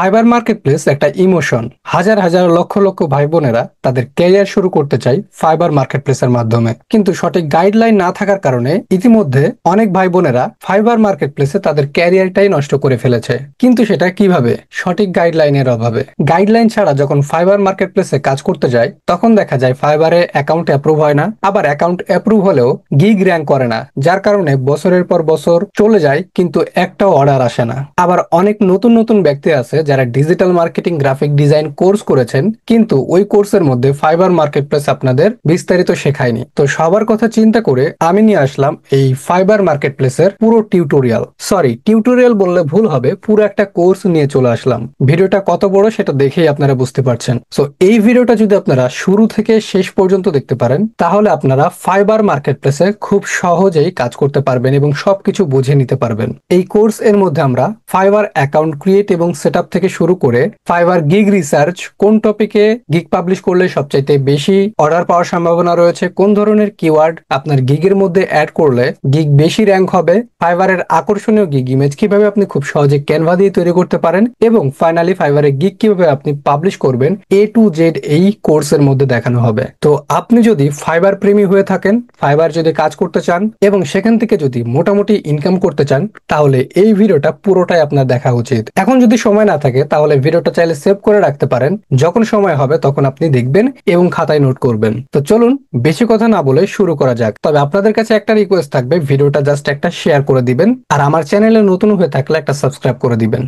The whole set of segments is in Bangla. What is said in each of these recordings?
ফাইবার মার্কেটপ্লেস একটা ইমোশন। হাজার হাজার লক্ষ লক্ষ ভাই বোনেরা তাদের ক্যারিয়ার শুরু করতে চায় ফাইবার মার্কেটপ্লেসের মাধ্যমে, কিন্তু সঠিক গাইডলাইন না থাকার কারণে ইতিমধ্যে অনেক ভাই বোনেরা ফাইবার মার্কেটপ্লেসে তাদের ক্যারিয়ারটাই নষ্ট করে ফেলেছে। কিন্তু সেটা কিভাবে? সঠিক গাইডলাইনের অভাবে। গাইডলাইন ছাড়া যখন ফাইবার মার্কেটপ্লেসে কাজ করতে যায় তখন দেখা যায় ফাইবারে অ্যাকাউন্ট অ্যাপ্রুভ হয় না, আবার অ্যাকাউন্ট অ্যাপ্রুভ হলেও গিগ র্যাঙ্ক করে না, যার কারণে বছরের পর বছর চলে যায় কিন্তু একটাও অর্ডার আসে না। আবার অনেক নতুন নতুন ব্যক্তি আছে যারা digital marketing graphic design course করেছেন, কিন্তু ওই কোর্সের মধ্যে ফাইবার মার্কেটপ্লেস আপনাদের বিস্তারিত শেখায়নি। তো সবার কথা চিন্তা করে আমি নিয়ে আসলাম এই ফাইবার মার্কেটপ্লেসের পুরো টিউটোরিয়াল। সরি, টিউটোরিয়াল বললে ভুল হবে, পুরো একটা কোর্স নিয়ে চলে আসলাম। ভিডিওটা কত বড় সেটা দেখেই আপনারা বুঝতে পারছেন। সো এই ভিডিওটা যদি আপনারা শুরু থেকে শেষ পর্যন্ত দেখতে পারেন তাহলে আপনারা ফাইবার মার্কেটপ্লেসে খুব সহজেই কাজ করতে পারবেন এবং সবকিছু বুঝে নিতে পারবেন। এই কোর্স এর মধ্যে আমরা ফাইবার অ্যাকাউন্ট ক্রিয়েট এবং সেটআপ থেকে শুরু করে ফাইবার গিগ রিসার্চ, কোন টপিকে গিগ পাবলিশ করলে সবচাইতে বেশি অর্ডার পাওয়ার সম্ভাবনা রয়েছে, কোন ধরনের কিওয়ার্ড আপনার গিগের মধ্যে অ্যাড করলে গিগ বেশি র্যাঙ্ক হবে, ফাইবারের আকর্ষণীয় গিগ ইমেজ কিভাবে আপনি খুব সহজে ক্যানভা দিয়ে তৈরি করতে পারেন, এবং ফাইনালি ফাইবারে গিগ কিভাবে আপনি পাবলিশ করবেন, A to Z এই কোর্সের মধ্যে দেখানো হবে। তো আপনি যদি ফাইবার প্রেমী হয়ে থাকেন, ফাইবার যদি কাজ করতে চান এবং সেখান থেকে যদি মোটামুটি ইনকাম করতে চান, তাহলে এই ভিডিওটা পুরোটাই আপনার দেখা উচিত। এখন যদি সময় না থাকে তাহলে ভিডিওটা চাইলে সেভ করে রাখতে পারেন, যখন সময় হবে তখন আপনি দেখবেন এবং খাতায় নোট করবেন। তো চলুন বেশি কথা না বলে শুরু করা যাক। তবে আপনাদের কাছে একটা রিকোয়েস্ট থাকবে, ভিডিওটা জাস্ট একটা শেয়ার করে দিবেন, আর আমার চ্যানেলে নতুন হয়ে থাকলে একটা সাবস্ক্রাইব করে দিবেন।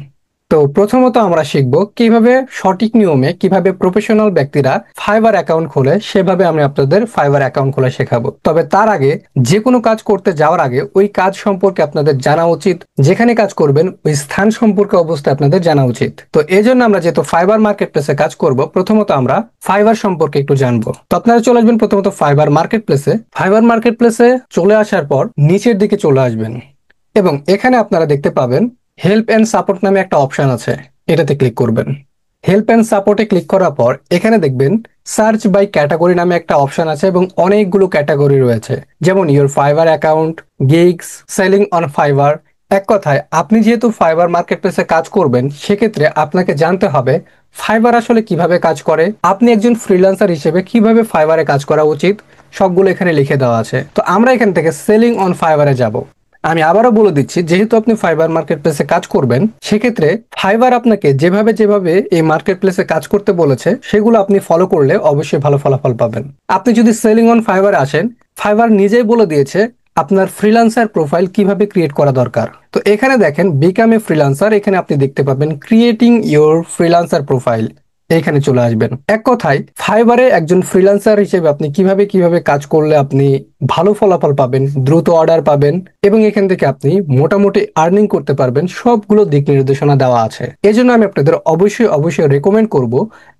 তো প্রথমত আমরা শিখব কিভাবে সঠিক নিয়মে কিভাবে প্রফেশনাল ব্যক্তিরা ফাইবার অ্যাকাউন্ট খোলে, সেভাবে আমি আপনাদের ফাইবার অ্যাকাউন্ট খোলা শেখাবো। তবে তার আগে, যে কোনো কাজ করতে যাওয়ার আগে ওই কাজ সম্পর্কে আপনাদের জানা উচিত, যেখানে কাজ করবেন ওই স্থান সম্পর্কে অবশ্যই আপনাদের জানা উচিত। তো এই জন্য আমরা যেহেতু ফাইবার মার্কেটপ্লেসে কাজ করব, প্রথমত আমরা ফাইবার সম্পর্কে একটু জানবো। তো আপনারা চলে আসবেন প্রথমত ফাইবার মার্কেটপ্লেসে। ফাইবার মার্কেটপ্লেসে চলে আসার পর নিচের দিকে চলে আসবেন এবং এখানে আপনারা দেখতে পাবেন হেল্প এন্ড সাপোর্ট নামে একটা অপশন আছে, এটাতে ক্লিক করবেন। হেল্প এন্ড সাপোর্টে ক্লিক করার পর এখানে দেখবেন সার্চ বাই ক্যাটাগরি নামে একটা অপশন আছে এবং অনেকগুলো ক্যাটাগরি রয়েছে, যেমন your fibre account, gigs, selling on fibre. এক কথায় আপনি যেহেতু ফাইবার মার্কেটপ্লেসে কাজ করবেন, সেক্ষেত্রে আপনাকে জানতে হবে ফাইবার আসলে কিভাবে কাজ করে, আপনি একজন ফ্রিল্যান্সার হিসেবে কিভাবে ফাইবারে কাজ করা উচিত, সবগুলো এখানে লিখে দেওয়া আছে। তো আমরা এখান থেকে সেলিং অন ফাইবারে যাব। আমি আবারও বলে দিচ্ছি, যেহেতু আপনি ফাইবার মার্কেটপ্লেসে কাজ করবেন, সেক্ষেত্রে ফাইবার আপনাকে যেভাবে যেভাবে এই মার্কেটপ্লেসে কাজ করতে বলেছে সেগুলো আপনি ফলো করলে অবশ্যই ভালো ফলাফল পাবেন। আপনি যদি সেলিং অন ফাইবারে আসেন, ফাইবার নিজেই বলে দিয়েছে আপনার ফ্রিল্যান্সার প্রোফাইল কিভাবে ক্রিয়েট করা দরকার। তো এখানে দেখেন বিকাম এ ফ্রিল্যান্সার, এখানে আপনি দেখতে পাবেন ক্রিয়েটিং ইওর ফ্রিল্যান্সার প্রোফাইল। এখানে চলে আসবেন। এক কথায় ফাইবারে একজন ফ্রিল্যান্সার হিসেবে আপনি কিভাবে কিভাবে কাজ করলে আপনি ভালো ফলাফল পাবেন, দ্রুত অর্ডার পাবেন এবং এখান থেকে আপনি মোটামুটি আর্নিং করতে পারবেন, সবগুলো দিক নির্দেশনা দেওয়া আছে। এজন্য আমি আপনাদের অবশ্যই অবশ্যই রেকমেন্ড করব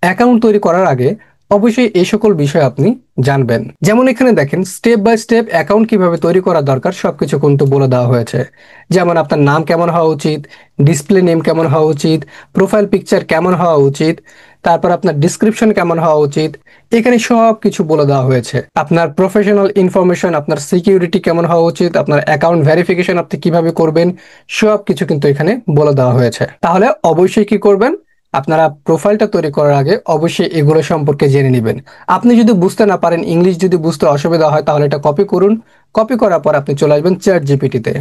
অ্যাকাউন্ট তৈরি করার আগে অবশ্যই এই সকল বিষয় আপনি জানবেন। যেমন এখানে দেখেন স্টেপ বাই স্টেপ অ্যাকাউন্ট কিভাবে তৈরি করা দরকার সবকিছু কিন্তু বলে দেওয়া হয়েছে। যেমন আপনার নাম কেমন হওয়া উচিত, ডিসপ্লে নেম কেমন হওয়া উচিত, প্রোফাইল পিকচার কেমন হওয়া উচিত, তারপর আপনার ডিসক্রিপশন কেমন হওয়া উচিত, এখানে সব কিছু বলে দেওয়া হয়েছে। আপনার প্রফেশনাল ইনফরমেশন, আপনার সিকিউরিটি কেমন হওয়া উচিত, আপনার অ্যাকাউন্ট ভেরিফিকেশন আপনি কিভাবে করবেন, সব কিছু কিন্তু এখানে বলে দেওয়া হয়েছে। তাহলে অবশ্যই কি করবেন, আপনারা প্রোফাইলটা তৈরি করার আগে অবশ্যই এগুলো সম্পর্কে জেনে নেবেন। আপনি যদি বুঝতে না পারেন, ইংলিশ যদি বুঝতে অসুবিধা হয়, তাহলে এটা কপি করুন। কপি করার পর আপনি চলে আসবেন চ্যাট জিপিটিতে।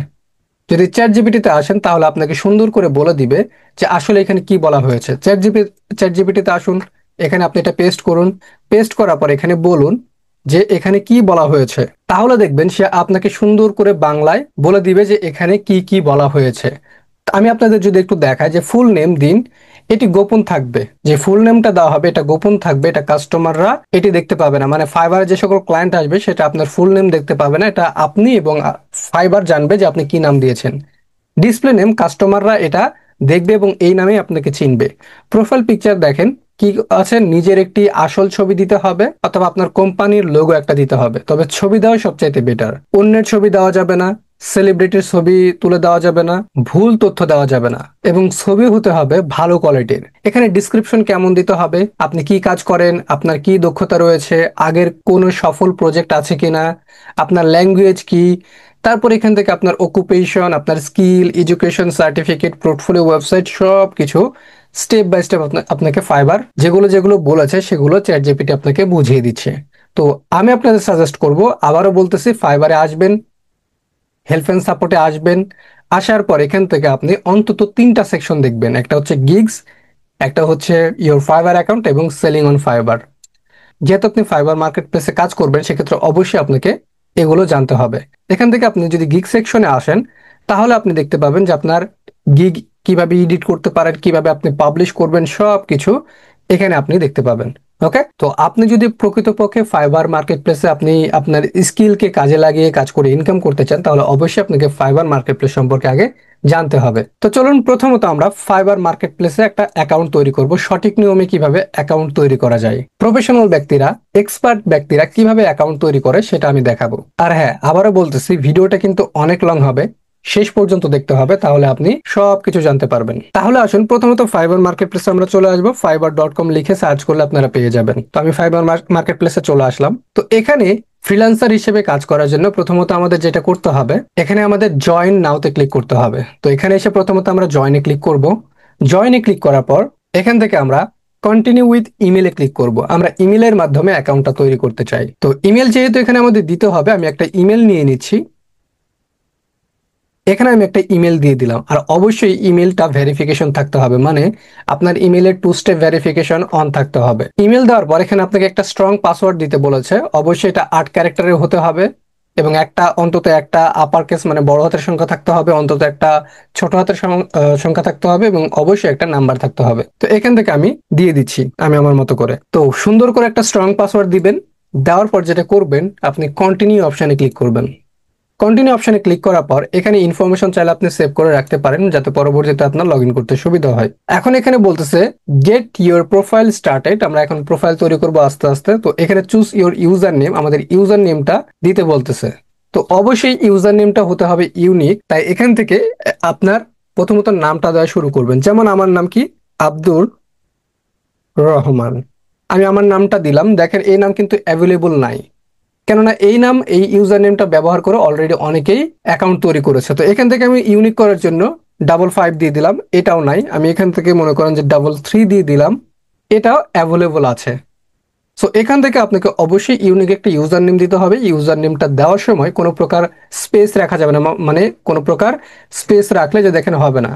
যদি চ্যাট জিপিটিতে আসেন তাহলে আপনাকে সুন্দর করে বলে দিবে যে আসলে এখানে কি বলা হয়েছে। চ্যাট জিপিটিতে আসুন, এখানে আপনি এটা পেস্ট করুন। পেস্ট করার পর এখানে বলুন যে এখানে কি বলা হয়েছে, তাহলে দেখবেন সে আপনাকে সুন্দর করে বাংলায় বলে দিবে যে এখানে কি কি বলা হয়েছে। আমি আপনাদের যদি একটু দেখাই যে ফুল নেম দিন, এটি গোপন থাকবে, যে ফুল নেমটা দেওয়া হবে এটা গোপন থাকবে, এটা কাস্টমাররা এটি দেখতে পাবে না। মানে ফাইবারে যে সকল ক্লায়েন্ট আসবে সেটা আপনার ফুল নেম দেখতে পাবে না, এটা আপনি এবং ফাইবার জানবে যে আপনি কি নাম দিয়েছেন। ডিসপ্লে নেম কাস্টমাররা এটা দেখবে এবং এই নামে আপনাকে চিনবে। প্রোফাইল পিকচার দেখেন কি আছে, নিজের একটি আসল ছবি দিতে হবে অথবা আপনার কোম্পানির লোগো একটা দিতে হবে, তবে ছবি দেওয়া সবচাইতে বেটার। অন্যের ছবি দেওয়া যাবে না, সেলিব্রিটির ছবি তুলে দেওয়া যাবে না, ভুল তথ্য দেওয়া যাবে না এবং ছবি হতে হবে ভালো কোয়ালিটির। এখানে ডিসক্রিপশন কেমন দিতে হবে, আপনি কি কাজ করেন, আপনার কি দক্ষতা রয়েছে, আগের কোনো সফল প্রজেক্ট আছে কিনা, আপনার ল্যাঙ্গুয়েজ কি, তারপর এখান থেকে আপনার অকুপেশন, আপনার skill, education certificate, portfolio, website সব কিছু স্টেপ বাই স্টেপ আপনাকে ফাইবার যেগুলো যেগুলো বলেছে সেগুলো চ্যাট জিপিটি আপনাকে বুঝিয়ে দিচ্ছে। তো আমি আপনাদের সাজেস্ট করব, আবারও বলতেছি, ফাইবারে আসবেন, হেল্প এন্ড সাপোর্টে আসবেন। আসার পর এখান থেকে আপনি অন্তত 3টা সেকশন দেখবেন, একটা হচ্ছে গিগস, একটা হচ্ছে ইওর ফাইবার অ্যাকাউন্ট এবং সেলিং অন ফাইবার। যেহেতু আপনি ফাইবার মার্কেট প্লেসে কাজ করবেন, সেক্ষেত্রে অবশ্যই আপনাকে এগুলো জানতে হবে। এখান থেকে আপনি যদি গিগ সেকশনে আসেন, তাহলে আপনি দেখতে পাবেন যে আপনার গিগ কিভাবে এডিট করতে পারেন, কিভাবে আপনি পাবলিশ করবেন, সব কিছু এখানে আপনি দেখতে পাবেন। ওকে, তো আপনি যদি প্রকৃতপক্ষে ফাইবার মার্কেট প্লেসে আপনি আপনার স্কিলকে কাজে লাগিয়ে কাজ করে ইনকাম করতে চান, তাহলে অবশ্যই আপনাকে ফাইবার মার্কেট প্লেস সম্পর্কে আগে জানতে হবে। তো চলুন প্রথমত আমরা ফাইবার মার্কেট প্লেসে একটা অ্যাকাউন্ট তৈরি করব। সঠিক নিয়মে কিভাবে অ্যাকাউন্ট তৈরি করা যায়, প্রফেশনাল ব্যক্তিরা, এক্সপার্ট ব্যক্তিরা কিভাবে অ্যাকাউন্ট তৈরি করে সেটা আমি দেখাবো। আর হ্যাঁ, আবারও বলতেছি, ভিডিওটা কিন্তু অনেক লং হবে, শেষ পর্যন্ত দেখতে হবে, তাহলে আপনি সবকিছু জানতে পারবেন। তাহলে আসুন প্রথমত ফাইবার মার্কেট প্লেসে আমরা চলে আসবো। fiverr.com লিখে সার্চ করলে আপনারা পেয়ে যাবেন। তো আমি ফাইবার মার্কেট প্লেসে চলে আসলাম। তো এখানে ফ্রিল্যান্সার হিসেবে কাজ করার জন্য প্রথমত আমাদের যেটা করতে হবে, এখানে আমাদের জয়েন নাওতে ক্লিক করতে হবে। তো এখানে এসে প্রথমত আমরা জয়েনে ক্লিক করব। জয়েনে ক্লিক করার পর এখান থেকে আমরা কন্টিনিউ উইথ ইমেলে ক্লিক করব। আমরা ইমেলের মাধ্যমে অ্যাকাউন্টটা তৈরি করতে চাই। তো ইমেল যেহেতু এখানে আমাদের দিতে হবে, আমি একটা ইমেল নিয়ে নিচ্ছি। এখানে আমি একটা ইমেল দিয়ে দিলাম, আর অবশ্যই ইমেলটা ভেরিফিকেশন থাকতে হবে, মানে আপনার ইমেলের 2 স্টেপ ভেরিফিকেশন অন থাকতে হবে। ইমেল দেওয়ার পর এখানে আপনাকে একটা স্ট্রং পাসওয়ার্ড দিতে বলেছে, অবশ্যই এটা 8 ক্যারেক্টারের হতে হবে, এবং অন্তত একটা আপার কেস মানে বড় হাতের সংখ্যা থাকতে হবে, অন্তত একটা ছোট হাতের সংখ্যা থাকতে হবে, এবং অবশ্যই একটা নাম্বার থাকতে হবে। তো এখান থেকে আমি দিয়ে দিচ্ছি আমি আমার মতো করে। তো সুন্দর করে একটা স্ট্রং পাসওয়ার্ড দিবেন। দেওয়ার পর যেটা করবেন, আপনি কন্টিনিউ অপশনে ক্লিক করবেন। কন্টিনিউ অপশনে ক্লিক করার পর এখানে ইনফরমেশন চাইলে আপনি সেভ করে রাখতে পারেন, যাতে পরবর্তীতে আপনার লগ ইন করতে সুবিধা হয়। এখন এখানে বলতেছে গেট ইউর প্রোফাইল স্টার্টেড। আমরা এখন প্রোফাইল তৈরি করব আস্তে আস্তে। তো এখানে চুজ ইউর ইউজার নেম, আমাদের ইউজার নেমটা দিতে বলতেছে। তো অবশ্যই ইউজার নেমটা হতে হবে ইউনিক। তাই এখান থেকে আপনার প্রথমত নামটা দেওয়া শুরু করবেন। যেমন আমার নাম কি, আব্দুর রহমান। আমি আমার নামটা দিলাম। দেখেন এই নাম কিন্তু অ্যাভেলেবল নাই, কেননা এই নাম, এই ইউজার নেমটা ব্যবহার করে অলরেডি অনেকেই অ্যাকাউন্ট তৈরি করেছে। তো এখান থেকে আমি ইউনিক করার জন্য 55 দিয়ে দিলাম, এটাও নাই। আমি এখান থেকে মনে করেন যে 33 দিয়ে দিলাম, এটাও অ্যাভেলেবল আছে। সো এখান থেকে আপনাকে অবশ্যই ইউনিক একটা ইউজার নেম দিতে হবে। ইউজার নেমটা দেওয়ার সময় কোনো প্রকার স্পেস রাখা যাবে না, মানে কোনো প্রকার স্পেস রাখলে যে দেখেন হবে না,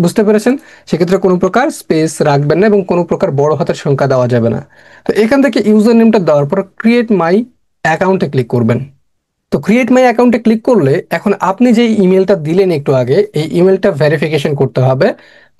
বুঝতে পেরেছেন? সেক্ষেত্রে কোনো প্রকার স্পেস রাখবেন না, এবং কোনো প্রকার বড় হাতের সংখ্যা দেওয়া যাবে না। তো এখান থেকে ইউজার নেমটা দেওয়ার পর ক্রিয়েট মাই অ্যাকাউন্টে ক্লিক করবেন। তো ক্রিয়েট মাই অ্যাকাউন্টে ক্লিক করলে এখন আপনি যে ইমেলটা দিলেন একটু আগে, এই ইমেলটা ভেরিফিকেশন করতে হবে।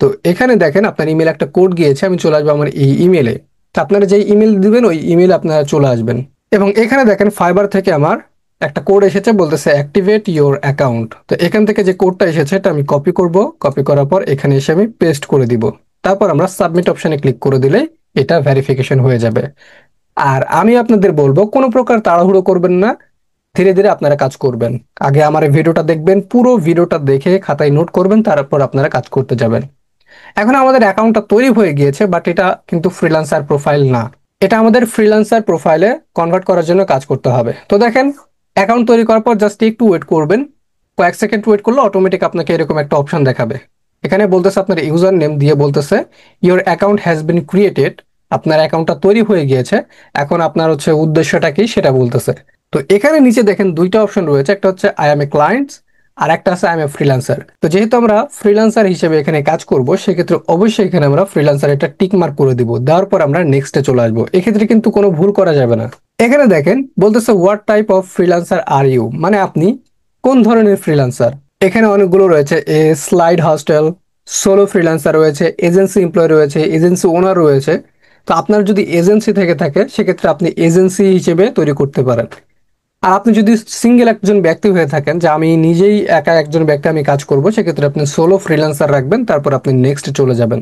তো এখানে দেখেন আপনার ইমেল একটা কোড গিয়েছে, আমি চলে আসবো আমার এই ইমেলে। তো আপনারা যে ইমেল দিবেন ওই ইমেল আপনারা চলে আসবেন, এবং এখানে দেখেন ফাইবার থেকে আমার একটা কোড এসেছে, বলতেছে অ্যাক্টিভেট ইওর অ্যাকাউন্ট। তো এখান থেকে যে কোডটা এসেছে এটা আমি কপি করব। কপি করার পর এখানে এসে আমি পেস্ট করে দিব। তারপর আমরা সাবমিট অপশনে ক্লিক করে দিলে এটা ভেরিফিকেশন হয়ে যাবে। আর আমি আপনাদের বলবো কোনো প্রকার তাড়াহুড়ো করবেন না, ধীরে ধীরে আপনারা কাজ করবেন। আগে আমার এই ভিডিওটা দেখবেন, পুরো ভিডিওটা দেখে খাতায় নোট করবেন, তারপর আপনারা কাজ করতে যাবেন। এখন আমাদের অ্যাকাউন্টটা তৈরি হয়ে গিয়েছে, বাট এটা কিন্তু ফ্রিল্যান্সার প্রোফাইল না। এটা আমাদের ফ্রিল্যান্সার প্রোফাইলে কনভার্ট করার জন্য কাজ করতে হবে। তো দেখেন অ্যাকাউন্ট তৈরি করার পর জাস্ট একটু ওয়েট করবেন। কয়েক সেকেন্ড ওয়েট করলে অটোমেটিক আপনাকে এরকম একটা অপশন দেখাবে। এখানে বলতেছে আপনার ইউজার নেম দিয়ে বলতেছে your account has been created. আপনার অ্যাকাউন্টটা তৈরি হয়ে গিয়েছে। এখন আপনার হচ্ছে উদ্দেশ্যটা কি সেটা বলতেছে। তো এখানে নিচে দেখেন 2টা অপশন রয়েছে, একটা হচ্ছে আই এম এ ক্লায়েন্ট, আর একটা আছে আই এম এ ফ্রিল্যান্সার। তো যেহেতু আমরা ফ্রিল্যান্সার হিসেবে এখানে কাজ করব, সেক্ষেত্রে অবশ্যই এখানে আমরা ফ্রিল্যান্সার একটা টিক মার্ক করে দিব। দেওয়ার পর আমরা নেক্সটে চলে আসবো। এক্ষেত্রে কিন্তু কোনো ভুল করা যাবে না। এখানে দেখেন বলতেছে what type of freelancer are you, মানে আপনি কোন ধরনের ফ্রিল্যান্সার। এখানে অনেকগুলো রয়েছে, স্লাইড হস্টেল, সোলো ফ্রিল্যান্সার রয়েছে, এজেন্সি এমপ্লয় রয়েছে, এজেন্সি ওনার রয়েছে। তো আপনার যদি এজেন্সি থেকে থাকে, সেক্ষেত্রে আপনি এজেন্সি হিসেবে তৈরি করতে পারেন। আর আপনি যদি সিঙ্গেল একজন ব্যক্তি হয়ে থাকেন, যে আমি নিজেই একা একজন ব্যক্তি আমি কাজ করব, সেক্ষেত্রে আপনি সোলো ফ্রিল্যান্সার রাখবেন। তারপর আপনি নেক্সট চলে যাবেন।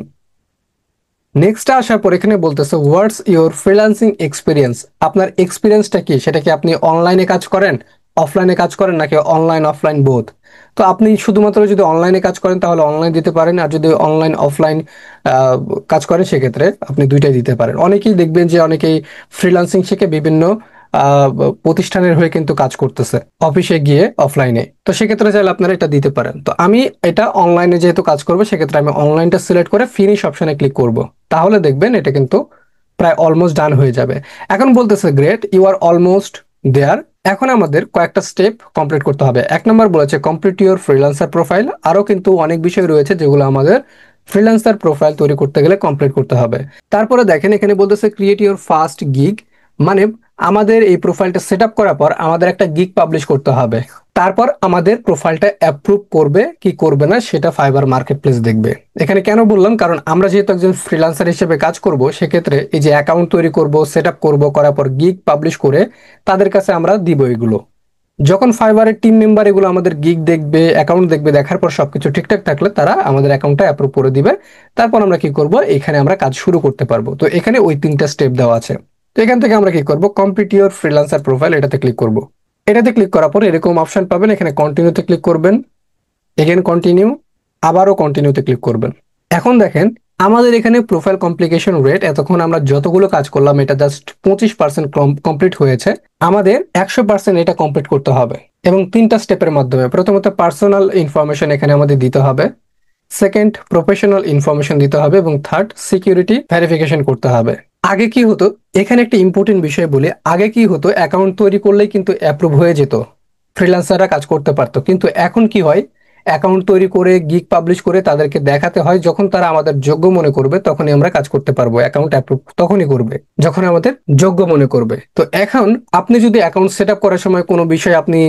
নেক্সট আসার পর এখানে বলতেছে হোয়াটস ইওর ফ্রিল্যান্সিং এক্সপিরিয়েন্স। আপনার এক্সপিরিয়েন্সটা কি, সেটা কি আপনি অনলাইনে কাজ করেন, অফলাইনে কাজ করেন, নাকি অনলাইন অফলাইন বোথ। তো আপনি শুধুমাত্র যদি অনলাইনে কাজ করেন তাহলে অনলাইন দিতে পারেন, আর যদি অনলাইন অফলাইন কাজ করেন সেক্ষেত্রে আপনি দুইটাই দিতে পারেন। অনেকেই দেখবেন যে অনেকেই ফ্রিল্যান্সিং শিখে বিভিন্ন প্রতিষ্ঠানের হয়ে কিন্তু কাজ করতেছে, অফিসে গিয়ে অফলাইনে। তো সেক্ষেত্রে চাইলে আপনারা এটা দিতে পারেন। তো আমি এটা অনলাইনে যেহেতু কাজ করবো, সেক্ষেত্রে আমি অনলাইনটা সিলেক্ট করে ফিনিশ অপশনে ক্লিক করব। তাহলে দেখবেন এটা কিন্তু প্রায় অলমোস্ট ডান হয়ে যাবে। এখন বলতেছে great, you are almost there. এখন আমাদের কয়েকটা স্টেপ কমপ্লিট করতে হবে। 1 নম্বর বলেছে কমপ্লিট ইউর ফ্রিল্যান্সার প্রোফাইল। আরো কিন্তু অনেক বিষয় রয়েছে যেগুলো আমাদের ফ্রিল্যান্সার প্রোফাইল তৈরি করতে গেলে কমপ্লিট করতে হবে। তারপরে দেখেন এখানে বলতেছে ক্রিয়েট ইউর ফার্স্ট গিগ, মানে আমাদের এই প্রোফাইলটা সেট আপ করার পর আমাদের একটা গিগ পাবলিশ করতে হবে। তারপর আমাদের প্রোফাইলটা অ্যাপ্রুভ করবে কি করবে না সেটা ফাইবার মার্কেট প্লেস দেখবে। এখানে কেন বললাম, কারণ আমরা যেহেতু একজন ফ্রিল্যান্সার হিসেবে কাজ করব, সেক্ষেত্রে এই যে অ্যাকাউন্ট তৈরি করব, সেট আপ করবো, করার পর গিগ পাবলিশ করে তাদের কাছে আমরা দিব এগুলো। যখন ফাইবারের টিম মেম্বার এগুলো আমাদের গিগ দেখবে, অ্যাকাউন্ট দেখবে, দেখার পর সবকিছু ঠিকঠাক থাকলে তারা আমাদের অ্যাকাউন্টটা অ্যাপ্রুভ করে দিবে। তারপর আমরা কি করব, এখানে আমরা কাজ শুরু করতে পারবো। তো এখানে ওই 3টা স্টেপ দেওয়া আছে। তো এখান থেকে আমরা কি করব, কমপ্লিট ইউর ফ্রিল্যান্সার প্রোফাইল এটাতে ক্লিক করব। এটাতে ক্লিক করার পর এরকম অপশন পাবেন, এখানে কন্টিনিউতে ক্লিক করবেন, এগেন কন্টিনিউ, আবারও কন্টিনিউতে ক্লিক করবেন। এখন দেখেন আমাদের এখানে প্রোফাইল কমপ্লিকেশন রেট, এতক্ষণ আমরা যতগুলো কাজ করলাম এটা জাস্ট 25% কমপ্লিট হয়েছে। আমাদের 100% এটা কমপ্লিট করতে হবে, এবং 3টা স্টেপের মাধ্যমে। প্রথমত পার্সোনাল ইনফরমেশন এখানে আমাদের দিতে হবে, সেকেন্ড প্রফেশনাল ইনফরমেশন দিতে হবে, এবং থার্ড সিকিউরিটি ভেরিফিকেশন করতে হবে। আগে কি হতো, এখানে একটা ইম্পর্টেন্ট বিষয় বলি, আগে কি হতো, অ্যাকাউন্ট তৈরি করলেই কিন্তু অ্যাপ্রুভ হয়ে যেত, ফ্রিল্যান্সাররা কাজ করতে পারতো। কিন্তু এখন কি হয়, অ্যাকাউন্ট তৈরি করে গিগ পাবলিশ করে তাদেরকে দেখাতে হয়, যখন তারা আমাদের যোগ্য মনে করবে তখনই আমরা কাজ করতে পারবো। অ্যাকাউন্ট অ্যাপ্রুভ তখনই করবে যখন আমাদের যোগ্য মনে করবে। তো এখন আপনি যদি অ্যাকাউন্ট সেট আপ করার সময় কোনো বিষয় আপনি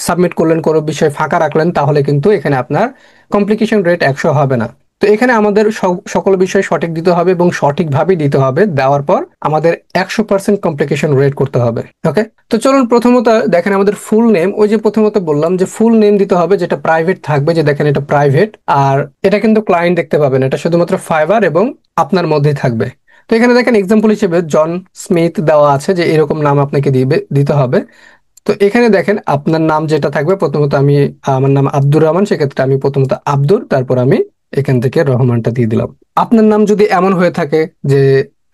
সাবমিট করলেন, কোনো বিষয় ফাঁকা রাখলেন, তাহলে কিন্তু এখানে আপনার কমপ্লিকেশন রেট 100 হবে না। তো এখানে আমাদের সকল বিষয় সঠিক দিতে হবে এবং সঠিকভাবে দিতে হবে। দেওয়ার পর আমাদের 100% কমপ্লিকেশন রেট করতে হবে। ওকে, তো চলুন প্রথমত দেখেন আমাদের ফুল নেম, ওই যে প্রথমত বললাম যে ফুল নেম দিতে হবে, যেটা প্রাইভেট থাকবে, যে দেখেন এটা প্রাইভেট, আর এটা কিন্তু ক্লায়েন্ট দেখতে পাবেন, এটা শুধুমাত্র ফাইবার এবং আপনার মধ্যেই থাকবে। তো এখানে দেখেন এক্সাম্পল হিসেবে জন স্মিথ দেওয়া আছে, যে এরকম নাম আপনাকে দিতে হবে। তো এখানে দেখেন আপনার নাম যেটা থাকবে, প্রথমত আমি, আমার নাম আব্দুর রহমান, সেক্ষেত্রে আমি প্রথমত আব্দুর, তারপর আমি এখান থেকে রহমানটা দিয়ে দিলাম। আপনার নাম যদি এমন হয়ে থাকে যে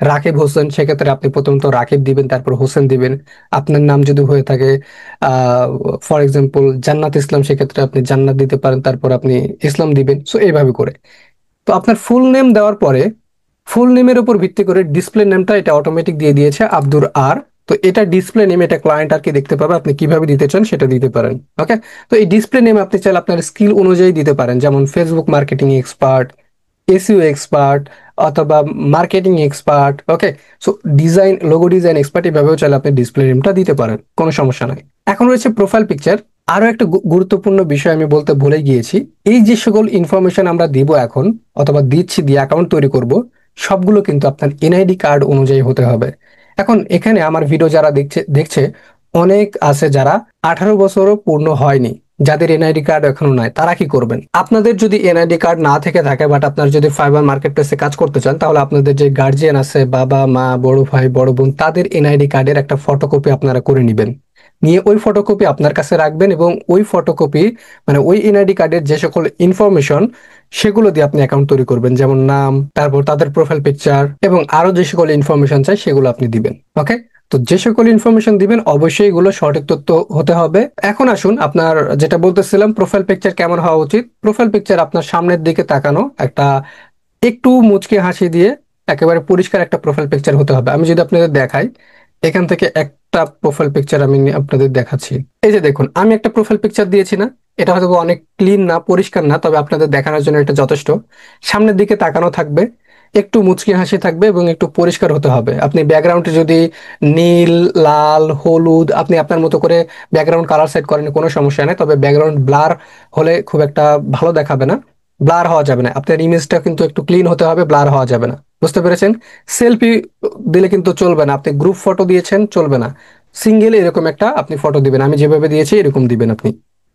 রাকিব হোসেন, সেক্ষেত্রে আপনি প্রথমত রাকিব দিবেন, তারপর হোসেন দিবেন। আপনার নাম যদি হয়ে থাকে ফর এক্সাম্পল জান্নাত ইসলাম, সেক্ষেত্রে আপনি জান্নাত দিতে পারেন, তারপর আপনি ইসলাম দিবেন। সো এইভাবে করে। তো আপনার ফুল নেম দেওয়ার পরে ফুল নেমের উপর ভিত্তি করে ডিসপ্লে নেমটা এটা অটোমেটিক দিয়ে দিয়েছে আব্দুর আর। তো এটা ডিসপ্লে নেম, এটা ক্লায়েন্ট আর কি দেখতে পাবে, আপনি কিভাবে দিতে চান সেটা দিতে পারেন। ওকে, তো এই ডিসপ্লে নেম আপনি চাইলে আপনার স্কিল অনুযায়ী দিতে পারেন, যেমন Facebook marketing expert, SEO expert, অথবা marketing expert. Okay, so design, logo design expert, এভাবেও চাইলে আপনি ডিসপ্লে নেমটা দিতে পারেন, কোনো সমস্যা নাই। এখন রয়েছে প্রোফাইল পিকচার। আরো একটা গুরুত্বপূর্ণ বিষয় আমি বলতে ভুলে গিয়েছি, এই যে সকল ইনফরমেশন আমরা দিব এখন, অথবা দিচ্ছি, দিয়ে অ্যাকাউন্ট তৈরি করব, সবগুলো কিন্তু আপনার এনআইডি কার্ড অনুযায়ী হতে হবে। এখন এখানে আমার ভিডিও যারা দেখছে অনেক আছে যারা 18 বছরও পূর্ণ হয়নি, যাদের এনআইডি কার্ড এখনো নাই, তারা কি করবেন, আপনাদের যদি এনআইডি কার্ড না থেকে থাকে, বাট আপনার যদি ফাইবার মার্কেট প্লেসে কাজ করতে চান, তাহলে আপনাদের যে গার্জিয়ান আছে, বাবা মা, বড় ভাই, বড় বোন, তাদের এনআইডি কার্ডের একটা ফটোকপি আপনারা করে নেবেন। নিয়ে ওই ফটোকপি আপনার কাছে রাখবেন, এবং ওই ফটোকপি, মানে ওই এনআইডি কার্ডের যে সকল ইনফরমেশন, সেগুলো দিয়ে আপনি অ্যাকাউন্ট তৈরি করবেন, যেমন নাম, তারপর তাদের প্রোফাইল পিকচার, এবং আরো যে সকল ইনফরমেশন চাই সেগুলো আপনি দিবেন। ওকে, তো যে সকল ইনফরমেশন দিবেন অবশ্যই এগুলো সঠিক তথ্য হতে হবে। এখন আসুন আপনার যেটা বলতেছিলাম, প্রোফাইল পিকচার কেমন হওয়া উচিত। প্রোফাইল পিকচার আপনার সামনের দিকে তাকানো, একটা একটু মুচকি হাসি দিয়ে একেবারে পরিষ্কার একটা প্রোফাইল পিকচার হতে হবে। আমি যদি আপনাদের দেখাই, এখান থেকে একটা প্রোফাইল পিকচার আমি আপনাদের দেখাচ্ছি। এই যে দেখুন, আমি একটা প্রোফাইল পিকচার দিয়েছি না, এটা হয়তো অনেক ক্লিন না, পরিষ্কার না, তবে আপনাদের দেখানোর জন্য এটা যথেষ্ট। সামনের দিকে তাকানো থাকবে, একটু মুচকি হাসি থাকবে, এবং একটু পরিষ্কার হতে হবে। আপনি ব্যাকগ্রাউন্ডে যদি নীল, লাল, হলুদ, আপনি আপনার মতো করে ব্যাকগ্রাউন্ড কালার সেট করেন, কোনো সমস্যা নেই, তবে ব্যাকগ্রাউন্ড ব্লার হলে খুব একটা ভালো দেখাবে না, ব্লার হওয়া যাবে না। আপনার ইমেজটা কিন্তু একটু ক্লিন হতে হবে, ব্লার হওয়া যাবে না। বুঝতে পেরেছেন? সেলফি দিলে কিন্তু চলবে না, আপনি গ্রুপ ফটো দিয়েছেন চলবে না, সিঙ্গেল এরকম একটা আপনি ফটো দিবেন, আমি যেভাবে দিয়েছি এরকম দিবেন আপনি।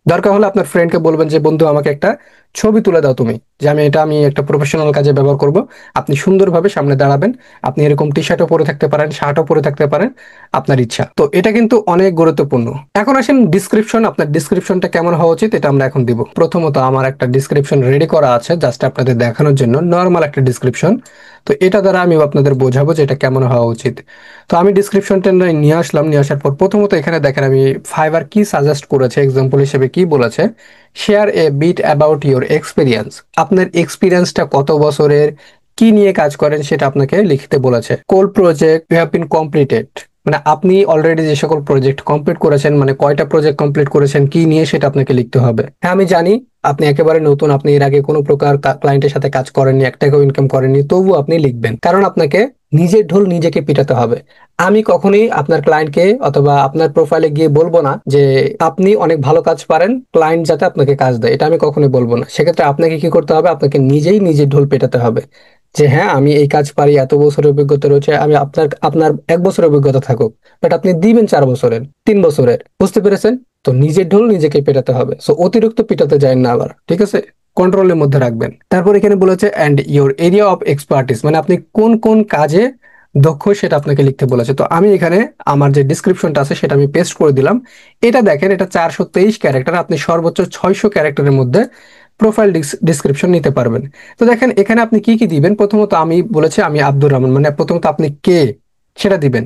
দরকার হলে আপনার ফ্রেন্ডকে বলবেন যে বন্ধু আমাকে একটা ছবি তুলে দাও তুমি, যে আমি একটা প্রফেশনাল কাজে ব্যবহার করব। আপনি সুন্দরভাবে সামনে দাঁড়াবেন। আপনি এরকম টি শার্টও পরে থাকতে পারেন, শার্টও পরে থাকতে পারেন, আপনার ইচ্ছা। তো এটা কিন্তু অনেক গুরুত্বপূর্ণ। এখন আসেন ডিসক্রিপশন। আপনার ডিসক্রিপশনটা কেমন হওয়া উচিত এটা আমরা এখন দিব। প্রথমত আমার একটা ডিসক্রিপশন রেডি করা আছে জাস্ট আপনাদের দেখানোর জন্য, নর্মাল একটা ডিসক্রিপশন। তো এটা দ্বারা আমি আপনাদের বোঝাবো যে এটা কেমন হওয়া উচিত। তো আমি ডিসক্রিপশনটা নিয়ে আসলাম। নিয়ে আসার পর প্রথমত এখানে দেখেন আমি ফাইবার কি সাজেস্ট করেছে, এক্সাম্পল হিসেবে কি বলেছে, share a bit about your experience. আপনার এক্সপিরিয়েন্সটা কত বছরের, কি নিয়ে কাজ করেন সেটা আপনাকে লিখতে বলেছে। কোল project you have been completed, মানে আপনি অলরেডি যে সকল প্রজেক্ট কমপ্লিট করেছেন, মানে কয়টা প্রজেক্ট কমপ্লিট করেছেন, কি নিয়ে সেটা আপনাকে লিখতে হবে। হ্যাঁ আমি জানি আপনি একেবারে নতুন, আপনি এর আগে কোনো প্রকার ক্লায়েন্টের সাথে কাজ করেননি, এক টাকাও ইনকাম করেননি, তবু আপনি লিখবেন, কারণ আপনাকে নিজের ঢোল নিজেকে পিটাতে হবে। আমি কখনোই আপনার ক্লায়েন্টকে অথবা আপনার প্রোফাইলে গিয়ে বলবো না যে আপনি অনেক ভালো কাজ পারেন, ক্লায়েন্ট যাতে আপনাকে কাজ দেয়, এটা আমি কখনোই বলবো না। সেক্ষেত্রে আপনাকে কি করতে হবে, আপনাকে নিজেই নিজের ঢোল পেটাতে হবে যে হ্যাঁ আমি এই কাজ পারি, এত বছরের অভিজ্ঞতা রয়েছে। আমি আপনার আপনার 1 বছরের অভিজ্ঞতা থাকুক, বাট আপনি দিবেন 4 বছরের, 3 বছরের, বুঝতে পেরেছেন? তো নিজের ঢোল নিজেকে পেটাতে হবে। সো অতিরিক্ত পিটাতে যায় না আবার, ঠিক আছে? কন্ট্রোলের মধ্যে রাখবেন। তারপর এখানে বলেছে and your area of expertise, মানে আপনি কোন কোন কাজে দক্ষ সেটা আপনাকে লিখতে বলেছে। তো আমি এখানে আমার যে ডিসক্রিপশনটা আছে সেটা আমি পেস্ট করে দিলাম। এটা দেখেন, এটা 423 ক্যারেক্টার, আপনি সর্বোচ্চ 600 ক্যারেক্টারের মধ্যে প্রোফাইল ডিসক্রিপশন নিতে পারবেন। তো দেখেন এখানে আপনি কি কি দিবেন। প্রথমত আমি বলেছি আমি আব্দুর রহমান, মানে প্রথমত আপনি কে সেটা দিবেন।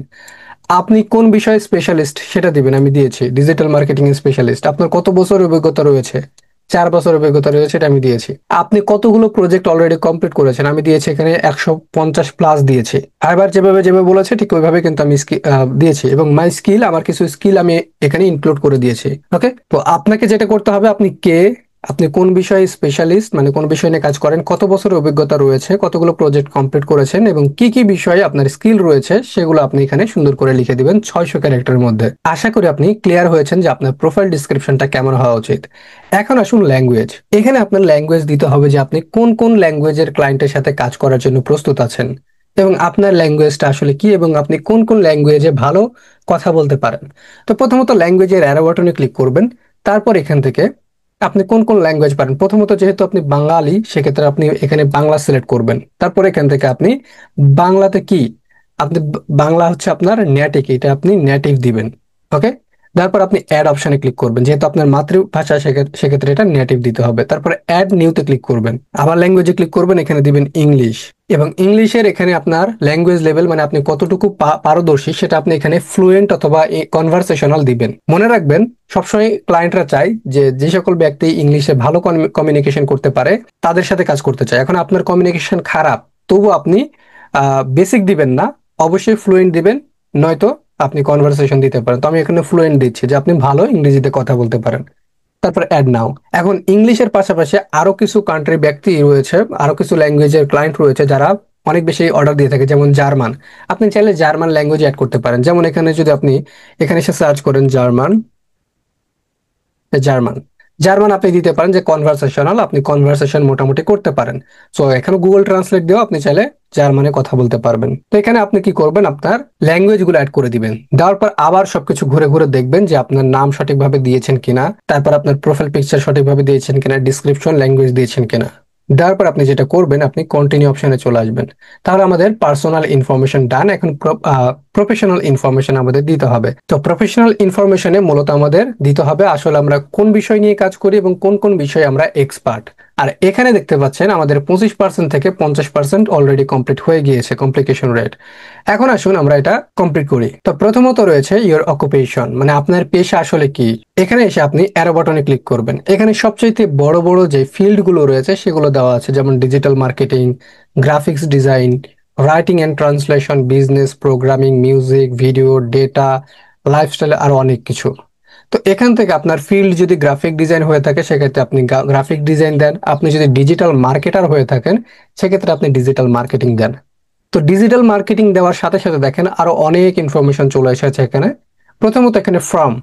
আপনি কোন বিষয়ে স্পেশালিস্ট সেটা দিবেন, আমি দিয়েছি ডিজিটাল মার্কেটিং স্পেশালিস্ট। আপনার কত বছর অভিজ্ঞতা রয়েছে, 4 বছর অভিজ্ঞতা রয়েছে, এটা আমি দিয়েছি। আপনি কতগুলো প্রজেক্ট অলরেডি কমপ্লিট করেছেন, আমি দিয়েছি এখানে 150+ দিয়েছি। আবার যেভাবে যেভাবে বলেছে ঠিক ওইভাবে কিন্তু আমি দিয়েছি, এবং মাই স্কিল, আমার কিছু স্কিল আমি এখানে ইনক্লুড করে দিয়েছি। ওকে, তো আপনাকে যেটা করতে হবে, আপনি কে, আপনি কোন বিষয়ে স্পেশালিস্ট, মানে কোন বিষয় নিয়ে কাজ করেন, কত বছরের অভিজ্ঞতা রয়েছে, কতগুলো প্রজেক্ট কমপ্লিট করেছেন, এবং কি কি বিষয়ে আপনার স্কিল রয়েছে সেগুলো আপনি এখানে সুন্দর করে লিখে দিবেন 600 ক্যারেক্টারের মধ্যে। আশা করি আপনি ক্লিয়ার হয়েছেন যে আপনার প্রোফাইল ডিসক্রিপশনটা কেমন হওয়া উচিত। এখন আসুন ল্যাঙ্গুয়েজ। এখানে আপনার ল্যাঙ্গুয়েজ দিতে হবে যে আপনি কোন কোন ল্যাঙ্গুয়েজের ক্লায়েন্টের সাথে কাজ করার জন্য প্রস্তুত আছেন, এবং আপনার ল্যাঙ্গুয়েজটা আসলে কি, এবং আপনি কোন কোন ল্যাঙ্গুয়েজে ভালো কথা বলতে পারেন। তো প্রথমত ল্যাঙ্গুয়েজের অ্যারো বাটনে ক্লিক করবেন। তারপর এখান থেকে আপনি কোন কোন ল্যাঙ্গুয়েজ পারেন, প্রথমত যেহেতু আপনি বাঙালি সেক্ষেত্রে আপনি এখানে বাংলা সিলেক্ট করবেন। তারপর এখান থেকে আপনি বাংলাতে কি, আপনি বাংলা হচ্ছে আপনার নেটিভ, এটা আপনি নেটিভ দিবেন। ওকে, তারপর আপনি অ্যাড অপশনে ক্লিক করবেন, যেহেতু আপনার মাতৃভাষা সেক্ষেত্রে এটা নেটিভ দিতে হবে। তারপর অ্যাড নিউতে ক্লিক করবেন, আবার ল্যাঙ্গুয়েজে ক্লিক করবেন, এখানে দিবেন ইংলিশ। এবং ইংলিশের এখানে আপনার ল্যাঙ্গুয়েজ লেভেল, মানে আপনি কতটুকু পারদর্শী সেটা আপনি এখানে ফ্লুয়েন্ট অথবা কনভারসেশনাল দিবেন। মনে রাখবেন সবসময় ক্লায়েন্টরা চায় যে যে সকল ব্যক্তি ইংলিশে ভালো কমিউনিকেশন করতে পারে তাদের সাথে কাজ করতে চায়। এখন আপনার কমিউনিকেশন খারাপ, তবু আপনি বেসিক দিবেন না, অবশ্যই ফ্লুয়েন্ট দিবেন, নয়তো আপনি কনভারসেশন দিতে পারেন। তো আমি এখানে ফ্লুয়েন্ট দিচ্ছি যে আপনি ভালো ইংরেজিতে কথা বলতে পারেন। তারপর অ্যাড নাও। এখন ইংলিশের পাশাপাশি আরো কিছু কান্ট্রি ব্যক্তি রয়েছে, আরো কিছু ল্যাঙ্গুয়েজের ক্লায়েন্ট রয়েছে যারা অনেক বেশি অর্ডার দিয়ে থাকে, যেমন জার্মান। আপনি চাইলে জার্মান ল্যাঙ্গুয়েজ অ্যাড করতে পারেন। যেমন এখানে যদি আপনি এখানে এসে সার্চ করেন জার্মান, জার্মান, জার্মান আপনি দিতে পারেন যে কনভারসেশনাল, আপনি কনভারসেশন মোটামুটি করতে পারেন। সো এখানে গুগল ট্রান্সলেট দিয়েও আপনি চাইলে জার্মানে কথা বলতে পারবেন। তো এখানে আপনি কি করবেন, আপনার ল্যাঙ্গুয়েজ গুলো অ্যাড করে দিবেন। দেওয়ার পর আবার সবকিছু ঘুরে ঘুরে দেখবেন যে আপনার নাম সঠিকভাবে দিয়েছেন কিনা, তারপর আপনার প্রোফাইল পিকচার সঠিকভাবে দিয়েছেন কিনা, ডিসক্রিপশন ল্যাঙ্গুয়েজ দিয়েছেন কিনা। দেওয়ার পর আপনি যেটা করবেন, আপনি কন্টিনিউ অপশনে চলে আসবেন। তাহলে আমাদের পার্সোনাল ইনফরমেশন ডান। এখন প্রফেশনাল ইনফরমেশন আমাদের দিতে হবে। তো প্রফেশনাল ইনফরমেশনে মূলত আমাদের দিতে হবে আসলে আমরা কোন বিষয় নিয়ে কাজ করি এবং কোন কোন বিষয়ে আমরা এক্সপার্ট। আর এখানে দেখতে পাচ্ছেন আমাদের 25% থেকে 50% অলরেডি কমপ্লিট হয়ে গিয়েছে কমপ্লিকেশন রেট। এখন আসুন আমরা এটা কমপ্লিট করি। তো প্রথমত রয়েছে ইওর অকুপেশন, মানে আপনার পেশা আসলে কি। এখানে এসে আপনি অ্যারো বাটনে ক্লিক করবেন। এখানে সবচেয়ে বড় বড় যে ফিল্ড গুলো রয়েছে সেগুলো দেওয়া আছে, যেমন digital marketing, graphics design, writing and translation, business, programming, music, video, data, lifestyle, আরো অনেক কিছু। তো এখান থেকে আপনার ফিল্ড যদি গ্রাফিক ডিজাইন হয়ে থাকে সেক্ষেত্রে আপনি গ্রাফিক ডিজাইন দেন। আপনি যদি ডিজিটাল মার্কেটার হয়ে থাকেন সেক্ষেত্রে আপনি ডিজিটাল মার্কেটিং দেন। তো ডিজিটাল মার্কেটিং দেওয়ার সাথে সাথে দেখেন আরো অনেক ইনফরমেশন চলে এসেছে এখানে। প্রথমত এখানে ফর্ম,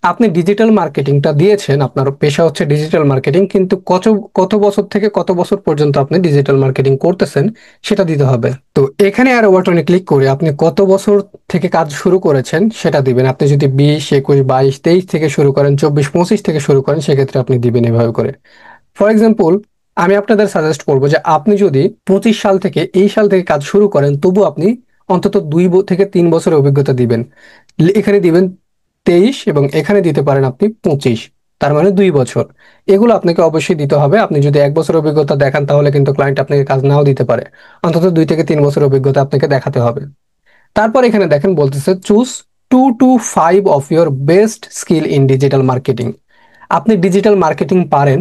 আপনি ডিজিটাল মার্কেটিংটা দিয়েছেন, আপনার পেশা হচ্ছে ডিজিটাল মার্কেটিং, কিন্তু কত কত বছর থেকে কত বছর পর্যন্ত আপনি ডিজিটাল মার্কেটিং করতেছেন সেটা দিতে হবে। তো এখানে আর বাটনে ক্লিক করে আপনি কত বছর থেকে কাজ শুরু করেছেন সেটা দিবেন। আপনি যদি 20, 21, 22, 23 থেকে শুরু করেন, 24, 25 থেকে শুরু করেন, সেক্ষেত্রে আপনি দিবেন এভাবে করে। ফর এক্সাম্পল, আমি আপনাদের সাজেস্ট করবো যে আপনি যদি 25 সাল থেকে এই সাল থেকে কাজ শুরু করেন, তবু আপনি অন্তত 2 থেকে 3 বছরের অভিজ্ঞতা দিবেন। এখানে দিবেন 23 এবং এখানে দিতে পারেন আপনি 25, তার মানে 2 বছর। এগুলো আপনাকে অবশ্যই দিতে হবে। আপনি যদি 1 বছর অভিজ্ঞতা দেখান তাহলে কিন্তু ক্লায়েন্ট আপনাকে কাজ নাও দিতে পারে। অন্তত 2 থেকে 3 বছর অভিজ্ঞতা আপনাকে দেখাতে হবে। তারপর এখানে দেখেন বলতেছে choose 2 to 5 of your best skill in digital marketing. আপনি ডিজিটাল মার্কেটিং পারেন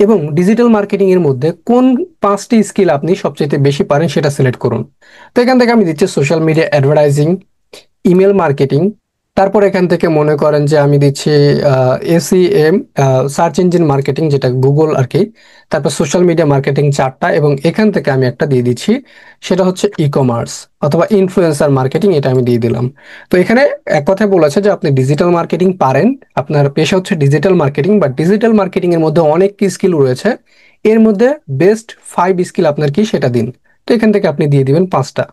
এবং ডিজিটাল মার্কেটিং এর মধ্যে কোন 5টি স্কিল আপনি সবচেয়ে বেশি পারেন সেটা সিলেক্ট করুন। তো এখান থেকে আমি দিচ্ছি social media advertising, email marketing. তারপর এখান থেকে মনে করেন যে আমি দিচ্ছি এসইএম, সার্চ ইঞ্জিন মার্কেটিং, যেটা গুগল আর কি। তারপর সোশ্যাল মিডিয়া মার্কেটিং 4টা, এবং এখান থেকে আমি একটা দিয়ে দিচ্ছি, সেটা হচ্ছে ই কমার্স অথবা ইনফ্লুয়েন্সার মার্কেটিং, এটা আমি দিয়ে দিলাম। তো এখানে এক কথায় বলেছে যে আপনি ডিজিটাল মার্কেটিং পারেন, আপনার পেশা হচ্ছে ডিজিটাল মার্কেটিং, বা ডিজিটাল মার্কেটিং এর মধ্যে অনেক কি স্কিল রয়েছে, এর মধ্যে বেস্ট 5 স্কিল আপনার কি সেটা দিন। তো এখান থেকে আপনি দিয়ে দিবেন 5টা।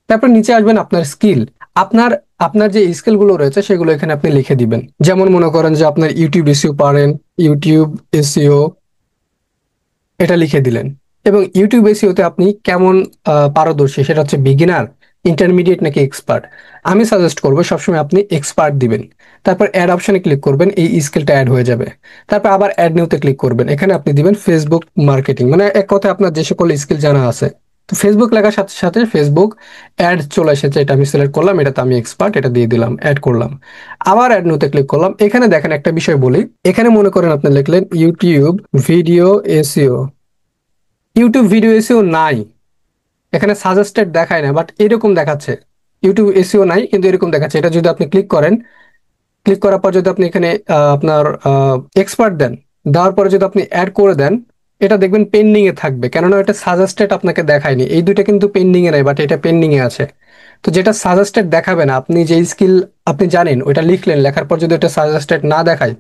তারপর নিচে আসবেন আপনার স্কিল। আপনার আপনার যে স্কিল গুলো রয়েছে সেগুলো এখানে আপনি লিখে দিবেন। যেমন মনে করেন যে আপনার ইউটিউব এসইও পারেন, ইউটিউব এসইও এটা লিখে দিলেন। এবং ইউটিউব এসইওতে আপনি কেমন পারদর্শী, সেটা হচ্ছে বিগিনার, ইন্টারমিডিয়েট নাকি এক্সপার্ট। আমি সাজেস্ট করবো সবসময় আপনি এক্সপার্ট দিবেন। তারপর অ্যাড অপশনে ক্লিক করবেন, এই স্কিলটা অ্যাড হয়ে যাবে। তারপর আবার অ্যাড নিউতে ক্লিক করবেন, এখানে আপনি দিবেন ফেসবুক মার্কেটিং, মানে এক কথায় আপনার যে সকল স্কিল জানা আছে। তো ফেসবুক লেখার সাথে সাথে ফেসবুক অ্যাড চলে এসেছে, এটা আমি সিলেক্ট করলাম, এটাতে আমি এক্সপার্ট, এটা দিয়ে দিলাম, অ্যাড করলাম। আবার অ্যাড নিউতে ক্লিক করলাম। এখানে দেখেন একটা বিষয় বলি, এখানে মনে করেন আপনি লিখলেন YouTube video SEO. YouTube video SEO নাই, এখানে সাজেস্টেড দেখায় না, বাট এরকম দেখাচ্ছে। ইউটিউব এসইও নাই কিন্তু এরকম দেখাচ্ছে। এটা যদি আপনি ক্লিক করেন, ক্লিক করার পর যদি আপনি এখানে আপনার এক্সপার্ট দেন, দেওয়ার পরে যদি আপনি অ্যাড করে দেন, এটা দেখবেন পেন্ডিং এ থাকবে, কেননা এটা সাজেস্টেড আপনাকে দেখায়নি। এই দুইটা কিন্তু পেন্ডিং এ নাই, বাট এটা পেন্ডিং এ আছে। তো যেটা সাজেস্টেড দেখাবে না, আপনি যে স্কিল আপনি জানেন ওইটা লিখলেন, লেখার পর যদি এটা সাজেস্টেড না দেখায়,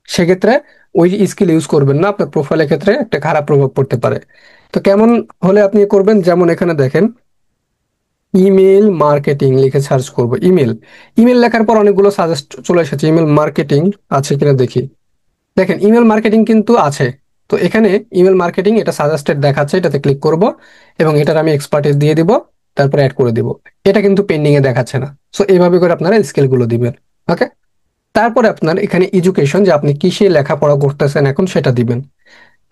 সেক্ষেত্রে ওই স্কিল ইউজ করবেন না, আপনার প্রোফাইলের ক্ষেত্রে একটা খারাপ প্রভাব পড়তে পারে। তো কেমন হলে আপনি করবেন, যেমন এখানে দেখেন ইমেল মার্কেটিং লিখে সার্চ করব। ইমেল, ইমেল লেখার পর অনেকগুলো সাজেস্ট চলে এসেছে। ইমেল মার্কেটিং আছে কিনা দেখি। দেখেন ইমেল মার্কেটিং কিন্তু আছে। তো এখানে ইমেল মার্কেটিং এটা সাজেস্টেড দেখাচ্ছে, এটাতে ক্লিক করব এবং এটার আমি এক্সপার্টিস দিয়ে দিব, তারপর অ্যাড করে দিব। এটা কিন্তু পেন্ডিং এ দেখাচ্ছে না। সো এইভাবে করে আপনারা স্কিল গুলো দিবেন। ওকে। তারপরে আপনার এখানে এডুকেশন, যে আপনি কিসে লেখাপড়া করতেছেন এখন, সেটা দিবেন।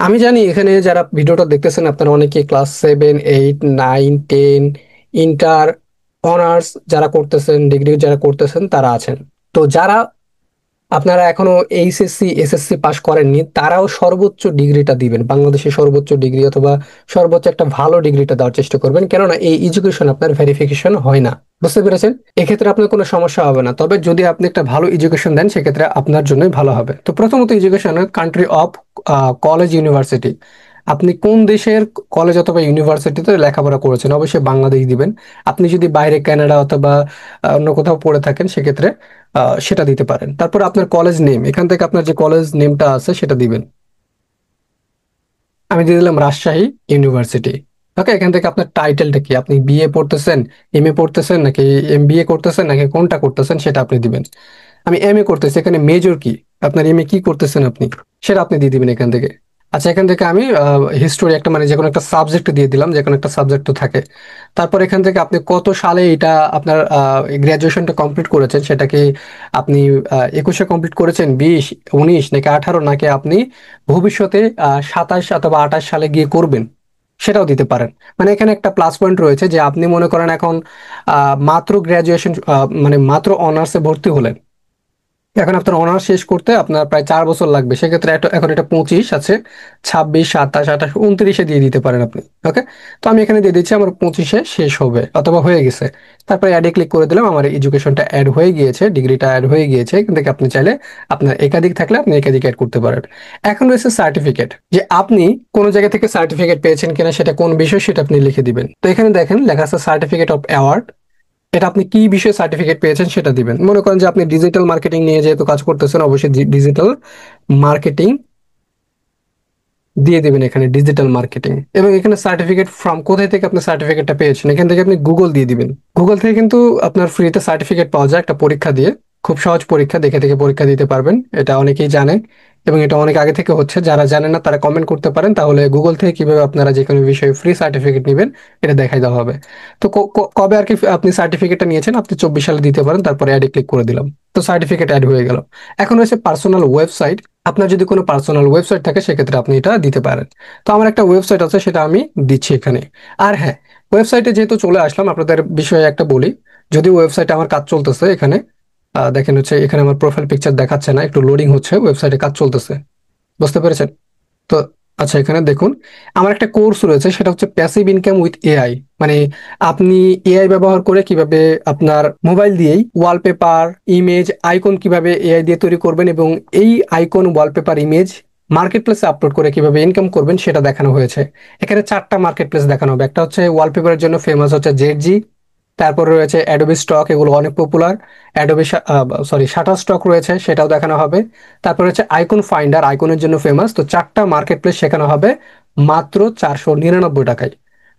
আমি জানি এখানে যারা ভিডিওটা দেখতেছেন আপনারা অনেকে ক্লাস 7, 8, 9, 10, ইন্টার, অনার্স যারা করতেছেন, ডিগ্রি যারা করতেছেন তারা আছেন। তো যারা আপনারা এখনো এইচএসসি এসএসসি পাস করেননি, তারাও সর্বোচ্চ ডিগ্রিটা দিবেন, বাংলাদেশের সর্বোচ্চ ডিগ্রি অথবা সর্বোচ্চ একটা ভালো ডিগ্রিটা দেওয়ার চেষ্টা করবেন, কেননা এই এডুকেশন আপনার ভেরিফিকেশন হয় না। বুঝতে পেরেছেন? এক্ষেত্রে আপনার কোনো সমস্যা হবে না, তবে যদি আপনি একটা ভালো এডুকেশন দেন সেক্ষেত্রে আপনার জন্যই ভালো হবে। তো প্রথমত এডুকেশনের কান্ট্রি অফ কলেজ ইউনিভার্সিটি, আপনি কোন দেশের কলেজ অথবা ইউনিভার্সিটিতে লেখাপড়া করেছেন, অবশ্যই বাংলাদেশ দিবেন। আপনি যদি বাইরে কানাডা অথবা অন্য কোথাও পড়ে থাকেন সেক্ষেত্রে সেটা দিতে পারেন। তারপর আপনার কলেজ নেম, এখান থেকে আপনার যে কলেজ নেমটা আছে সেটা দিবেন। আমি দিয়ে দিলাম রাজশাহী ইউনিভার্সিটি। ওকে। এখান থেকে আপনার টাইটেলটা কি, আপনি বিএ পড়তেছেন, এমএ পড়তেছেন, নাকি এমবিএ করতেছেন, নাকি কোনটা করতেছেন সেটা আপনি দিবেন। আমি এমএ করতেছি, এখানে মেজর কি, আপনার এমএ কি করতেছেন আপনি, সেটা আপনি দিয়ে দিবেন এখান থেকে। আচ্ছা, এখান থেকে আমি হিস্টোরি একটা, মানে যে কোনো একটা সাবজেক্ট দিয়ে দিলাম, যে কোনো একটা সাবজেক্ট তো থাকে। তারপর এখান থেকে আপনি কত সালে এটা আপনার গ্রাজুয়েশনটা কমপ্লিট করেছেন, সেটা কি আপনি 21-এ কমপ্লিট করেছেন, 20, 19 নাকি 18, নাকি আপনি ভবিষ্যতে 27 অথবা 28 সালে গিয়ে করবেন, সেটাও দিতে পারেন। মানে এখানে একটা প্লাস পয়েন্ট রয়েছে যে আপনি মনে করেন এখন মাত্র গ্রাজুয়েশন, মানে মাত্র অনার্সে ভর্তি হলেন, এখন আপনার অনার্স শেষ করতে আপনার প্রায় 4 বছর লাগবে, সেক্ষেত্রে এখন এটা 25 আছে, 26, 27, 28, 29-এ দিয়ে দিতে পারেন আপনি। ওকে। তো আমি এখানে দিয়ে দিচ্ছি আমার 25-এ শেষ হবে অথবা হয়ে গেছে। তারপরে অ্যাডে ক্লিক করে দিলাম, আমার এডুকেশনটা অ্যাড হয়ে গিয়েছে, ডিগ্রিটা অ্যাড হয়ে গিয়েছে। এখান থেকে আপনি চাইলে আপনার একাধিক থাকলে আপনি একাধিক অ্যাড করতে পারেন। এখন রয়েছে সার্টিফিকেট, যে আপনি কোন জায়গা থেকে সার্টিফিকেট পেয়েছেন কিনা, সেটা কোন বিষয় সেটা আপনি লিখে দিবেন। তো এখানে দেখেন লেখা আছে সার্টিফিকেট অফ অ্যাওয়ার্ড, এটা আপনি কি বিষয়ে সার্টিফিকেট পেয়েছেন সেটা দিবেন। মনে করেন যে আপনি ডিজিটাল মার্কেটিং নিয়ে যেহেতু কাজ করতেছেন, অবশ্যই ডিজিটাল মার্কেটিং দিয়ে দিবেন এখানে, ডিজিটাল মার্কেটিং। এবং এখানে সার্টিফিকেট ফ্রম, কোথায় থেকে আপনি সার্টিফিকেটটা পেয়েছেন, এখান থেকে আপনি গুগল দিয়ে দিবেন। গুগল থেকে কিন্তু আপনার ফ্রিতে সার্টিফিকেট পাওয়া যায় একটা পরীক্ষা দিয়ে। খুব সহজ পরীক্ষা, দেখে দেখে পরীক্ষা দিতে পারবেন। এটা অনেকেই জানে এবং এটা অনেক আগে থেকে হচ্ছে। যারা জানেন না তারা কমেন্ট করতে পারেন, তাহলে গুগল থেকে কিভাবে আপনারা যে কোনো বিষয়ে ফ্রি সার্টিফিকেট নেবেন এটা দেখাই দেওয়া হবে। তো কবে আর কি আপনি সার্টিফিকেটটা নিয়েছেন, আপনি 24 সালে দিতে পারেন, তারপরে অ্যাডে ক্লিক করে দিলাম, তো সার্টিফিকেট অ্যাড হয়ে গেল। এখন হচ্ছে পার্সোনাল ওয়েবসাইট। আপনার যদি কোনো পার্সোনাল ওয়েবসাইট থাকে সেক্ষেত্রে আপনি এটা দিতে পারেন। তো আমার একটা ওয়েবসাইট আছে, সেটা আমি দিচ্ছি এখানে। আর হ্যাঁ, ওয়েবসাইটে যেহেতু চলে আসলাম, আপনাদের বিষয়ে একটা বলি। যদি ওয়েবসাইটে আমার কাজ চলতেছে এখানে, দেখেন হচ্ছে এখানে আমার প্রোফাইল পিকচার দেখাচ্ছে না, একটু লোডিং হচ্ছে, ওয়েবসাইটে কাজ চলতেছে, বুঝতে পেরেছেন? তো আচ্ছা, এখানে দেখুন আমার একটা কোর্স রয়েছে, সেটা হচ্ছে প্যাসিভ ইনকাম উইথ এআই। মানে আপনি এআই ব্যবহার করে কিভাবে আপনার মোবাইল দিয়েই ওয়ালপেপার, ইমেজ, আইকন কিভাবে এআই দিয়ে তৈরি করবেন, এবং এই আইকন, ওয়ালপেপার, ইমেজ মার্কেট প্লেসে আপলোড করে কিভাবে ইনকাম করবেন সেটা দেখানো হয়েছে। এখানে 4টা মার্কেট প্লেস দেখানো হবে। একটা হচ্ছে ওয়ালপেপারের জন্য ফেমাস হচ্ছে জেডজি, তারপর রয়েছে অ্যাডোবি স্টক, এগুলো অনেক পপুলার। অ্যাডোবি, শাটার স্টক রয়েছে, সেটাও দেখানো হবে। তারপর হচ্ছে আইকন ফাইন্ডার, আইকনের জন্য ফেমাস। তো 4টা মার্কেট প্লেস শেখানো হবে মাত্র 499 টাকায়।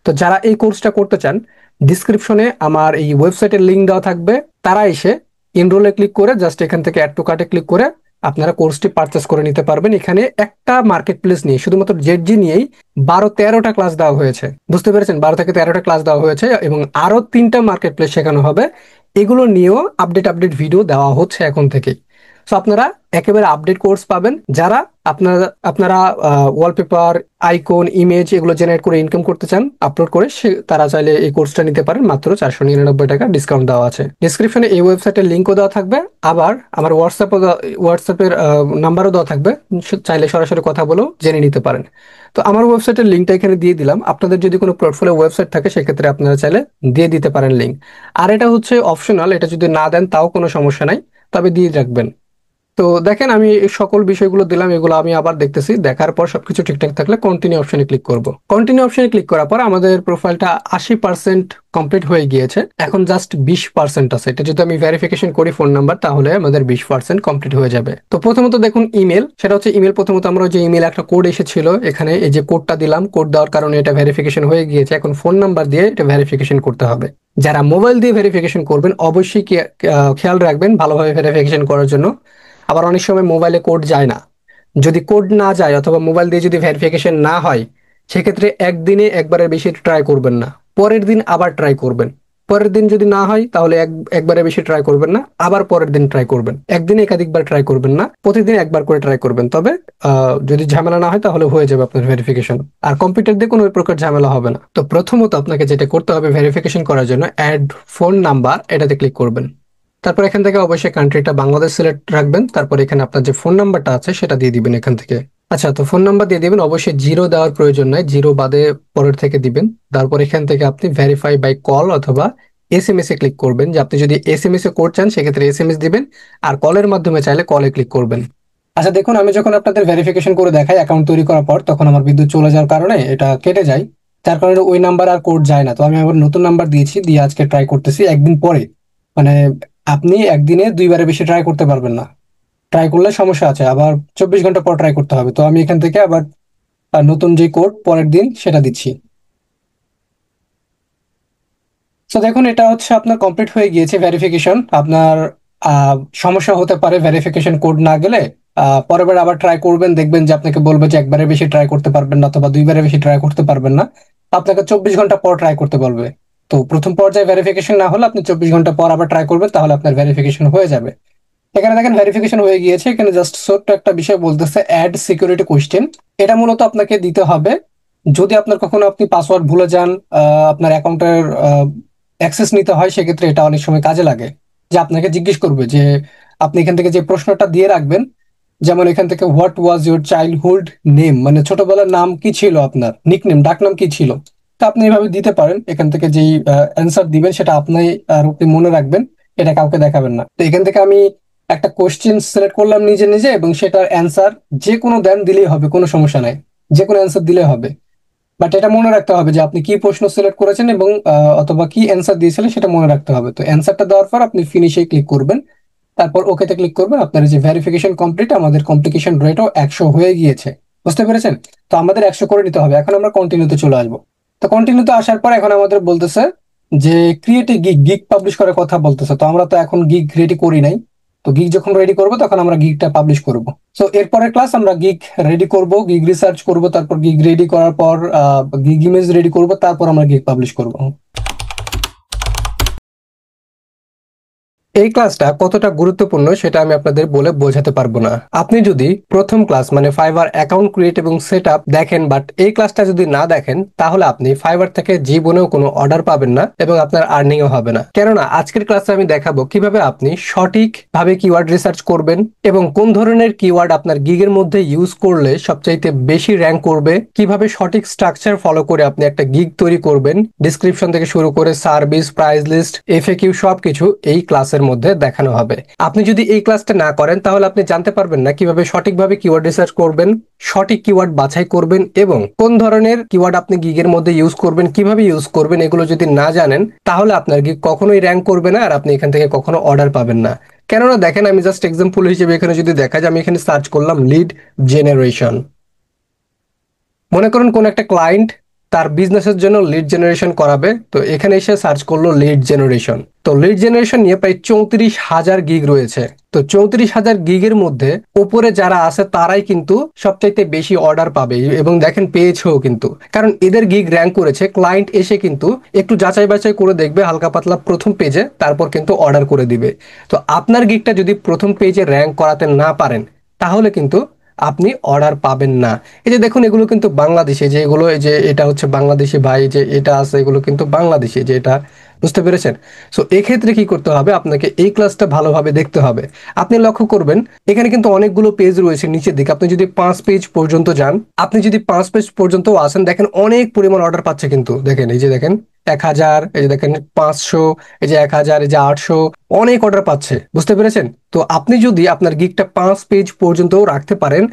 তো যারা এই কোর্সটা করতে চান, ডিসক্রিপশনে আমার এই ওয়েবসাইটের লিঙ্ক দেওয়া থাকবে। তারা এসে এনরোলে ক্লিক করে জাস্ট এখান থেকে অ্যাড টু কার্টে ক্লিক করে আপনারা কোর্সটি পারচেস করে নিতে পারবেন। এখানে একটা মার্কেট প্লেস নিয়ে, শুধুমাত্র জেডজি নিয়েই 12-13টা ক্লাস দেওয়া হয়েছে, বুঝতে পেরেছেন? 12 থেকে 13টা ক্লাস দেওয়া হয়েছে এবং আরো 3টা মার্কেট প্লেস শেখানো হবে। এগুলো নিয়েও আপডেট আপডেট ভিডিও দেওয়া হচ্ছে এখন থেকেই। সো আপনারা একেবারে আপডেট কোর্স পাবেন। যারা আপনারা আপনারা ওয়ালপেপার, আইকন, ইমেজ এগুলো জেনারেট করে ইনকাম করতে চান আপলোড করে, তারা চাইলে এই কোর্সটা নিতে পারেন। মাত্র 499 টাকা ডিসকাউন্ট দেওয়া আছে। ডিসক্রিপশনে এই ওয়েবসাইটের লিঙ্কও দেওয়া থাকবে, আবার আমার হোয়াটসঅ্যাপের নাম্বারও দেওয়া থাকবে। চাইলে সরাসরি কথা বলেও জেনে নিতে পারেন। তো আমার ওয়েবসাইটের লিঙ্কটা এখানে দিয়ে দিলাম। আপনাদের যদি কোনো পোর্টফোলিও ওয়েবসাইট থাকে সেক্ষেত্রে আপনারা চাইলে দিয়ে দিতে পারেন লিঙ্ক। আর এটা হচ্ছে অপশনাল, এটা যদি না দেন তাও কোনো সমস্যা নাই, তবে দিয়ে রাখবেন। তো দেখেন আমি এই সকল বিষয়গুলো দিলাম, এগুলো আমি আবার দেখতেছি। দেখার পর সবকিছু ঠিকঠাক থাকলে কন্টিনিউ অপশনে ক্লিক করব। কন্টিনিউ অপশনে ক্লিক করার পর আমাদের প্রোফাইলটা 80% কমপ্লিট হয়ে গিয়েছে, এখন জাস্ট 20% আছে। এটা যদি আমি ভেরিফিকেশন করি ফোন নাম্বার, তাহলে আমাদের 20% কমপ্লিট হয়ে যাবে। তো প্রথমত দেখুন ইমেল, সেটা হচ্ছে ইমেল। প্রথমত আমরা যে ইমেল একটা কোড এসেছিল, এখানে এই যে কোডটা দিলাম, কোড দেওয়ার কারণে এটা ভেরিফিকেশন হয়ে গিয়েছে। এখন ফোন নাম্বার দিয়ে এটা ভেরিফিকেশন করতে হবে। যারা মোবাইল দিয়ে ভেরিফিকেশন করবেন অবশ্যই খেয়াল রাখবেন ভালোভাবে ভেরিফিকেশন করার জন্য। আবার অনেক সময় মোবাইলে কোড যায় না। যদি কোড না যায় অথবা মোবাইল দিয়ে যদি ভেরিফিকেশন না হয়, সেক্ষেত্রে একদিনে একবারের বেশি ট্রাই করবেন না, পরের দিন আবার ট্রাই করবেন। পরের দিন যদি না হয় তাহলে একবারে বেশি ট্রাই করবেন না, আবার পরের দিন ট্রাই করবেন। একদিনে একাধিকবার ট্রাই করবেন না, প্রতিদিন একবার করে ট্রাই করবেন। তবে যদি ঝামেলা না হয় তাহলে হয়ে যাবে আপনার ভেরিফিকেশন। আর কম্পিউটার দিয়ে কোনো প্রকার ঝামেলা হবে না। তো প্রথমত আপনাকে যেটা করতে হবে ভেরিফিকেশন করার জন্য, অ্যাড ফোন নাম্বার, এটাতে ক্লিক করবেন। তারপর এখান থেকে অবশ্যই কান্ট্রিটা বাংলাদেশ সিলেক্ট রাখবেন। তারপর এখানে আপনার যে ফোন নাম্বারটা আছে সেটা দিয়ে দিবেন এখান থেকে। আচ্ছা, তো ফোন নাম্বার দিয়ে দিবেন, অবশ্যই জিরো দেওয়ার প্রয়োজন নাই, জিরো বাদে পরের থেকে দিবেন। তারপর এখান থেকে আপনি ভেরিফাই বাই কল অথবা এসএমএস এ ক্লিক করবেন। যে আপনি যদি এসএমএস এ কোড চান সেক্ষেত্রে এসএমএস দিবেন, আর কলের মাধ্যমে চাইলে কলে ক্লিক করবেন। আচ্ছা দেখুন, আমি যখন আপনাদের ভেরিফিকেশন করে দেখাই অ্যাকাউন্ট তৈরি করার পর, তখন আমার বিদ্যুৎ চলে যাওয়ার কারণে এটা কেটে যায়। যার কারণে ওই নাম্বার আর কোড যায় না। তো আমি আবার নতুন নাম্বার দিয়েছি, দিয়ে আজকে ট্রাই করতেছি একদিন পরে। মানে আপনি একদিনে দুইবারে বেশি ট্রাই করতে পারবেন না, ট্রাই করলে সমস্যা আছে। আবার 24 ঘন্টা পর ট্রাই করতে হবে। তো আমি এখান থেকে আবার নতুন যে কোড পরের দিন সেটা দিচ্ছি। তো দেখুন এটা হচ্ছে আপনার কমপ্লিট হয়ে গিয়েছে ভেরিফিকেশন। আপনার সমস্যা হতে পারে ভেরিফিকেশন কোড না গেলে। পরের বার আবার ট্রাই করবেন, দেখবেন যে আপনাকে বলবে যে একবারে বেশি ট্রাই করতে পারবেন না অথবা দুইবারে বেশি ট্রাই করতে পারবেন না। আপনাকে 24 ঘন্টা পর ট্রাই করতে বলবে। তো প্রথম পর্যায়ে ভেরিফিকেশন না হলে আপনি 24 ঘন্টা পর আবার ট্রাই করবেন, তাহলে আপনার ভেরিফিকেশন হয়ে যাবে। এখানে দেখেন ভেরিফিকেশন হয়ে গিয়েছে। এখানে জাস্ট ছোট্ট একটা বিষয় বলতেছে অ্যাড সিকিউরিটি কোশ্চেন। এটা মূলত আপনাকে দিতে হবে যদি আপনার কখনো আপনি পাসওয়ার্ড ভুলে যান, আপনার অ্যাকাউন্টের অ্যাক্সেস নিতে হয়, সেক্ষেত্রে এটা অনেক সময় কাজে লাগে। যে আপনাকে জিজ্ঞেস করবে যে আপনি এখান থেকে যে প্রশ্নটা দিয়ে রাখবেন, যেমন এখান থেকে what was your childhood name, মানে ছোটবেলার নাম কি ছিল, আপনার নিকনেম, ডাকনাম কি ছিল। তো আপনি এভাবে দিতে পারেন। এখান থেকে যেই অ্যান্সার দিবেন সেটা আপনি মনে রাখবেন, এটা কাউকে দেখাবেন না। তো এখান থেকে আমি একটা কোশ্চেন সিলেক্ট করলাম নিজে নিজে, এবং সেটার অ্যান্সার যে কোনো দেন দিলেই হবে, কোনো সমস্যা নাই, যে কোনো অ্যান্সার দিলেই হবে। বাট এটা মনে রাখতে হবে যে আপনি কি প্রশ্ন সিলেক্ট করেছেন এবং অথবা কি অ্যান্সার দিয়েছিলেন সেটা মনে রাখতে হবে। তো অ্যান্সারটা দেওয়ার পর আপনি ফিনিশে ক্লিক করবেন, তারপর ওকেতে ক্লিক করবেন। আপনার এই যে ভেরিফিকেশন কমপ্লিট, আমাদের কমপ্লিকেশন রেটও 100 হয়ে গিয়েছে। বুঝতে পেরেছেন? তো আমাদের 100 করে নিতে হবে। এখন আমরা কন্টিনিউতে চলে আসবো। তো কন্টিনিউতে আসার পর এখন আমাদের বলতেছে যে create a gig, gig publish করার কথা বলতেছে। তো আমরা তো এখন গিগ রেডি করি নাই। তো গিগ যখন রেডি করবো তখন আমরা গিগটা পাবলিশ করব। তো এরপরের ক্লাস আমরা গিগ রেডি করব, গিগ রিসার্চ করব, তারপর গিগ রেডি করার পর গিগ ইমেজ রেডি করব, তারপর আমরা গিগ পাবলিশ করব। এই ক্লাসটা কতটা গুরুত্বপূর্ণ সেটা আমি আপনাদের বলে বোঝাতে পারবো না। আপনি যদি প্রথম ক্লাস মানে ফাইবার অ্যাকাউন্ট ক্রিয়েট এবং সেট আপ দেখেন, বাট এই ক্লাসটা যদি না দেখেন, তাহলে আপনি ফাইবার থেকে জীবনেও কোনো অর্ডার পাবেন না এবং আপনার আর্নিংও হবে না। কেননা আজকের ক্লাসে আমি দেখাবো কিভাবে আপনি সঠিকভাবে কিওয়ার্ড রিসার্চ করবেন এবং কোন ধরনের কিওয়ার্ড আপনার গিগের মধ্যে ইউজ করলে সবচাইতে বেশি র্যাঙ্ক করবে, কিভাবে সঠিক স্ট্রাকচার ফলো করে আপনি একটা গিগ তৈরি করবেন, ডিসক্রিপশন থেকে শুরু করে সার্ভিস, প্রাইস লিস্ট, এফএকিউ সবকিছু এই ক্লাসের মধ্যে দেখানো হবে। আপনি যদি এই ক্লাসটা না করেন তাহলে আপনি জানতে পারবেন না কিভাবে সঠিকভাবে কিওয়ার্ড রিসার্চ করবেন, সঠিক কিওয়ার্ড বাছাই করবেন এবং কোন ধরনের কিওয়ার্ড আপনি গিগের মধ্যে ইউজ করবেন, কিভাবে ইউজ করবেন। এগুলো যদি না জানেন তাহলে আপনার গিগ কখনোই র্যাঙ্ক করবে না আর আপনি এখান থেকে কখনো অর্ডার পাবেন না। কেননা দেখেন, আমি জাস্ট এক্সাম্পল হিসেবে এখানে যদি দেখা যায়, আমি এখানে সার্চ করলাম লিড জেনারেশন। মনে করুন কোন একটা ক্লায়েন্ট তার বিজনেসের জন্য লিড জেনারেশন করাবে, তো এখানে এসে সার্চ করলো লিড জেনারেশন। তো লিড জেনারেশন নিয়ে প্রায় 34,000 গিগ রয়েছে। তো 34,000 গিগের মধ্যে উপরে যারা আছে তারাই কিন্তু সবচাইতে বেশি অর্ডার পাবে এবং দেখেন পেয়েছেও কিন্তু, কারণ এদের গিগ র্যাঙ্ক করেছে। ক্লায়েন্ট এসে কিন্তু একটু যাচাই বাছাই করে দেখবে হালকা পাতলা প্রথম পেজে, তারপর কিন্তু অর্ডার করে দিবে। তো আপনার গিগটা যদি প্রথম পেজে র্যাঙ্ক করাতে না পারেন তাহলে কিন্তু আপনি অর্ডার পাবেন না। এই যে দেখুন, এগুলো কিন্তু বাংলাদেশে, যে এগুলো, এই যে এটা হচ্ছে বাংলাদেশি ভাই, যে এটা আছে এগুলো কিন্তু বাংলাদেশি, যে এটা, বুঝতে পেরেছেন? সো এক্ষেত্রে কি করতে হবে, আপনাকে এই ক্লাসটা ভালোভাবে দেখতে হবে। আপনি লক্ষ্য করবেন এখানে কিন্তু অনেকগুলো পেজ রয়েছে নিচের দিকে। আপনি যদি 5 পেজ পর্যন্ত যান, আপনি যদি 5 পেজ পর্যন্ত আসেন, দেখেন অনেক পরিমাণ অর্ডার পাচ্ছে কিন্তু। দেখেন এই যে দেখেন 1,000, এই যে দেখেন 500, এই যে 1,000, এই যে 800, অনেক অর্ডার পাচ্ছে। বুঝতে পেরেছেন? তো আপনি যদি আপনার গিগটা 5 পেজ পর্যন্ত রাখতে পারেন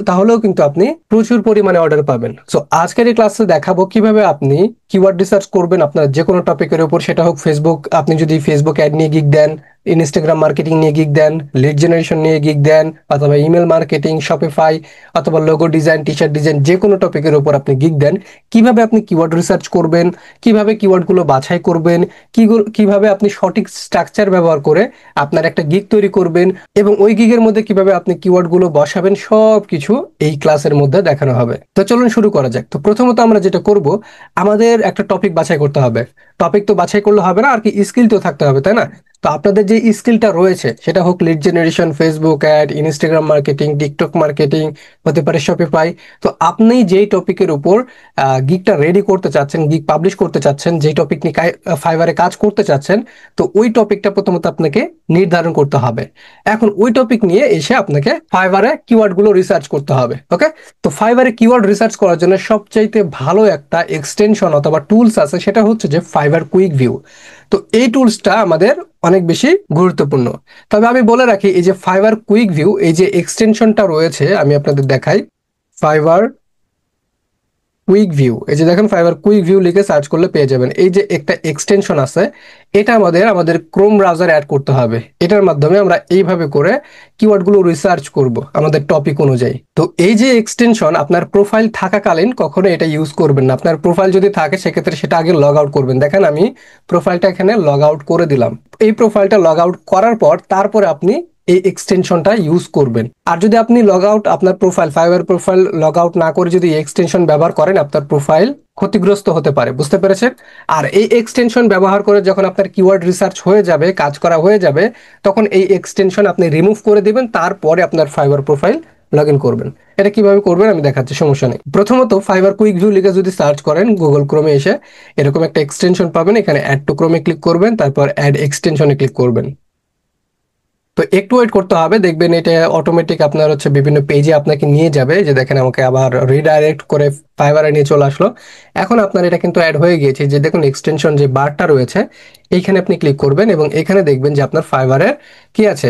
তাহলেও কিন্তু আপনি প্রচুর পরিমাণে অর্ডার পাবেন। সো আজকের এই ক্লাসে দেখাবো কিভাবে আপনি কিওয়ার্ড রিসার্চ করবেন আপনার যে কোনো টপিকের উপর, সেটা হোক ফেসবুক, আপনি যদি ফেসবুক অ্যাড নিয়ে গিগ দেন, ইনস্টাগ্রাম মার্কেটিং নিয়ে গিগ দেন, লিড জেনারেশন নিয়ে গিগ দেন, অথবা ইমেল মার্কেটিং, শপিফাই, অথবা logo design, T shirt design, যে কোনো টপিকের উপর আপনি গিগ দেন, কিভাবে আপনি কিওয়ার্ড রিসার্চ করবেন, কিভাবে কিওয়ার্ডগুলো বাছাই করবেন, কিভাবে আপনি সঠিক স্ট্রাকচার ব্যবহার করে আপনার একটা গিগ তৈরি করবেন এবং ওই গিগের মধ্যে কিভাবে আপনি কিওয়ার্ড গুলো বসাবেন, সবকিছু এই ক্লাসের মধ্যে দেখানো হবে। তো চলুন শুরু করা যাক। তো প্রথমত আমরা যেটা করব, আমাদের একটা টপিক বাছাই করতে হবে। টপিক তো বাছাই করলে হবে না, আর কি স্কিল তো থাকতে হবে, তাই না? তো আপনাদের যে স্কিলটা রয়েছে সেটা হোক lead generation, Facebook ad, Instagram marketing, TikTok marketing, হতে পারে শপিফাই। তো আপনি যেই টপিকের উপর গিগটা রেডি করতে চাচ্ছেন, গিগ পাবলিশ করতে চাচ্ছেন, যেই টপিক নিয়ে ফাইবারে কাজ করতে চাচ্ছেন, তো ওই টপিকটা প্রথমত আপনাকে নির্ধারণ করতে হবে। এখন ওই টপিক নিয়ে এসে আপনাকে ফাইবারে কিওয়ার্ড গুলো রিসার্চ করতে হবে। ওকে? তো ফাইবারে কিওয়ার্ড রিসার্চ করার জন্য সবচাইতে ভালো একটা এক্সটেনশন অথবা টুলস আছে, সেটা হচ্ছে যে ফাইবার কুইক ভিউ। তো এই টুলসটা আমাদের অনেক বেশি গুরুত্বপূর্ণ। তবে আমি বলে রাখি, এই যে ফাইবার কুইক ভিউ, এই যে এক্সটেনশনটা রয়েছে, আমি আপনাদের দেখাই। ফাইবার কুইক ভিউ, এই যে দেখেন ফাইবার কুইক ভিউ লিখে সার্চ করলে পেয়ে যাবেন। এই যে একটা এক্সটেনশন আছে, এটা আমাদের ক্রোম ব্রাউজার অ্যাড করতে হবে। এটার মাধ্যমে আমরা এইভাবে করে কিওয়ার্ড গুলো রিসার্চ করব আমাদের টপিক অনুযায়ী। তো এই যে এক্সটেনশন, আপনার প্রোফাইল থাকাকালীন কখনো এটা ইউজ করবেন না। আপনার প্রোফাইল যদি থাকে সেক্ষেত্রে সেটা আগে লগ আউট করবেন। দেখেন আমি প্রোফাইলটা এখানে লগ আউট করে দিলাম। এই প্রোফাইলটা লগ আউট করার পর তারপরে আপনি এই এক্সটেনশনটা ইউজ করবেন। আর যদি আপনি লগ আউট, আপনার profile, fibre profile log out না করে যদি এক্সটেনশন ব্যবহার করেন, আপনার প্রোফাইল ক্ষতিগ্রস্ত হতে পারে। বুঝতে পেরেছেন? আর এই এক্সটেনশন ব্যবহার করে যখন আপনার কিওয়ার্ড রিসার্চ হয়ে যাবে, কাজ করা হয়ে যাবে, তখন এই এক্সটেনশন আপনি রিমুভ করে দিবেন, তারপরে আপনার ফাইবার প্রোফাইল লগ ইন করবেন। এটা কিভাবে করবেন আমি দেখাচ্ছি, সমস্যা নেই। প্রথমত ফাইবার কুইক ভিউ লিখে যদি সার্চ করেন গুগল ক্রোমে এসে, এরকম একটা এক্সটেনশন পাবেন। এখানে অ্যাড টু ক্রোমে ক্লিক করবেন, তারপর অ্যাড এক্সটেনশনে ক্লিক করবেন। তো একটু ওয়েট করতে হবে, দেখবেন এটা অটোমেটিক আপনার হচ্ছে বিভিন্ন পেজে আপনাকে নিয়ে যাবে। যে দেখেন আমাকে আবার রিডাইরেক্ট করে ফাইবারে নিয়ে চলে আসলো। এখন আপনার এটা কিন্তু অ্যাড হয়ে গিয়েছে। যে দেখুন এক্সটেনশন যে বারটা রয়েছে, এইখানে আপনি ক্লিক করবেন এবং এখানে দেখবেন যে আপনার ফাইবারের কি আছে,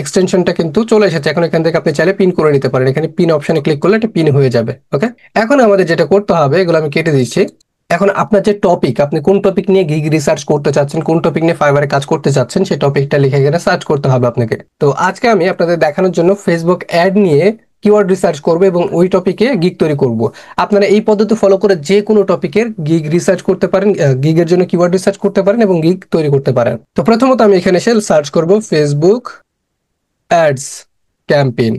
এক্সটেনশনটা কিন্তু চলে এসেছে। এখন এখান থেকে আপনি চাইলে পিন করে নিতে পারেন, এখানে পিন অপশনে ক্লিক করলে এটা পিন হয়ে যাবে। ওকে, এখন আমাদের যেটা করতে হবে, এগুলো আমি কেটে দিচ্ছি। এখন আপনার যে টপিক, আপনি কোন টপিক নিয়ে গিগ রিসার্চ করতে চাচ্ছেন, কোন টপিক নিয়ে ফাইবারে কাজ করতে চাচ্ছেন, সেই টপিকটা লিখে এখানে সার্চ করতে হবে আপনাকে। তো আজকে আমি আপনাদের দেখানোর জন্য ফেসবুক অ্যাড নিয়ে কিওয়ার্ড রিসার্চ করব এবং ওই টপিকে গিগ তৈরি করব। আপনারা এই পদ্ধতি ফলো করে যে কোনো টপিকের গিগ রিসার্চ করতে পারেন, গিগের জন্য কিওয়ার্ড রিসার্চ করতে পারেন এবং গিগ তৈরি করতে পারেন। তো প্রথমত আমি এখানে এসে সার্চ করব Facebook ads campaign.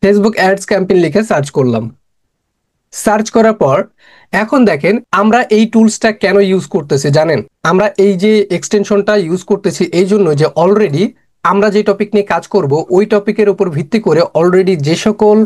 Facebook ads campaign লিখে সার্চ করলাম। সার্চ করার পর এখন দেখেন আমরা এই টুলসটা কেন ইউজ করতেছি জানেন? আমরা এই যে এক্সটেনশনটা ইউজ করতেছি এই জন্য যে অলরেডি আমরা যে টপিক নিয়ে কাজ করব ওই টপিকের উপর ভিত্তি করে অলরেডি যে সকল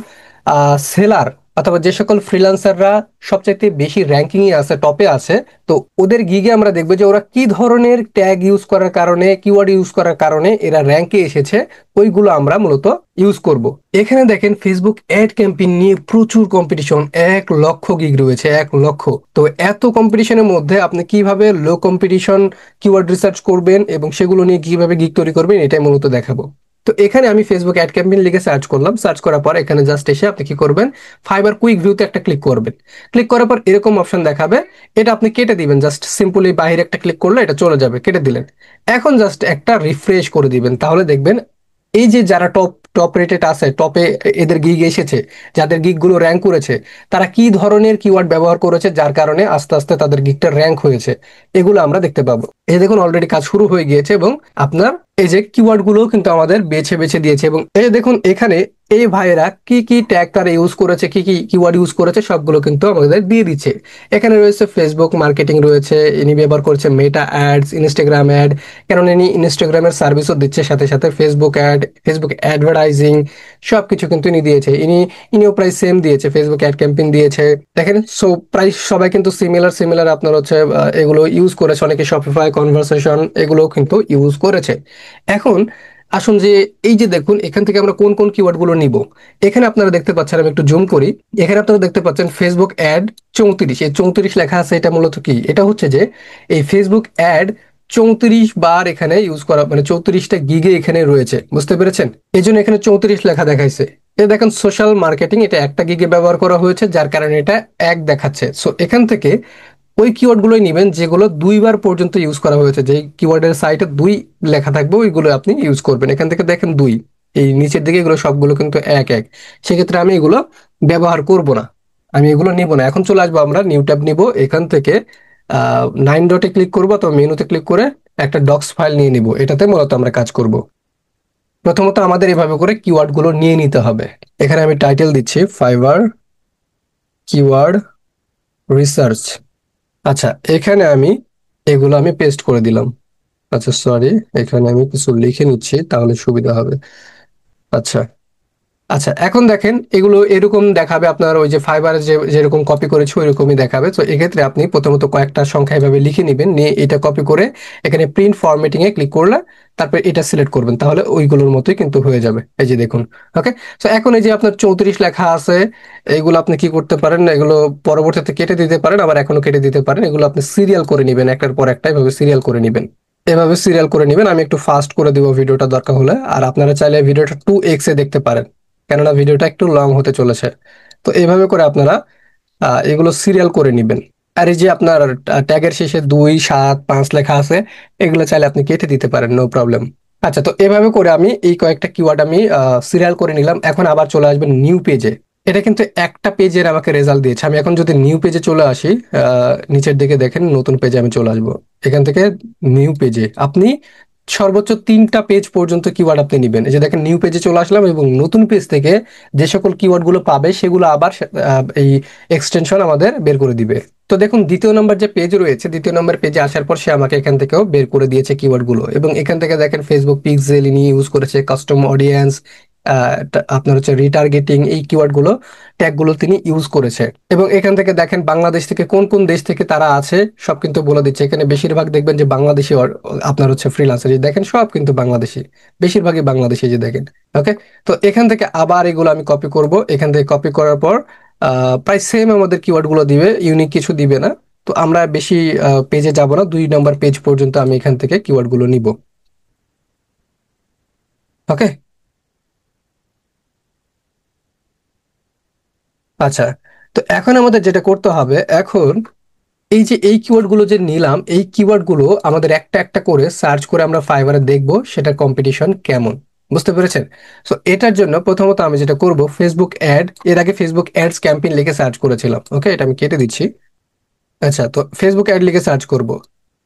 সেলার অথবা যে সকল ফ্রিল্যান্সাররা সবচাইতে বেশি র্যাঙ্কিং এ আছে, টপে আছে, তো ওদের গিগে আমরা দেখবো যে ওরা কি ধরনের ট্যাগ ইউজ করার কারণে, কিওয়ার্ড ইউজ করার কারণে এরা র্যাঙ্কে এসেছে, ওইগুলো আমরা মূলত ইউজ করব। এখানে দেখেন ফেসবুক অ্যাড ক্যাম্পেইন নিয়ে প্রচুর কম্পিটিশন, 1 লক্ষ গিগ রয়েছে, 1 লক্ষ। তো এত কম্পিটিশনের মধ্যে আপনি কিভাবে লো কম্পিটিশন কিওয়ার্ড রিসার্চ করবেন এবং সেগুলো নিয়ে কিভাবে গিগ তৈরি করবেন, এটাই মূলত দেখাবো। তো এখানে আমি ফেসবুক অ্যাড ক্যাম্পেইন লিখে সার্চ করলাম। সার্চ করার পর এখানে জাস্ট এসে আপনি কি করবেন, ফাইবার কুইক ভিউতে একটা ক্লিক করবেন। ক্লিক করার পর এরকম অপশন দেখাবে, এটা আপনি কেটে দিবেন। জাস্ট সিম্পলি বাইরে একটা ক্লিক করলে এটা চলে যাবে, কেটে দিলেন। এখন জাস্ট একটা রিফ্রেশ করে দিবেন, তাহলে দেখবেন এই যে যারা টপ টপ রেটেড আছে, টপে এদের গিগ এসেছে, যাদের গিগ গুলো র্যাঙ্ক করেছে, তারা কি ধরনের কিওয়ার্ড ব্যবহার করেছে যার কারণে আস্তে আস্তে তাদের গিগটা র্যাঙ্ক হয়েছে, এগুলো আমরা দেখতে পাবো। এই দেখুন অলরেডি কাজ শুরু হয়ে গিয়েছে এবং আপনার এই যে কিওয়ার্ড গুলো কিন্তু আমাদের বেছে বেছে দিয়েছে এবং এই দেখুন এখানে এই ভাইয়েরা কি কি ট্যাগ তারা ইউজ করেছে, কি কি কিওয়ার্ড ইউজ করেছে, সবগুলো কিন্তু আমাদের দিয়ে দিচ্ছে। এখানে রয়েছে ফেসবুক মার্কেটিং রয়েছে, ইনি ব্যবহার করছে মেটা অ্যাডস, ইনস্টাগ্রাম অ্যাড, কারণ ইনি ইনস্টাগ্রামের সার্ভিসও দিচ্ছে, সাথে সাথে ফেসবুক অ্যাড, ফেসবুক অ্যাডভার্টাইজিং সবকিছু কিন্তু ইনি দিয়েছে। ইনিও প্রায় সেম দিয়েছে, ফেসবুক অ্যাড ক্যাম্পেইন দিয়েছে। দেখেন সো প্রায় সবাই কিন্তু সিমিলার সিমিলার আপনার হচ্ছে এগুলো ইউজ করেছে, অনেকে শপিফাই, কনভারসেশন এগুলো কিন্তু ইউজ করেছে। এখন আসুন যে এই যে দেখুন এখান থেকে আমরা কোন কোন কিওয়ার্ড গুলো নিব। এখানে আপনারা দেখতে পাচ্ছেন, আমি একটু জুম করি, এখানে আপনারা দেখতে পাচ্ছেন ফেসবুক অ্যাড 34, এই 34 লেখা আছে। এটা মূলত কি, এটা হচ্ছে যে এই ফেসবুক অ্যাড 34 বার এখানে ইউজ করা, মানে 34টা গিগে এখানে রয়েছে, বুঝতে পেরেছেন? এই জন্য এখানে 34 লেখা দেখাইছে। এই দেখেন সোশ্যাল মার্কেটিং, এটা একটা গিগে ব্যবহার করা হয়েছে যার কারণে এটা 1 দেখাচ্ছে। সো এখান থেকে ওই কিওয়ার্ড গুলোই নিবেন যেগুলো 2 বার পর্যন্ত ইউজ করা হয়েছে, যে কিওয়ার্ডের সাইটে 2 লেখা থাকবে ওইগুলো আপনি ইউজ করবেন। এখান থেকে দেখেন 2, এই নিচের দিকে এগুলো সবগুলো কিন্তু 1 1। সেক্ষেত্রে আমি এগুলো ব্যবহার করব না, আমি এগুলো নিব না। এখন চলে আসবো, আমরা নিউ ট্যাব নিব, এখান থেকে 9 ডটে ক্লিক করবো অথবা মেনুতে ক্লিক করে একটা ডক্স ফাইল নিয়ে নিব, এটাতে মূলত আমরা কাজ করব। প্রথমত আমাদের এভাবে করে কিওয়ার্ড গুলো নিয়ে নিতে হবে। এখানে আমি টাইটেল দিচ্ছি ফাইবার কিওয়ার্ড রিসার্চ। আচ্ছা, এখানে আমি এগুলো আমি পেস্ট করে দিলাম। আচ্ছা সরি, এখানে আমি কিছু লিখে নিচ্ছি তাহলে সুবিধা হবে। আচ্ছা, আচ্ছা এখন দেখেন এগুলো এরকম দেখাবে, আপনার ওই যে ফাইবারে যে যেরকম কপি করেছে ওইরকমই দেখাবে। তো এক্ষেত্রে আপনি প্রথমত কয়েকটা সংখ্যা এভাবে লিখে নেবেন, নিয়ে এটা কপি করে এখানে প্রিন্ট ফরম্যাটিং এ ক্লিক করলে তারপর এটা সিলেক্ট করবেন, তাহলে ওইগুলোর মতোই কিন্তু হয়ে যাবে। এই যে দেখুন। ওকে, তো এখন এই যে আপনার 34 লেখা আছে, এগুলো আপনি কি করতে পারেন, এগুলো পরবর্তীতে কেটে দিতে পারেন, আবার এখনো কেটে দিতে পারেন। এগুলো আপনি সিরিয়াল করে নেবেন, একটার পর একটা এভাবে সিরিয়াল করে নেবেন, এভাবে সিরিয়াল করে নেবেন। আমি একটু ফাস্ট করে দিব ভিডিওটা দরকার হলে, আর আপনারা চাইলে ভিডিওটা 2x এ দেখতে পারেন, কেননা ভিডিওটা একটু লং হতে চলেছে। তো এইভাবে করে আপনারা এগুলো সিরিয়াল করে নেবেন। আর এই যে আপনার ট্যাগের শেষে 2 7 5 লেখা আছে, এগুলো চাইলে আপনি কেটে দিতে পারেন, নো প্রবলেম। আচ্ছা, তো এভাবে করে আমি এই কয়েকটা কিওয়ার্ড আমি সিরিয়াল করে নিলাম। এখন আবার চলে আসবেন নিউ পেজে। এটা কিন্তু একটা পেজের আমাকে রেজাল্ট দিয়েছে। আমি এখন যদি নিউ পেজে চলে আসি, নিচের দিকে দেখেন নতুন পেজে আমি চলে আসবো। এখান থেকে নিউ পেজে আপনি সর্বোচ্চ 3টা পেজ পর্যন্ত কিওয়ার্ড আপনি নিবেন। এই যে দেখেন নিউ পেজে চলে আসলাম এবং নতুন পেজ থেকে যে সকল কিওয়ার্ড গুলো পাবে সেগুলো আবার এই এক্সটেনশন আমাদের বের করে দিবে। তো দেখুন দ্বিতীয় নম্বর যে পেজ রয়েছে, দ্বিতীয় নম্বর পেজে আসার পর সে আমাকে এখান থেকেও বের করে দিয়েছে কিওয়ার্ড গুলো, এবং এখান থেকে দেখেন ফেসবুক পিক্সেল ইনি ইউজ করেছে, কাস্টম অডিয়েন্স, আপনার হচ্ছে রিটার্গেটিং, এই কিওয়ার্ড গুলো ট্যাগ গুলো তিনি ইউজ করেছে। এবং এখান থেকে দেখেন বাংলাদেশ থেকে কোন কোন দেশ থেকে তারা আছে সব কিন্তু বলে দিচ্ছে। এখানে বেশিরভাগ দেখবেন যে বাংলাদেশি আপনার হচ্ছে ফ্রিল্যান্সার, দেখেন সব কিন্তু বাংলাদেশি, বেশিরভাগই বাংলাদেশি, যে দেখেন। ওকে, তো এখান থেকে আবার এগুলো আমি কপি করব। এখান থেকে কপি করার পর প্রায় সেম আমাদের কিওয়ার্ড গুলো দিবে, ইউনিক কিছু দিবে না। তো আমরা বেশি পেজে যাব না, 2 নম্বর পেজ পর্যন্ত আমি এখান থেকে কিওয়ার্ড গুলো নিব। ওকে, আচ্ছা, তো এখন আমাদের যেটা করতে হবে, এখন এই যে এই কিওয়ার্ড গুলো যে নিলাম, এই কিওয়ার্ড গুলো আমাদের একটা একটা করে সার্চ করে আমরা ফাইবারে দেখব সেটার কম্পিটিশন কেমন। বুঝতে পেরেছেন? সো এটার জন্য প্রথমত আমি যেটা করব, ফেসবুক অ্যাড, এর আগে ফেসবুক অ্যাডস ক্যাম্পেইন লিখে সার্চ করেছিলাম। ওকে, এটা আমি কেটে দিচ্ছি। আচ্ছা, তো ফেসবুক অ্যাড লিখে সার্চ করব।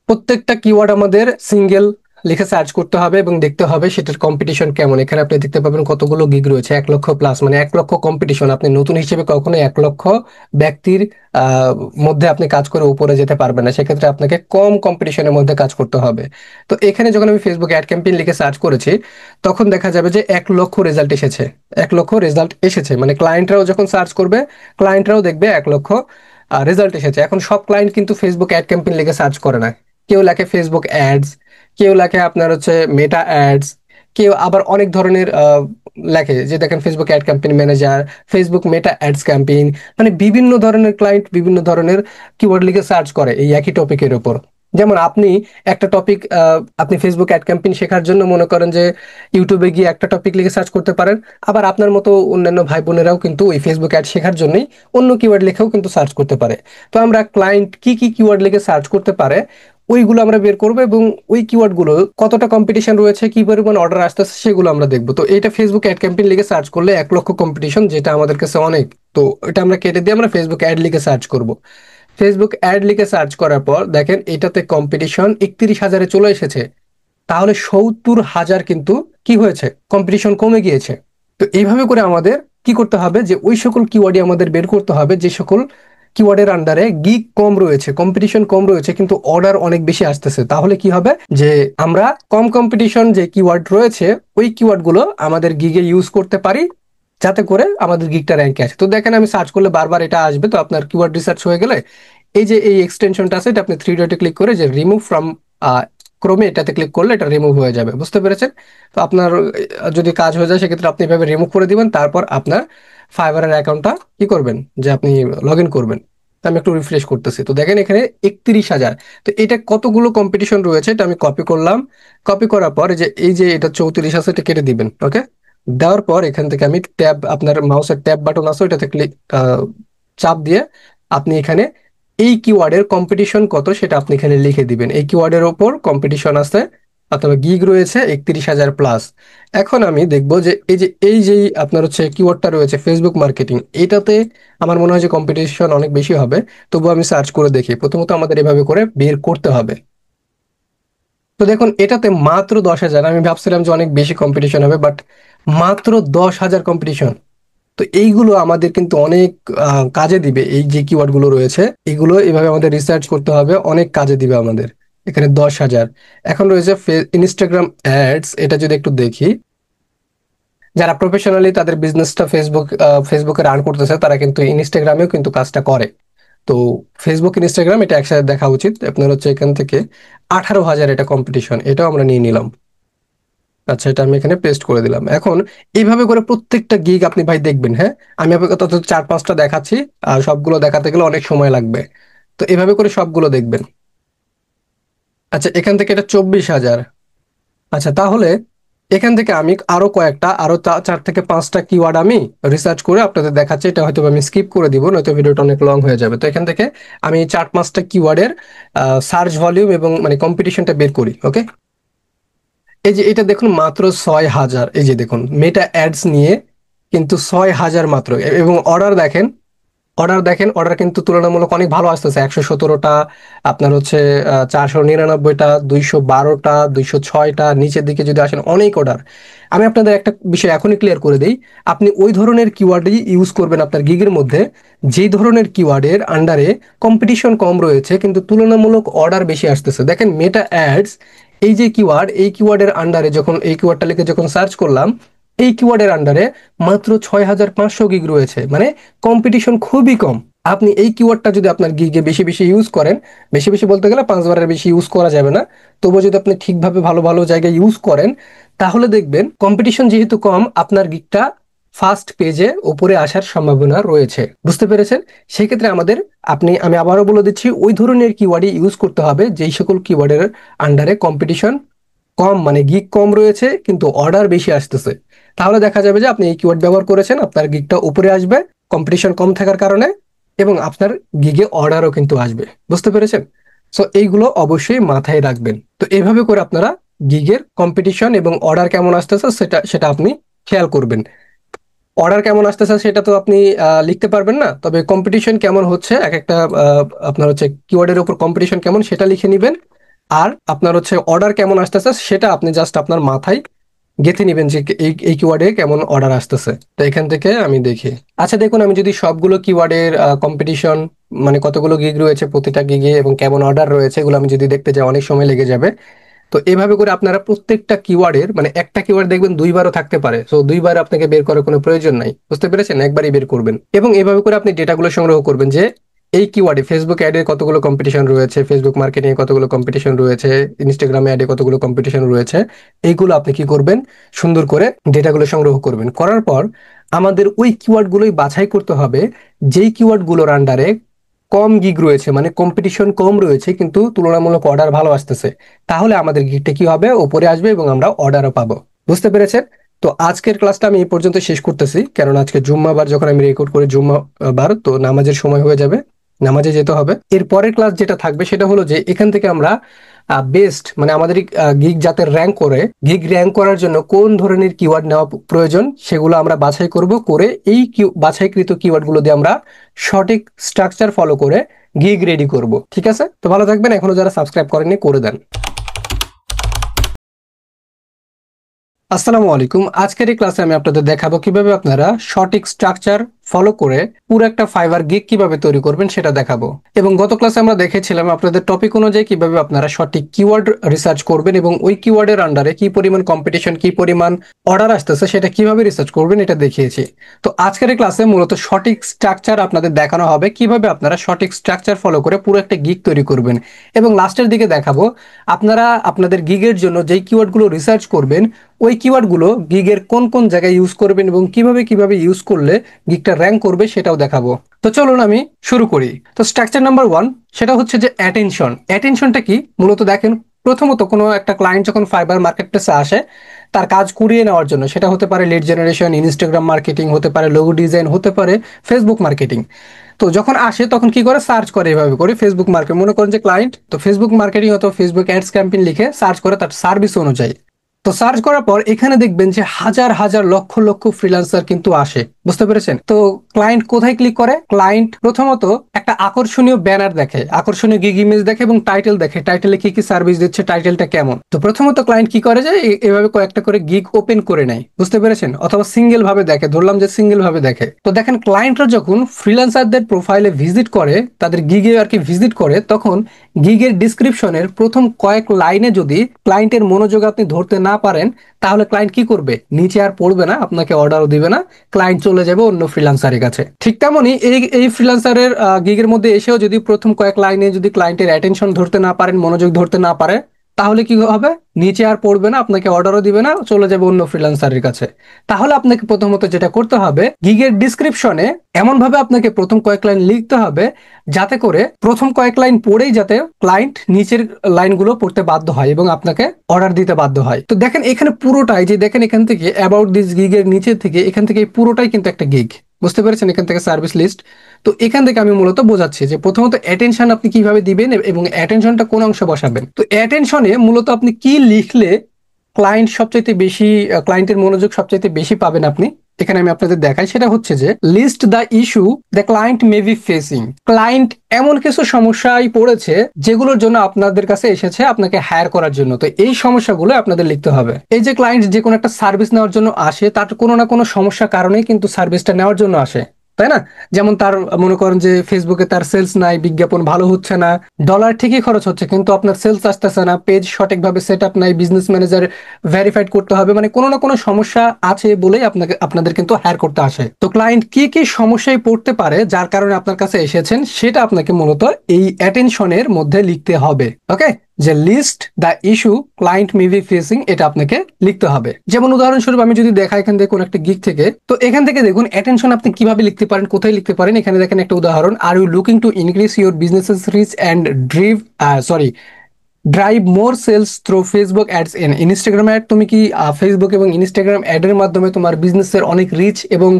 প্রত্যেকটা কিওয়ার্ড আমাদের সিঙ্গেল লিখে সার্চ করতে হবে এবং দেখতে হবে সেটার কম্পিটিশন কেমন। এখানে আপনি দেখতে পাবেন কতগুলো গিগ রয়েছে, 1 লক্ষ প্লাস, মানে 1 লক্ষ কম্পিটিশন। আপনি নতুন হিসেবে কখনো 1 লক্ষ ব্যক্তির আহ, মধ্যে আপনি কাজ করে উপরে যেতে পারবেন না, সেক্ষেত্রে আপনাকে কম কম্পিটিশনের মধ্যে কাজ করতে হবে। তো এখানে যখন আমি ফেসবুক অ্যাড ক্যাম্পেইন লিখে সার্চ করেছি, তখন দেখা যাবে যে 1 লক্ষ রেজাল্ট এসেছে। 1 লক্ষ রেজাল্ট এসেছে, মানে ক্লায়েন্টরাও যখন সার্চ করবে, ক্লায়েন্টরাও দেখবে 1 লক্ষ রেজাল্ট এসেছে। এখন সব ক্লায়েন্ট কিন্তু ফেসবুক অ্যাড ক্যাম্পেইন লিখে সার্চ করে না। কেউ লেখে ফেসবুক অ্যাডস, কেউ লেখে আপনার হচ্ছে মেটা অ্যাডস, কেউ আবার অনেক ধরনের লেখে, যে দেখেন Facebook ad campaign manager, Facebook Meta ads campaign. মানে বিভিন্ন ধরনের ক্লায়েন্ট বিভিন্ন ধরনের কিওয়ার্ড লিখে সার্চ করে এই একই টপিকের উপর। যেমন আপনি একটা টপিক, আপনি ফেসবুক অ্যাড ক্যাম্পেইন শেখার জন্য মনে করেন যে ইউটিউবে গিয়ে একটা টপিক লিখে সার্চ করতে পারেন। আবার আপনার মতো অন্যান্য ভাই বোনেরাও কিন্তু ওই ফেসবুক অ্যাড শেখার জন্যই অন্য কিওয়ার্ড লিখেও কিন্তু সার্চ করতে পারে। তো আমরা ক্লায়েন্ট কি কি কিওয়ার্ড লিখে সার্চ করতে পারে ওইগুলো আমরা বের করবো, এবং ওই কিওয়ার্ড গুলো কতটা কম্পিটিশন রয়েছে, কি পরিমাণ অর্ডার আসতেছে সেগুলো আমরা দেখবো। তো এটা ফেসবুক অ্যাড ক্যাম্পেইন লিখে সার্চ করলে 1 লক্ষ কম্পিটিশন, যেটা আমাদের কাছে অনেক। তো এটা আমরা কেটে দিয়ে আমরা ফেসবুক অ্যাড লিখে সার্চ করব। ফেসবুক অ্যাড লিখে সার্চ করার পর দেখেন এটাতে কম্পিটিশন 31,000-এ চলে এসেছে। তাহলে 70,000 কিন্তু কি হয়েছে, কম্পিটিশন কমে গিয়েছে। তো এইভাবে করে আমাদের কি করতে হবে, যে ওই সকল কিওয়ার্ডই আমাদের বের করতে হবে যে সকল কিওয়ার্ডের আন্ডারে গিগ কম রয়েছে, কম্পিটিশন কম রয়েছে, কিন্তু অর্ডার অনেক বেশি আসতেছে। তাহলে কি হবে, যে আমরা কম কম্পিটিশন যে কিওয়ার্ড রয়েছে ওই কিওয়ার্ড গুলো আমাদের গিগে ইউজ করতে পারি, যাতে করে আমাদের গিগটা র্যাঙ্কে আসে। তো দেখেন আমি সার্চ করলে বারবার এটা আসবে। তো আপনার কিওয়ার্ড রিসার্চ হয়ে গেলে এই যে এই এক্সটেনশনটা আছে, এটা আপনি থ্রি ডটে ক্লিক করে যে রিমুভ ফ্রম ক্রোমে, এটাতে ক্লিক করলে এটা রিমুভ হয়ে যাবে। বুঝতে পেরেছেন? তো আপনার যদি কাজ হয়ে যায় সেক্ষেত্রে আপনি এভাবে রিমুভ করে দিবেন, তারপর আপনার ফাইবারের অ্যাকাউন্টটা কি করবেন, যে আপনি লগ ইন করবেন। তো আমি একটু রিফ্রেশ করতেছি, তো দেখেন এখানে 31,000। তো এটা কতগুলো কম্পিটিশন রয়েছে এটা আমি কপি করলাম। কপি করার পর এই যে এটা 34 আছে, এটা কেটে দিবেন। ওকে, দেওয়ার পর এখান থেকে আমি ট্যাব, আপনার মাউসের ট্যাব বাটন আছে ওইটাতে ক্লিক, চাপ দিয়ে আপনি এখানে এই কিওয়ার্ডের কম্পিটিশন কত সেটা আপনি এখানে লিখে দিবেন। এই কিওয়ার্ডের ওপর কম্পিটিশন আছে অথবা গিগ রয়েছে 31,000 প্লাস। এখন আমি দেখবো যে এই যে আপনার হচ্ছে কিওয়ার্ডটা রয়েছে ফেসবুক মার্কেটিং, এটাতে আমার মনে হয় যে কম্পিটিশন অনেক বেশি হবে। তবু আমি সার্চ করে দেখি। প্রথমত আমাদের এভাবে করে বের করতে হবে। তো দেখুন এটাতে মাত্র 10,000। আমি ভাবছিলাম যে অনেক বেশি কম্পিটিশন হবে, বাট মাত্র 10,000 কম্পিটিশন। তো এইগুলো আমাদের কিন্তু অনেক কাজে দিবে। এই যে কিওয়ার্ড গুলো রয়েছে এগুলো এভাবে আমাদের রিসার্চ করতে হবে, অনেক কাজে দিবে আমাদের। এখানে 10,000। এখন রয়েছে ইনস্টাগ্রাম অ্যাডস, এটা যদি একটু দেখি, যারা প্রফেশনালি তাদের বিজনেসটা ফেসবুকে রান করতেছে তারা কিন্তু ইনস্টাগ্রামেও কিন্তু কাজটা করে। তো ফেসবুক ইনস্টাগ্রাম এটা একসাথে দেখা উচিত। আপনার হচ্ছে এখান থেকে 18,000 এটা কম্পিটিশন, এটাও আমরা নিয়ে নিলাম। আচ্ছা, এটা আমি এখানে পেস্ট করে দিলাম। এখন এইভাবে করে প্রত্যেকটা গিগ আপনি ভাই দেখবেন। হ্যাঁ, আমি আপনাকে তত 4-5টা দেখাচ্ছি, আর সবগুলো দেখাতে গেলে অনেক সময় লাগবে। তো এভাবে করে সবগুলো দেখবেন। আচ্ছা, এখান থেকে এটা 24,000। আচ্ছা, তাহলে এখান থেকে আমি আরো কয়েকটা, আরো 4 থেকে 5টা কিওয়ার্ড আমি রিসার্চ করে আপনাদের দেখাচ্ছি। এটা হয়তো আমি স্কিপ করে দিব, নয়তো ভিডিওটা অনেক লং হয়ে যাবে। তো এখান থেকে আমি 4-5টা কিওয়ার্ডের সার্চ ভলিউম এবং মানে কম্পিটিশনটা বের করি। ওকে, এই যে এটা দেখুন মাত্র 6,000। এই যে দেখুন মেটা অ্যাডস নিয়ে কিন্তু 6,000 মাত্র। এবং অর্ডার কিন্তু তুলনামূলক অনেক ভালো আসতেছে। 117টা, আপনার হচ্ছে 499টা, 212টা, 206টা, নিচের দিকে যদি আসেন অনেক অর্ডার। আমি আপনাদের একটা বিষয় এখনই ক্লিয়ার করে দিই, আপনি ওই ধরনের কিওয়ার্ডই ইউজ করবেন আপনার গিগের মধ্যে, যেই ধরনের কিওয়ার্ডের আন্ডারে কম্পিটিশন কম রয়েছে কিন্তু তুলনামূলক অর্ডার বেশি আসতেছে। দেখেন মেটা অ্যাডস, এই যে কিওয়ার্ড, এই কিওয়ার্ডের আন্ডারে যখন এই কিওয়ার্ডটা লিখে যখন সার্চ করলাম, এই কিওয়ার্ডের আন্ডারে মাত্র 6,500 গিগ রয়েছে, মানে কম্পিটিশন খুবই কম। আপনি এই কিওয়ার্ডটা যদি আপনার গিগে বেশি বেশি ইউজ করেন, বেশি বেশি বলতে গেলে 5বারের বেশি ইউজ করা যাবে না, তবুও যদি আপনি ঠিকভাবে ভালো ভালো জায়গায় ইউজ করেন, তাহলে দেখবেন কম্পিটিশন যেহেতু কম, আপনার গিগটা ফার্স্ট পেজে উপরে আসার সম্ভাবনা রয়েছে। বুঝতে পেরেছেন? সেক্ষেত্রে আমি আবারও বলে দিচ্ছি, ওই ধরনের কিওয়ার্ডই ইউজ করতে হবে যেই সকল কিওয়ার্ডের আন্ডারে কম্পিটিশন কম, মানে গিগ কম রয়েছে কিন্তু অর্ডার বেশি আসতেছে। তাহলে দেখা যাবে যে আপনি এই কিওয়ার্ড ব্যবহার করেছেন, আপনার গিগটা উপরে আসবে। কম্পিটিশন কম থাকার কারণে, এবং আপনার গিগে অর্ডারও কিন্তু আসবে। বুঝতে পেরেছেন? সো এইগুলো অবশ্যই মাথায় রাখবেন। তো এইভাবে করে আপনারা গিগের কম্পিটিশন এবং অর্ডার কেমন আসতেছে সেটা সেটা আপনি খেয়াল করবেন। অর্ডার কেমন আসতেছে সেটা তো আপনি লিখতে পারবেন না, তবে কম্পিটিশন কেমন হচ্ছে এক একটা আপনার হচ্ছে কিওয়ার্ডের উপর কম্পিটিশন কেমন সেটা লিখে নিবেন। আর আপনার হচ্ছে অর্ডার কেমন আসতেছে সেটা আপনি জাস্ট আপনার মাথায় গেঁথে নিবেন যে এই এই কিওয়ার্ডে কেমন অর্ডার আসতেছে। তো এখান থেকে আমি দেখি। আচ্ছা দেখুন, আমি যদি সবগুলো কিওয়ার্ডের কম্পিটিশন মানে কতগুলো গিগ রয়েছে প্রতিটা গিগে এবং কেমন অর্ডার রয়েছে এগুলো আমি যদি দেখতে যাই অনেক সময় লেগে যাবে। তো এভাবে করে আপনারা প্রত্যেকটা কিওয়ার্ডের মানে একটা কিওয়ার্ড দেখবেন দুইবারও থাকতে পারে, তো দুইবার আপনাকে বের করার কোনো প্রয়োজন নাই। বুঝতে পেরেছেন? একবারই বের করবেন এবং এভাবে করে আপনি ডেটাগুলো সংগ্রহ করবেন যে এই কিওয়ার্ডে ফেসবুক অ্যাডে কতগুলো কম্পিটিশন রয়েছে, ফেসবুক মার্কেটিং এ কতগুলো কম্পিটিশন রয়েছে, ইনস্টাগ্রামে অ্যাডে কতগুলো কম্পিটিশন রয়েছে। এইগুলো আপনি কি করবেন, সুন্দর করে ডেটাগুলো সংগ্রহ করবেন। করার পর আমাদের ওই কিওয়ার্ড গুলোই বাছাই করতে হবে যেই কিওয়ার্ড গুলোর আন্ডারে কম গিগ রয়েছে, মানে কম্পিটিশন কম রয়েছে কিন্তু তুলনামূলক অর্ডার ভালো আসতেছে। তাহলে আমাদের গিগটা কি হবে, উপরে আসবে এবং আমরা অর্ডারও পাবো। বুঝতে পেরেছেন? তো আজকের ক্লাসটা আমি এই পর্যন্ত শেষ করতেছি, কারণ আজকে জুম্মাবার যখন আমি রেকর্ড করি জুম্মা বার, তো নামাজের সময় হয়ে যাবে, নামাজে যেতে হবে। এর পরের ক্লাস যেটা থাকবে সেটা হলো যে এখান থেকে আমরা বেস্ট মানে আমাদের গিগ যাতে র্যাঙ্ক করে, গিগ র্যাঙ্ক করার জন্য কোন ধরনের কিওয়ার্ড নেওয়া প্রয়োজন সেগুলো আমরা বাছাই করব, করে এই বাছাইকৃত কিওয়ার্ড গুলো দিয়ে আমরা সঠিক স্ট্রাকচার ফলো করে গিগ রেডি করব। ঠিক আছে? তো ভালো থাকবেন। এখনো যারা সাবস্ক্রাইব করেননি করে দেন। আসসালামু আলাইকুম। আজকের এই ক্লাসে আমি আপনাদের দেখাবো কিভাবে আপনারা সঠিক স্ট্রাকচার ফলো করে পুরো একটা ফাইবার গিগ কিভাবে তৈরি করবেন সেটা দেখাবো। এবং গত ক্লাসে আমরা দেখেছিলাম আপনাদের টপিক অনুযায়ী কিভাবে আপনারা সঠিক কিওয়ার্ড রিসার্চ করবেন এবং ওই কিওয়ার্ডের আন্ডারে কি পরিমাণ কম্পিটিশন, কি পরিমাণ অর্ডার আসতেছে সেটা কিভাবে রিসার্চ করবেন এটা দেখিয়েছি। তো আজকের এই ক্লাসে মূলত সঠিক স্ট্রাকচার আপনাদের দেখানো হবে, কিভাবে আপনারা সঠিক স্ট্রাকচার ফলো করে পুরো একটা গিগ তৈরি করবেন। এবং লাস্টের দিকে দেখাবো আপনারা আপনাদের গিগের জন্য যেই কিওয়ার্ডগুলো রিসার্চ করবেন ওই কিওয়ার্ডগুলো গিগের কোন কোন জায়গায় ইউজ করবেন এবং কিভাবে কিভাবে ইউজ করলে গিগটা র্যাঙ্ক করবে সেটাও দেখাবো। তো চলুন আমি শুরু করি। তো স্ট্রাকচার নাম্বার 1 সেটা হচ্ছে যে অ্যাটেনশন। অ্যাটেনশনটা কি মূলত দেখেন, প্রথমত কোনো একটা ক্লায়েন্ট যখন ফাইবার মার্কেটপ্লেসে আসে তার কাজ কুড়িয়ে নেওয়ার জন্য, সেটা হতে পারে লিড জেনারেশন, ইনস্টাগ্রাম মার্কেটিং, হতে পারে লোগো ডিজাইন, হতে পারে ফেসবুক মার্কেটিং। তো যখন আসে তখন কি করে, সার্চ করে এভাবে করে ফেসবুক মার্কেট, মনে করেন যে ক্লায়েন্ট তো ফেসবুক মার্কেটিং অথবা ফেসবুক অ্যাডস ক্যাম্পেইন লিখে সার্চ করে তার সার্ভিস অনুযায়ী। তো সার্চ করার পর এখানে দেখবেন যে হাজার হাজার লক্ষ লক্ষ ফ্রিল্যান্সার কিন্তু আসে। বুঝতে পেরেছেন? তো ক্লায়েন্ট কোথায় ক্লিক করে, ক্লায়েন্ট প্রথমত একটা আকর্ষণীয় ব্যানার দেখে, আকর্ষণীয় গিগ ইমেজ দেখে এবং টাইটেল দেখে, টাইটেলে কি কি সার্ভিস দিচ্ছে, টাইটেলটা কেমন। তো প্রথমত ক্লায়েন্ট কি করে যে এভাবে কয়েকটা করে গিগ ওপেন করে নেয়। বুঝতে পেরেছেন? অথবা সিঙ্গেল ভাবে দেখে, ধরলাম যে সিঙ্গেল ভাবে দেখে। তো দেখেন ক্লায়েন্টরা যখন ফ্রিল্যান্সারদের প্রোফাইলে ভিজিট করে, তাদের গিগে আর কি ভিজিট করে, তখন গিগের ডিসক্রিপশনের প্রথম কয়েক লাইনে যদি ক্লায়েন্টের মনোযোগ আপনি ধরতে না পারেন তাহলে ক্লায়েন্ট কি করবে, নিচে আর পড়বে না, আপনাকে অর্ডারও দিবে না, ক্লায়েন্ট চলে যাবে অন্য ফ্রিল্যান্সারের কাছে। ঠিক তেমনই এই ফ্রিল্যান্সারের গিগের মধ্যে এসেও যদি প্রথম কয়েক লাইনে যদি ক্লায়েন্টের অ্যাটেনশন ধরতে না পারেন, মনোযোগ ধরতে না পারে, তাহলে কি হবে, নিচে আর পড়বে না, আপনাকে অর্ডারও দিবে না, চলে যাবে অন্য ফ্রিল্যান্সারের কাছে। তাহলে আপনাকে প্রথমত যেটা করতে হবে, গিগের ডিসক্রিপশনে এমন ভাবে আপনাকে প্রথম কয়েক লাইন লিখতে হবে যাতে করে প্রথম কয়েক লাইন পড়েই যাতে ক্লায়েন্ট নিচের লাইনগুলো পড়তে বাধ্য হয় এবং আপনাকে অর্ডার দিতে বাধ্য হয়। তো দেখেন এখানে পুরোটাই, যে দেখেন এখান থেকে অ্যাবাউট দিস গিগের নিচে থেকে এখান থেকে পুরোটাই কিন্তু একটা গিগ। বুঝতে পেরেছেন? এখান থেকে সার্ভিস লিস্ট। তো এখান থেকে আমি মূলত বোঝাচ্ছি যে প্রথমত অ্যাটেনশন আপনি কিভাবে দিবেন এবং অ্যাটেনশনটা কোন অংশে বসাবেন। তো অ্যাটেনশনে মূলত আপনি কি লিখলে ক্লায়েন্ট সবচাইতে বেশি, ক্লায়েন্টের মনোযোগ সবচাইতে বেশি পাবেন আপনি, এখানে আমি আপনাদের দেখাই। সেটা হচ্ছে যে list the issue the client may be facing. Client এমন কিছু সমস্যায় পড়েছে যেগুলোর জন্য আপনাদের কাছে এসেছে আপনাকে হায়ার করার জন্য। তো এই সমস্যাগুলো আপনাদের লিখতে হবে। এই যে ক্লায়েন্ট যে কোনো একটা সার্ভিস নেওয়ার জন্য আসে, তার কোনো না কোনো সমস্যার কারণেই কিন্তু সার্ভিসটা নেওয়ার জন্য আসে, তাই না? যেমন তার মনে করেন যে ফেসবুকে তার সেলস নাই, বিজ্ঞাপন ভালো হচ্ছে না, ডলার ঠিকই খরচ হচ্ছে কিন্তু আপনার সেলস আসতেছে না, পেজ সঠিকভাবে সেট আপ নাই, বিজনেস ম্যানেজার ভেরিফাইড করতে হবে, মানে কোনো না কোনো সমস্যা আছে বলেই আপনাদের কিন্তু হায়ার করতে আসে। তো ক্লায়েন্ট কি কি সমস্যায় পড়তে পারে যার কারণে আপনার কাছে এসেছেন সেটা আপনাকে মূলত এই অ্যাটেনশনের মধ্যে লিখতে হবে। ওকে, যে list the issue client may be facing, এটা আপনাকে লিখতে হবে। যেমন উদাহরণস্বরূপ আমি যদি দেখাই এখান থেকে কোন একটা গিগ থেকে, তো এখান থেকে দেখুন অ্যাটেনশন আপনি কিভাবে লিখতে পারেন, কোথায় লিখতে পারেন। এখানে দেখেন একটা উদাহরণ, আর you looking to increase your businesses rich and ড্রিভ, sorry drive more sales through Facebook ads and Instagram ad. তুমি কি ফেসবুক এবং ইনস্টাগ্রাম অ্যাডের মাধ্যমে তোমার বিজনেসের অনেক রিচ এবং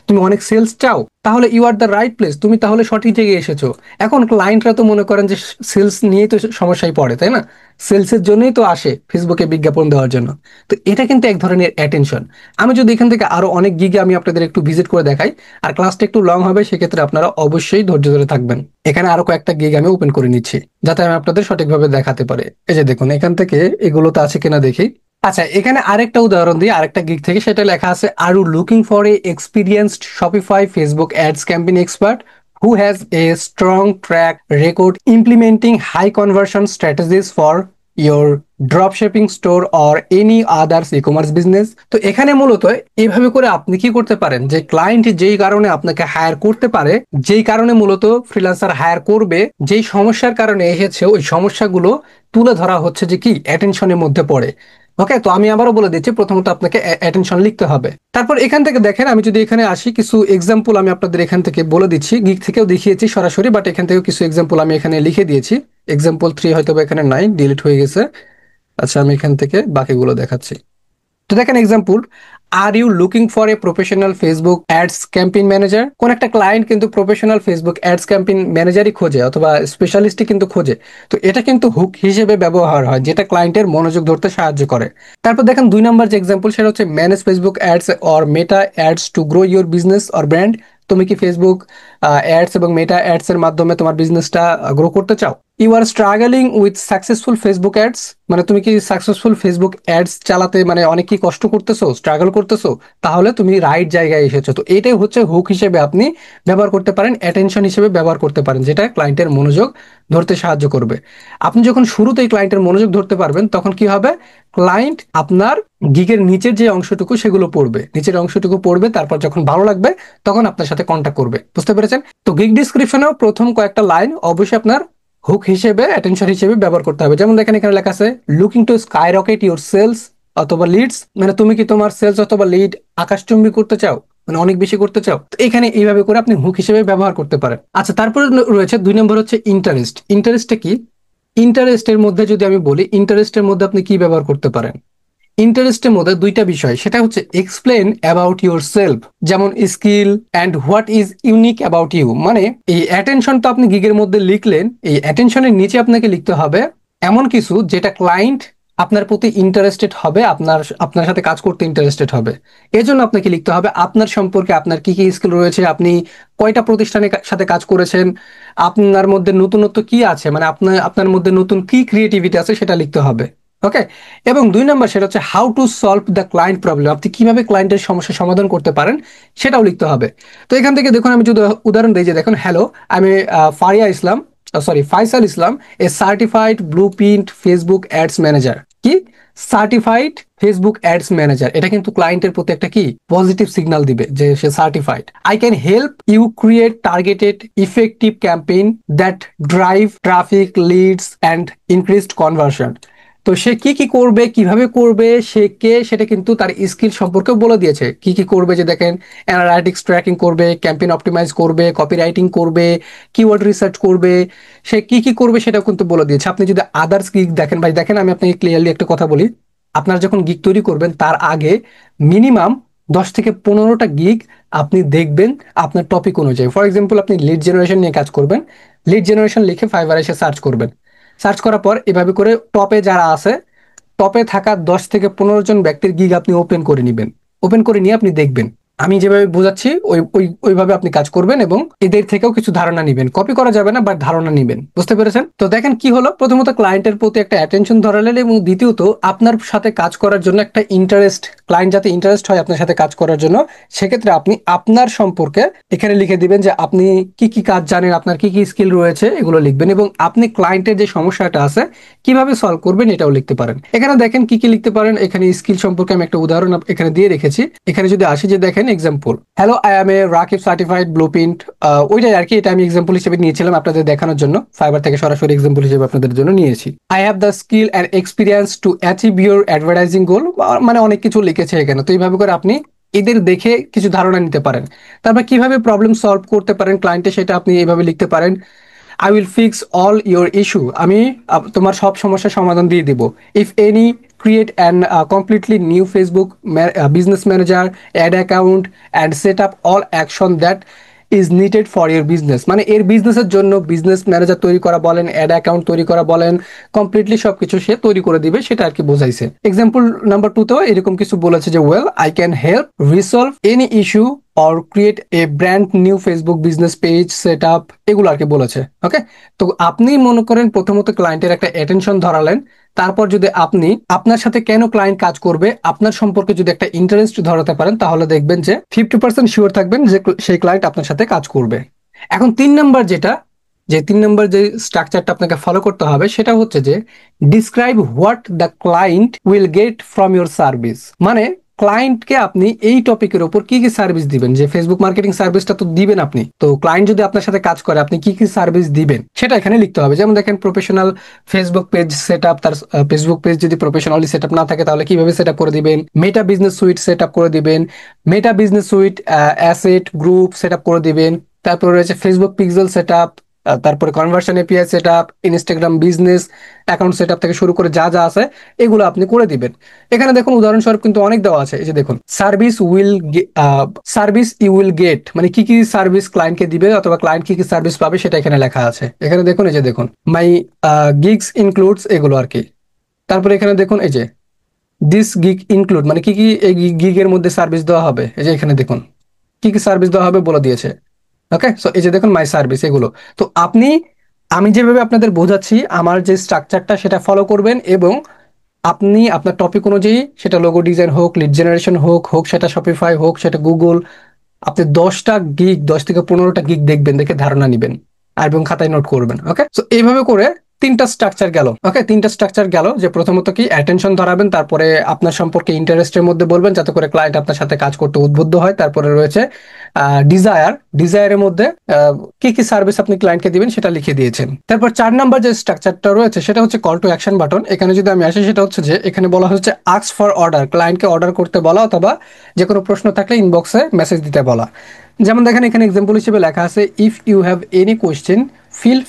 তুমি অনেক সেলস চাও, তাহলে you are the right place, তুমি তাহলে সঠিক জায়গায় এসেছো। এখন ক্লায়েন্টরা তো মনে করেন যে সেলস নিয়েই তো সমস্যায় পড়ে, তাই না? সেলসের জন্যই তো আসে ফেসবুকে বিজ্ঞাপন দেওয়ার জন্য। তো এটা কিন্তু এক ধরনের অ্যাটেনশন। আমি যদি এখান থেকে আরো অনেক গিগে আমি আপনাদের একটু ভিজিট করে দেখাই, আর ক্লাসটা একটু লং হবে, সেক্ষেত্রে আপনারা অবশ্যই ধৈর্য ধরে থাকবেন। এখানে আরো কয়েকটা গিগ আমি ওপেন করে নিচ্ছি যাতে আমি আপনাদের সঠিকভাবে দেখাতে পারি। এই যে দেখুন, এখান থেকে এগুলোতে আছে কিনা দেখি। আচ্ছা, এখানে আরেকটা উদাহরণ দিই আরেকটা গিগ থেকে। সেটা লেখা আছে, আর you looking for A experienced Shopify Facebook ads campaign expert who has a strong track record implementing high conversion strategies for your dropshipping store or any other e-commerce business। তো এখানে মূলত এইভাবে করে আপনি কি করতে পারেন, যে ক্লায়েন্ট যেই কারণে আপনাকে হায়ার করতে পারে, যেই কারণে মূলত ফ্রিল্যান্সার হায়ার করবে, যেই সমস্যার কারণে এসেছে, ওই সমস্যাগুলো তুলে ধরা হচ্ছে যে কি অ্যাটেনশনের মধ্যে পড়ে। ওকে, তো আমি আবারও বলে দিচ্ছি, প্রথমত আপনাকে অ্যাটেনশন লিখতে হবে। তারপর এখান থেকে দেখেন, আমি যদি এখানে আসি, কিছু এক্সাম্পল আমি আপনাদের এখান থেকে বলে দিচ্ছি। গিগ থেকেও দেখিয়েছি সরাসরি, বাট এখান থেকেও কিছু এক্সাম্পল আমি এখানে লিখে দিয়েছি। এক্সাম্পল 3 হয়তো এখানে নাই, ডিলিট হয়ে গেছে। আচ্ছা, আমি এখান থেকে বাকিগুলো দেখাচ্ছি। তো দেখেন example, are you looking for a professional Facebook ads campaign manager. কোন একটা ক্লায়েন্ট কিন্তু প্রফেশনাল ফেসবুক অ্যাডস ক্যাম্পেইন ম্যানেজারই খোঁজে অথবা স্পেশালিস্টই কিন্তু খোঁজে। তো এটা কিন্তু হুক হিসেবে ব্যবহার হয়, যেটা ক্লায়েন্টের মনোযোগ ধরতে সাহায্য করে। তারপর দেখেন 2 নম্বর যে এক্সাম্পল, সেটা হচ্ছে manage Facebook ads or meta ads to grow your business or brand. তুমি কি ফেসবুক অ্যাডস এবং মেটা অ্যাডস এর মাধ্যমে তোমার বিজনেসটা গ্রো করতে চাও? You are struggling with successful Facebook ads, মানে তুমি কি সাকসেসফুল ফেসবুক অ্যাডস চালাতে মানে অনেক কি কষ্ট করতেছো, স্ট্রাগল করতেছো, তাহলে তুমি রাইট জায়গায় এসেছো। তো এটাই হচ্ছে হুক হিসেবে আপনি ব্যবহার করতে পারেন, অ্যাটেনশন হিসেবে ব্যবহার করতে পারেন, যেটা ক্লায়েন্টের মনোযোগ ধরতে সাহায্য করবে। আপনি যখন শুরুতেই ক্লায়েন্টের মনোযোগ ধরতে পারবেন, তখন কি হবে, ক্লায়েন্ট আপনার গিগের নিচের যে অংশটুকু সেগুলো পড়বে, নিচের অংশটুকু পড়বে, তারপর যখন ভালো লাগবে তখন আপনার সাথে কন্ট্যাক্ট করবে। বুঝতে পেরেছেন? তো গিগ ডিসক্রিপশনেও প্রথম কয়েকটা লাইন অবশ্যই আপনার হুক হিসেবে, অ্যাটেনশন হিসেবে ব্যবহার করতে হবে। যেমন দেখেন এখানে লেখা আছে, looking to skyrocket your sales অথবা লিডস, মানে তুমি কি তোমার সেলস অথবা লিড আকাশচুম্বী করতে চাও, মানে অনেক বেশি করতে চাও। তো এখানে এইভাবে করে আপনি হুক হিসেবে ব্যবহার করতে পারেন। আচ্ছা, তারপরে রয়েছে 2 নম্বর হচ্ছে ইন্টারেস্ট। ইন্টারেস্টটা কি? ইন্টারেস্টের মধ্যে যদি আমি বলি, ইন্টারেস্টের মধ্যে আপনি কি ব্যবহার করতে পারেন? ইন্টারেস্টের মধ্যে দুইটা বিষয়, সেটা হচ্ছে এক্সপ্লেন অ্যাবাউট ইউর সেলফ, যেমন skill and what is unique about you. মানে এই অ্যাটেনশন তো আপনি গিগের মধ্যে লিখলেন, এই অ্যাটেনশনের নিচে আপনাকে লিখতে হবে এমন কিছু যেটা ক্লায়েন্ট আপনার প্রতি ইন্টারেস্টেড হবে, আপনার আপনার সাথে কাজ করতে ইন্টারেস্টেড হবে। এজন্য আপনাকে লিখতে হবে আপনার সম্পর্কে, আপনার কি কি স্কিল রয়েছে, আপনি কয়টা প্রতিষ্ঠানের সাথে কাজ করেছেন, আপনার মধ্যে নতুনত্ব কি আছে, মানে আপনার আপনার মধ্যে নতুন কি ক্রিয়েটিভিটি আছে সেটা লিখতে হবে। ওকে, এবং 2 নম্বর সেটা হচ্ছে how to solve the client problem, আপনি কিভাবে ক্লায়েন্টের সমস্যা সমাধান করতে পারেন সেটাও লিখতে হবে। তো এখান থেকে দেখুন, আমি যদি উদাহরণ দিই, যে দেখুন, হ্যালো, আমি Faria Islam, sorry Faisal Islam, a certified blueprint Facebook ads manager. কি সার্টিফাইড ফেসবুক অ্যাডস ম্যানেজার, এটা কিন্তু ক্লায়েন্টের প্রতি একটা কি পজিটিভ সিগন্যাল দিবে যে সে certified. I can help you create targeted effective campaign that drive traffic leads and increased conversion. তো সে কি কি করবে, কিভাবে করবে, সে কে, সেটা কিন্তু তার স্কিল সম্পর্কে বলে দিয়েছে। কি কি করবে, যে দেখেন, অ্যানালাইটিক্স ট্র্যাকিং করবে, ক্যাম্পেইন অপটিমাইজ করবে, কপি রাইটিং করবে, কিওয়ার্ড রিসার্চ করবে, সে কি কি করবে সেটাও কিন্তু বলে দিয়েছে। আপনি যদি আদার্স গিগ দেখেন, ভাই দেখেন, আমি আপনাকে ক্লিয়ারলি একটা কথা বলি, আপনার যখন গিগ তৈরি করবেন তার আগে মিনিমাম 10 থেকে 15টা গিগ আপনি দেখবেন আপনার টপিক অনুযায়ী। ফর এক্সাম্পল, আপনি লিড জেনারেশন নিয়ে কাজ করবেন, লিড জেনারেশন লিখে ফাইবার এসে সার্চ করবেন। সার্চ করার পর এভাবে করে টপে যারা আছে, টপে থাকা 10 থেকে 15 জন ব্যক্তির গিগ আপনি ওপেন করে নেবেন। ওপেন করে নিয়ে আপনি দেখবেন, আমি যেভাবে বোঝাচ্ছি ওইভাবে আপনি কাজ করবেন এবং এদের থেকেও কিছু ধারণা নিবেন। কপি করা যাবে না, বাট ধারণা নিবেন। বুঝতে পেরেছেন? তো দেখেন কি হলো, প্রথমত ক্লায়েন্টের প্রতি একটা অ্যাটেনশন ধরালেন, এবং দ্বিতীয়ত আপনার সাথে কাজ করার জন্য একটা ইন্টারেস্ট, ক্লায়েন্ট যাতে ইন্টারেস্ট হয় আপনার সাথে কাজ করার জন্য, সেক্ষেত্রে আপনি আপনার সম্পর্কে এখানে লিখে দিবেন যে আপনি কি কি কাজ জানেন, আপনার কি কি স্কিল রয়েছে, এগুলো লিখবেন, এবং আপনি ক্লায়েন্টের যে সমস্যাটা আছে কিভাবে সলভ করবেন এটাও লিখতে পারেন। এখানে দেখেন কি কি লিখতে পারেন, এখানে স্কিল সম্পর্কে আমি একটা উদাহরণ এখানে দিয়ে রেখেছি। এখানে যদি আসি, যে দেখেন example, hello, I M A Rakib certified blue print, ওইটাই আর কি, এটা আমি এক্সাম্পল হিসেবে নিয়েছিলাম আপনাদের দেখানোর জন্য, ফাইবার থেকে সরাসরি এক্সাম্পল হিসেবে আপনাদের জন্য নিয়েছি। I have the skill and experience to achieve your advertising goal, মানে অনেক কিছু লিখেছে এখানে। তো এইভাবে করে আপনি এদের দেখে কিছু ধারণা নিতে পারেন। তারপর কিভাবে প্রবলেম সলভ করতে পারেন ক্লায়েন্টে, সেটা আপনি এইভাবে লিখতে পারেন। I will fix all your issue, আমি তোমার সব সমস্যার সমাধান দিয়ে দিব। If any, create an completely new Facebook business manager, ad account and set up all action that is needed for your business. মানে এর বিজনেসের জন্য বিজনেস ম্যানেজার তৈরি করা বলেন, অ্যাড অ্যাকাউন্ট তৈরি করা বলেন, কমপ্লিটলি সবকিছু সে তৈরি করে দিবে, সেটা আর কি বোঝাইছে। এক্সাম্পল নাম্বার 2 তেও এরকম কিছু বলেছে যে well I can help resolve any issue or create a brand new Facebook business page set up, এগুলো আর কি বলেছে। ওকে, তো আপনি মনে করেন প্রথমত ক্লায়েন্টের একটা অ্যাটেনশন ধরালেন, তারপর যদি আপনি আপনার সাথে কেন ক্লায়েন্ট কাজ করবে আপনার সম্পর্কে যদি একটা ইন্টারেস্ট ধরাতে পারেন, তাহলে দেখবেন যে 50% শিওর থাকবেন যে সেই ক্লায়েন্ট আপনার সাথে কাজ করবে। এখন 3 নাম্বার যে 3 নাম্বার যে স্ট্রাকচারটা আপনাকে ফলো করতে হবে সেটা হচ্ছে যে describe what the client will get from your service. মানে ক্লায়েন্টকে আপনি এই টপিকের উপর কি কি সার্ভিস দিবেন, যে ফেসবুক মার্কেটিং সার্ভিসটা তো দিবেন আপনি, তো ক্লায়েন্ট যদি আপনার সাথে কাজ করে আপনি কি কি সার্ভিস দিবেন সেটা এখানে লিখতে হবে। যেমন দেখেন professional Facebook page set up, তার ফেসবুক পেজ যদি প্রফেশনালি সেট আপ না থাকে তাহলে কিভাবে সেট আপ করে দিবেন, মেটা বিজনেস সুইট সেট আপ করে দিবেন, মেটা business suite asset group set up করে দিবেন, তারপরে রয়েছে ফেসবুক পিক্সেল সেট আপ, তারপরে conversion API set up, Instagram business account set up থেকে শুরু করে যা যা আছে এগুলো আপনি করে দিবেন। এখানে দেখুন উদাহরণস্বরূপ কিন্তু অনেক দেওয়া আছে। এই যে দেখুন সার্ভিস ইউ উইল গেট, মানে কি কি সার্ভিস ক্লায়েন্টকে দিবে অথবা ক্লায়েন্ট কি কি সার্ভিস পাবে সেটা এখানে লেখা আছে। এখানে দেখুন, এই যে দেখুন মাই গিগস ইনক্লুডস, এগুলো আর কি। তারপরে এখানে দেখুন এই যে দিস গিগ ইনক্লুড, মানে কি কি এই গিগের মধ্যে সার্ভিস দেওয়া হবে, এই যে এখানে দেখুন কি কি সার্ভিস দেওয়া হবে বলে দিয়েছে। ওকে, সো এই যে দেখুন মাই সার্ভিস, এগুলো। তো আপনি, আমি যেভাবে আপনাদের বোঝাচ্ছি আমার যে স্ট্রাকচারটা সেটা ফলো করবেন, এবং আপনি আপনার টপিক অনুযায়ী, সেটা লোগো ডিজাইন হোক, লিড জেনারেশন হোক হোক সেটা শপিফাই হোক সেটা গুগল, আপনি 10 থেকে 15টা গিগ দেখবেন, দেখে ধারণা নিবেন আর এবং খাতায় নোট করবেন। ওকে, সো এইভাবে করে 3টা স্ট্রাকচার গেল। ওকে, 3টা স্ট্রাকচার গেল, যে প্রথমত কি অ্যাটেনশন ধরাবেন, তারপরে আপনার সম্পর্কে ইন্টারেস্টের মধ্যে বলবেন যাতে করে ক্লায়েন্ট আপনার সাথে কাজ করতে উদ্বুদ্ধ হয়, তারপরে রয়েছে ডিজায়ারের মধ্যে কি কি সার্ভিস আপনি ক্লায়েন্টকে দিবেন সেটা লিখে দিয়েছেন। তারপর 4 নাম্বার যে স্ট্রাকচারটা রয়েছে সেটা হচ্ছে কল টু অ্যাকশন বাটন। এখানে যদি আমি আসি সেটা হচ্ছে যে এখানে বলা হচ্ছে আস্ক ফর অর্ডার, ক্লায়েন্টকে অর্ডার করতে বলা অথবা যে কোনো প্রশ্ন থাকলে ইনবক্সে মেসেজ দিতে বলা। যেমন দেখেন এখানে এক্সাম্পল হিসেবে লেখা আছে if you have any question feel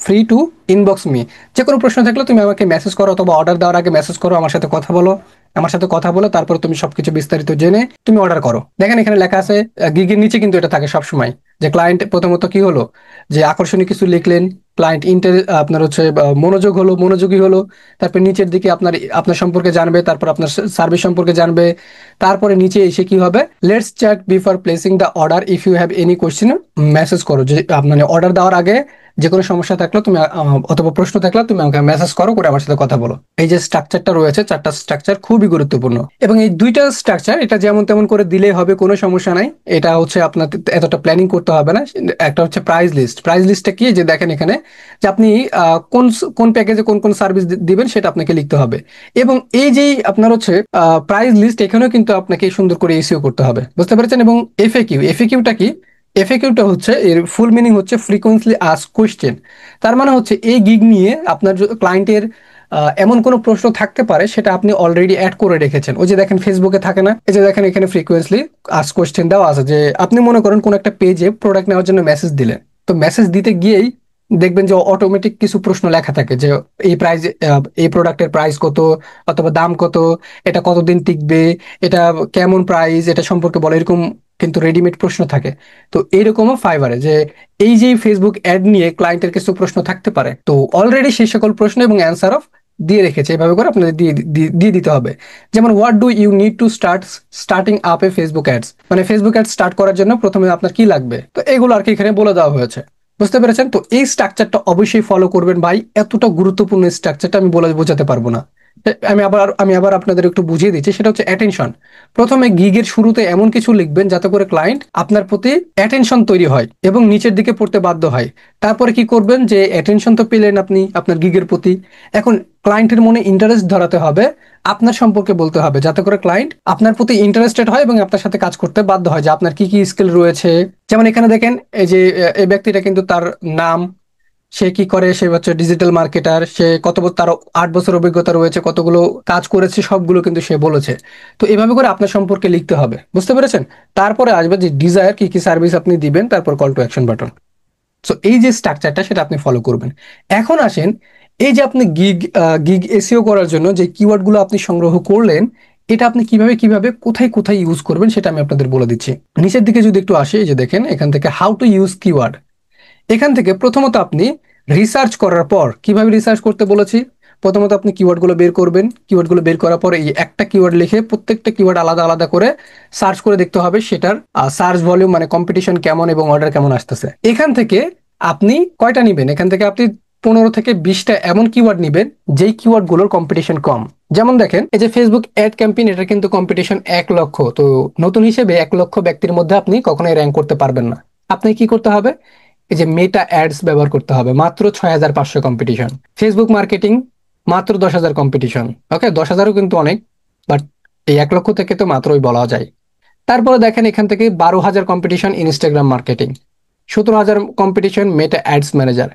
free to inbox me, যে কোনো প্রশ্ন থাকলে তুমি আমাকে মেসেজ করো অথবা অর্ডার দেওয়ার আগে মেসেজ করো, আমার সাথে কথা বলো, আমার সাথে কথা বলে তারপরে তুমি সবকিছু বিস্তারিত জেনে তুমি অর্ডার করো। দেখেন এখানে লেখা আছে গিগের নিচে কিন্তু এটা থাকে সবসময়, যে ক্লায়েন্ট প্রথমত কি হলো যে আকর্ষণীয় কিছু লিখলেন, ক্লায়েন্ট আপনার হচ্ছে মনোযোগী হলো, তারপর নিচের দিকে আপনার সম্পর্কে জানবে, তারপর আপনার সার্ভিস সম্পর্কে জানবে, তারপরে নিচে এসে কি হবে, let's chat before placing the order if you have any question, message করো, যে মানে অর্ডার দেওয়ার আগে যে কোনো সমস্যা থাকলে তুমি অথবা প্রশ্ন থাকলে তুমি আমাকে মেসেজ করো, করে আমার সাথে কথা বলো। এই যে স্ট্রাকচারটা রয়েছে 4টা স্ট্রাকচার খুবই গুরুত্বপূর্ণ, এবং এই 2টা স্ট্রাকচার এটা যেমন তেমন করে দিলেই হবে, কোনো সমস্যা নাই। এটা হচ্ছে আপনার এতটা প্ল্যানিং করতে হবে না। একটা হচ্ছে প্রাইস লিস্টটা কি, যে দেখেন এখানে যে আপনি কোন কোন প্যাকেজে কোন কোন সার্ভিস দিবেন সেটা আপনাকে লিখতে হবে, এবং এই যে আপনার হচ্ছে প্রাইস লিস্ট এখানেও কিন্তু আপনাকে সুন্দর করে এসইও করতে হবে, বুঝতে পেরেছেন। এবং এফএকিউটা কি, এফএকিউটা হচ্ছে এর ফুল মিনিং হচ্ছে ফ্রিকোয়েন্টলি আস্ক কোয়েশ্চেন। তার মানে হচ্ছে এই গিগ নিয়ে আপনার ক্লায়েন্টের এমন কোনো প্রশ্ন থাকতে পারে সেটা আপনি অলরেডি অ্যাড করে রেখেছেন। ওই যে দেখেন ফেসবুকে থাকে না, এই যে দেখেন এখানে ফ্রিকোয়েন্টলি আস্ক কোয়েশ্চেন দেওয়া আছে, যে আপনি মনে করেন কোন একটা পেজে প্রোডাক্ট নেওয়ার জন্য মেসেজ দিলেন, তো মেসেজ দিতে গিয়েই দেখবেন যে অটোমেটিক কিছু প্রশ্ন লেখা থাকে, যে এই প্রোডাক্টের প্রাইস কত অথবা দাম কত, এটা কতদিন টিকবে, এটা কেমন প্রাইস, এটা সম্পর্কে বলে, এরকম কিন্তু রেডিমেড প্রশ্ন থাকে। তো এইরকমও ফাইবারে যে এই যে ফেসবুক অ্যাড নিয়ে ক্লায়েন্টের কিছু প্রশ্ন থাকতে পারে, তো অলরেডি সেই সকল প্রশ্ন এবং অ্যান্সার অফ দিয়ে রেখেছে, এভাবে করে আপনাদের দিয়ে দিতে হবে। যেমন what do you need to starting up a Facebook ads, মানে ফেসবুক অ্যাড স্টার্ট করার জন্য প্রথমে আপনার কি লাগবে, তো এগুলো আর কি এখানে বলে দেওয়া হয়েছে, বুঝতে পেরেছেন। তো এই স্ট্রাকচারটা অবশ্যই ফলো করবেন ভাই, এতটা গুরুত্বপূর্ণ স্ট্রাকচারটা আমি বলে বোঝাতে পারবো না। আমি আবার আপনাদের একটু বুঝিয়ে দিচ্ছি, সেটা হচ্ছে অ্যাটেনশন। প্রথমে গিগের শুরুতে এমন কিছু লিখবেন যাতে করে ক্লায়েন্ট আপনার প্রতি অ্যাটেনশন তৈরি হয় এবং নিচের দিকে পড়তে বাধ্য হয়। তারপরে কি করবেন, যে অ্যাটেনশন তো পেলেন আপনি আপনার গিগের প্রতি, এখন ক্লায়েন্টের মনে ইন্টারেস্ট ধরাতে হবে, আপনার সম্পর্কে বলতে হবে যাতে করে ক্লায়েন্ট আপনার প্রতি ইন্টারেস্টেড হয় এবং আপনার সাথে কাজ করতে বাধ্য হয়, যে আপনার কি কি স্কিল রয়েছে। যেমন এখানে দেখেন এই যে এই ব্যক্তিটা কিন্তু তার নাম, সে কি করে, সে হচ্ছে ডিজিটাল মার্কেটার, সে তার 8 বছর অভিজ্ঞতা রয়েছে, কতগুলো কাজ করেছে সবগুলো কিন্তু সে বলেছে। তো এভাবে করে আপনার সম্পর্কে লিখতে হবে, বুঝতে পেরেছেন। তারপরে আসবে যে ডিজায়ার, কি কি সার্ভিস আপনি দিবেন, তারপর call to action button. So এই যে স্ট্রাকচারটা সেটা আপনি ফলো করবেন। এখন আসেন, এই যে আপনি গিগ গিগ এসইও করার জন্য যে কিওয়ার্ড গুলো আপনি সংগ্রহ করলেন, এটা আপনি কিভাবে কিভাবে কোথায় কোথায় ইউজ করবেন সেটা আমি আপনাদের বলে দিচ্ছি। নিচের দিকে যদি একটু আসি, এই যে দেখেন এখান থেকে হাউ টু ইউজ কিওয়ার্ড, এখান থেকে প্রথমত আপনি রিসার্চ করার পর, কিভাবে রিসার্চ করতে বলেছি, প্রথমত আপনি কিওয়ার্ড গুলো বের করবেন। কিওয়ার্ড গুলো বের করার পর এই একটা কিওয়ার্ড লিখে প্রত্যেকটা কিওয়ার্ড আলাদা আলাদা করে সার্চ করে দেখতে হবে সেটার সার্চ ভলিউম মানে কম্পিটিশন কেমন এবং অর্ডার কেমন আসতেছে। এখান থেকে আপনি কয়টা নিবেন, এখান থেকে আপনি 15 থেকে 20টা এমন কিওয়ার্ড নিবেন যেই কিওয়ার্ড গুলোর কম্পিটিশন কম। যেমন দেখেন এই যে ফেসবুক অ্যাড ক্যাম্পেইন, এটা কিন্তু কম্পিটিশন 1 লক্ষ। তো নতুন হিসেবে 1 লক্ষ ব্যক্তির মধ্যে আপনি কখনোই র্যাঙ্ক করতে পারবেন না। আপনি কি করতে হবে, এই যে মেটা অ্যাডস ব্যবহার করতে হবে। মাত্র 6500 কম্পিটিশন। ফেসবুক মার্কেটিং মাত্র 10,000 কম্পিটিশন। ওকে, 10,000ও কিন্তু অনেক, বাট এই 1 লক্ষ থেকে তো মাত্রই বলা যায়। তারপরে দেখেন এখান থেকে 12,000 কম্পিটিশন ইনস্টাগ্রাম মার্কেটিং, 17,000 কম্পিটিশন মেটা অ্যাডস ম্যানেজার।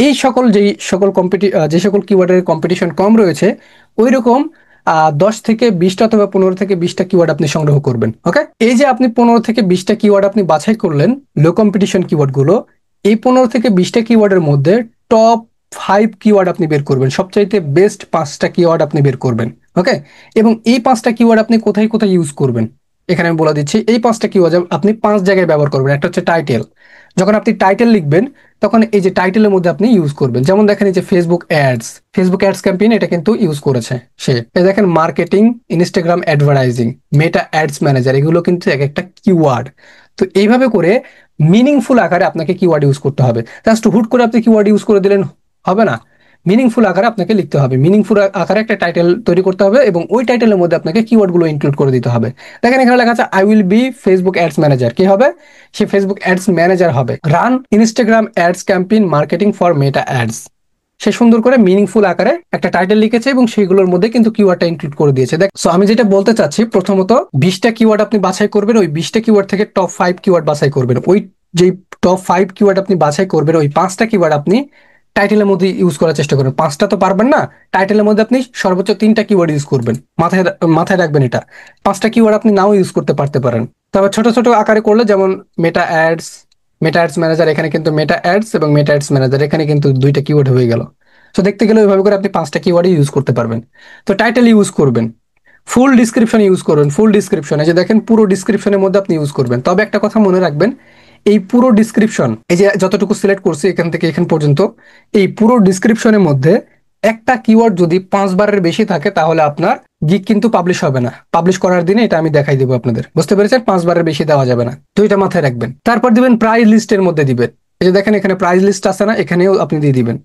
এই সকল যে সকল কিওয়ার্ডের কম্পিটিশন কম রয়েছে, ওই রকম 10 থেকে 20টা অথবা 15 থেকে 20টা কিওয়ার্ড আপনি সংগ্রহ করবেন। ওকে, এই যে আপনি 15 থেকে 20টা কিওয়ার্ড আপনি বাছাই করলেন, লো কম্পিটিশন কিওয়ার্ড গুলো, এই 15 থেকে 20টা কিওয়ার্ডের মধ্যে টপ 5 কিওয়ার্ড আপনি বের করবেন, সবচাইতে বেস্ট 5টা কিওয়ার্ড আপনি বের করবেন। ওকে, এবং এই 5টা কিওয়ার্ড আপনি কোথায় কোথায় ইউজ করবেন এখানে আমি বলে দিচ্ছি। এই 5টা কিওয়ার্ড আপনি 5 জায়গায় ব্যবহার করবেন। একটা হচ্ছে টাইটেল, যখন আপনি টাইটেল লিখবেন তখন এই যে টাইটেলের মধ্যে আপনি ইউজ করবেন। যেমন দেখেন এই যে ফেসবুক অ্যাডস ক্যাম্পেইন, এটা কিন্তু ইউজ করেছে সে। এই দেখেন মার্কেটিং, ইনস্টাগ্রাম অ্যাডভার্টাইজিং, মেটা অ্যাডস ম্যানেজার, এগুলো কিন্তু এক একটা কিওয়ার্ড। তো এইভাবে করে মিনিংফুল আকারে আপনাকে কিওয়ার্ড ইউজ করতে হবে। জাস্ট হুট করে আপনি কিওয়ার্ড ইউজ করে দিলেন হবে না, মিনিংফুল আকারে আপনাকে লিখতে হবে। মিনিংফুল আকারে একটা টাইটেল তৈরি করতে হবে এবং ওই টাইটেলের মধ্যে আপনাকে কিওয়ার্ড গুলো ইনক্লুড করে দিতে হবে। দেখেন এখানে লেখা আছে I will be Facebook ads manager. কি হবে, সে ফেসবুক অ্যাডস ম্যানেজার হবে। Run Instagram ads campaign marketing for Meta ads. সে সুন্দর করে মিনিংফুল আকারে একটা টাইটেল লিখেছে এবং সেইগুলোর মধ্যে কিন্তু কিওয়ার্ডটা ইনক্লুড করে দিয়েছে। দেখ, সো আমি যেটা বলতে চাচ্ছি, প্রথমত 20টা কিওয়ার্ড আপনি বাছাই করবেন। ওই 20টা কিওয়ার্ড থেকে টপ 5 কিওয়ার্ড বাছাই করবেন। ওই যে টপ 5 কিওয়ার্ড আপনি বাছাই করবেন, ওই 5টা কিওয়ার্ড আপনি টাইটেলের মধ্যে ইউজ করার চেষ্টা করবেন। 5টা তো পারবেন না, টাইটেলের মধ্যে আপনি সর্বোচ্চ 3টা কিওয়ার্ড ইউজ করবেন। মাথায় মাথায় রাখবেন এটা। 5টা কিওয়ার্ড আপনি নাও ইউজ করতে পারতে পারেন। তবে ছোট ছোট আকারে করলে, যেমন মেটা অ্যাডস, মেটা অ্যাডস ম্যানেজার, এখানে কিন্তু মেটা অ্যাডস এবং মেটা অ্যাডস ম্যানেজার, এখানে কিন্তু 2টা কিওয়ার্ড হয়ে গেল। তো দেখতে গেলে ওইভাবে করে আপনি 5টা কিওয়ার্ড ইউজ করতে পারবেন। তো টাইটেল ইউজ করবেন, ফুল ডিসক্রিপশন ইউজ করবেন। ফুল ডিসক্রিপশনে যে দেখেন পুরো ডিসক্রিপশনের মধ্যে আপনি ইউজ করবেন। তবে একটা কথা মনে রাখবেন, এই পুরো ডিসক্রিপশন, এই যে যতটুকু সিলেক্ট করছি এখান থেকে এখান পর্যন্ত, এই পুরো ডিসক্রিপশনের মধ্যে একটা কিওয়ার্ড যদি 5বারের বেশি থাকে তাহলে আপনার গিগ কিন্তু পাবলিশ হবে না। পাবলিশ করার দিনে এটা আমি দেখাই দেবো আপনাদের, বুঝতে পেরেছেন? 5বারের বেশি দেওয়া যাবে না। তো এটা মাথায় রাখবেন। তারপর দিবেন প্রাইস লিস্টের মধ্যে দিবেন। এই যে দেখেন এখানে প্রাইস লিস্ট আছে না, এখানেও আপনি দিয়ে দিবেন।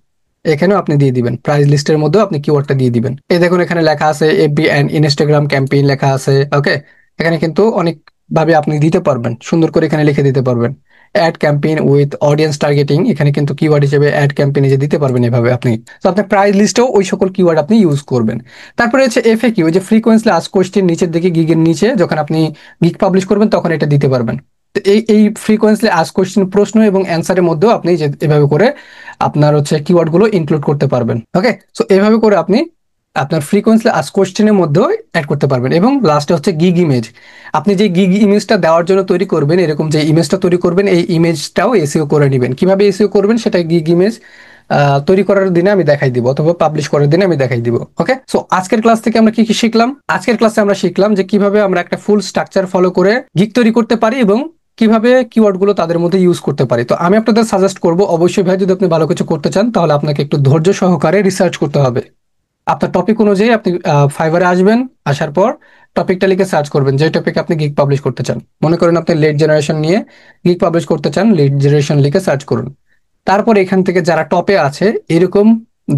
এখানেও আপনি দিয়ে দিবেন, প্রাইস লিস্টের মধ্যেও আপনি কিওয়ার্ডটা দিয়ে দিবেন। এই দেখুন এখানে লেখা আছে এফবি এন্ড ইনস্টাগ্রাম ক্যাম্পেইন লেখা আছে। ওকে, এখানে কিন্তু অনেক ভাবে আপনি দিতে পারবেন, সুন্দর করে এখানে লিখে দিতে পারবেন। Ad campaign with audience targeting, এখানে কিন্তু কিওয়ার্ড হিসেবে অ্যাড ক্যাম্পেইনে যে দিতে পারবেন এভাবে আপনি। তো আপনার প্রাইস লিস্টেও ওই সকল কিওয়ার্ড আপনি ইউজ করবেন। তারপরে হচ্ছে এফএকিউ, যে ফ্রিকোয়েন্সলি আস্ক কোয়েশ্চেন, নিচের দিকে গিগের নিচে যখন আপনি গিগ পাবলিশ করবেন তখন এটা দিতে পারবেন। তো এই ফ্রিকোয়েন্সলি আস্ক কোয়েশ্চেন, প্রশ্ন এবং অ্যান্সারের মধ্যেও আপনি যে এভাবে করে আপনার হচ্ছে কিওয়ার্ড গুলো ইনক্লুড করতে পারবেন। ওকে, সো এভাবে করে আপনি আপনার ফ্রিকোয়েন্সলি আস্ক কোয়েশ্চেনের মধ্যেও অ্যাড করতে পারবেন। এবং লাস্টে হচ্ছে গিগ ইমেজ। আপনি যে গিগ ইমেজটা দেওয়ার জন্য তৈরি করবেন, এরকম যে ইমেজটা তৈরি করবেন, এই ইমেজটাও এসইও করে নেবেন। কিভাবে এসইও করবেন সেটা গিগ ইমেজ তৈরি করার দিনে আমি দেখাই দিব, অথবা পাবলিশ করার দিনে আমি দেখাই দিব। ওকে, সো আজকের ক্লাস থেকে আমরা কি কি শিখলাম? আজকের ক্লাসে আমরা শিখলাম যে কিভাবে আমরা একটা ফুল স্ট্রাকচার ফলো করে গিগ তৈরি করতে পারি এবং কিভাবে কিওয়ার্ড গুলো তাদের মধ্যে ইউজ করতে পারি। তো আমি আপনাদের সাজেস্ট করবো, অবশ্যই ভাই যদি আপনি ভালো কিছু করতে চান তাহলে আপনাকে একটু ধৈর্য সহকারে রিসার্চ করতে হবে। আপনার টপিক অনুযায়ী আপনি ফাইবারে আসবেন, আসার পর টপিকটা লিখে সার্চ করবেন যে টপিকে আপনি গিগ পাবলিশ করতে চান। মনে করেন আপনি লেড জেনারেশন নিয়ে গিগ পাবলিশ করতে চান, লেড জেনারেশন লিখে সার্চ করুন। তারপর এখান থেকে যারা টপে আছে এরকম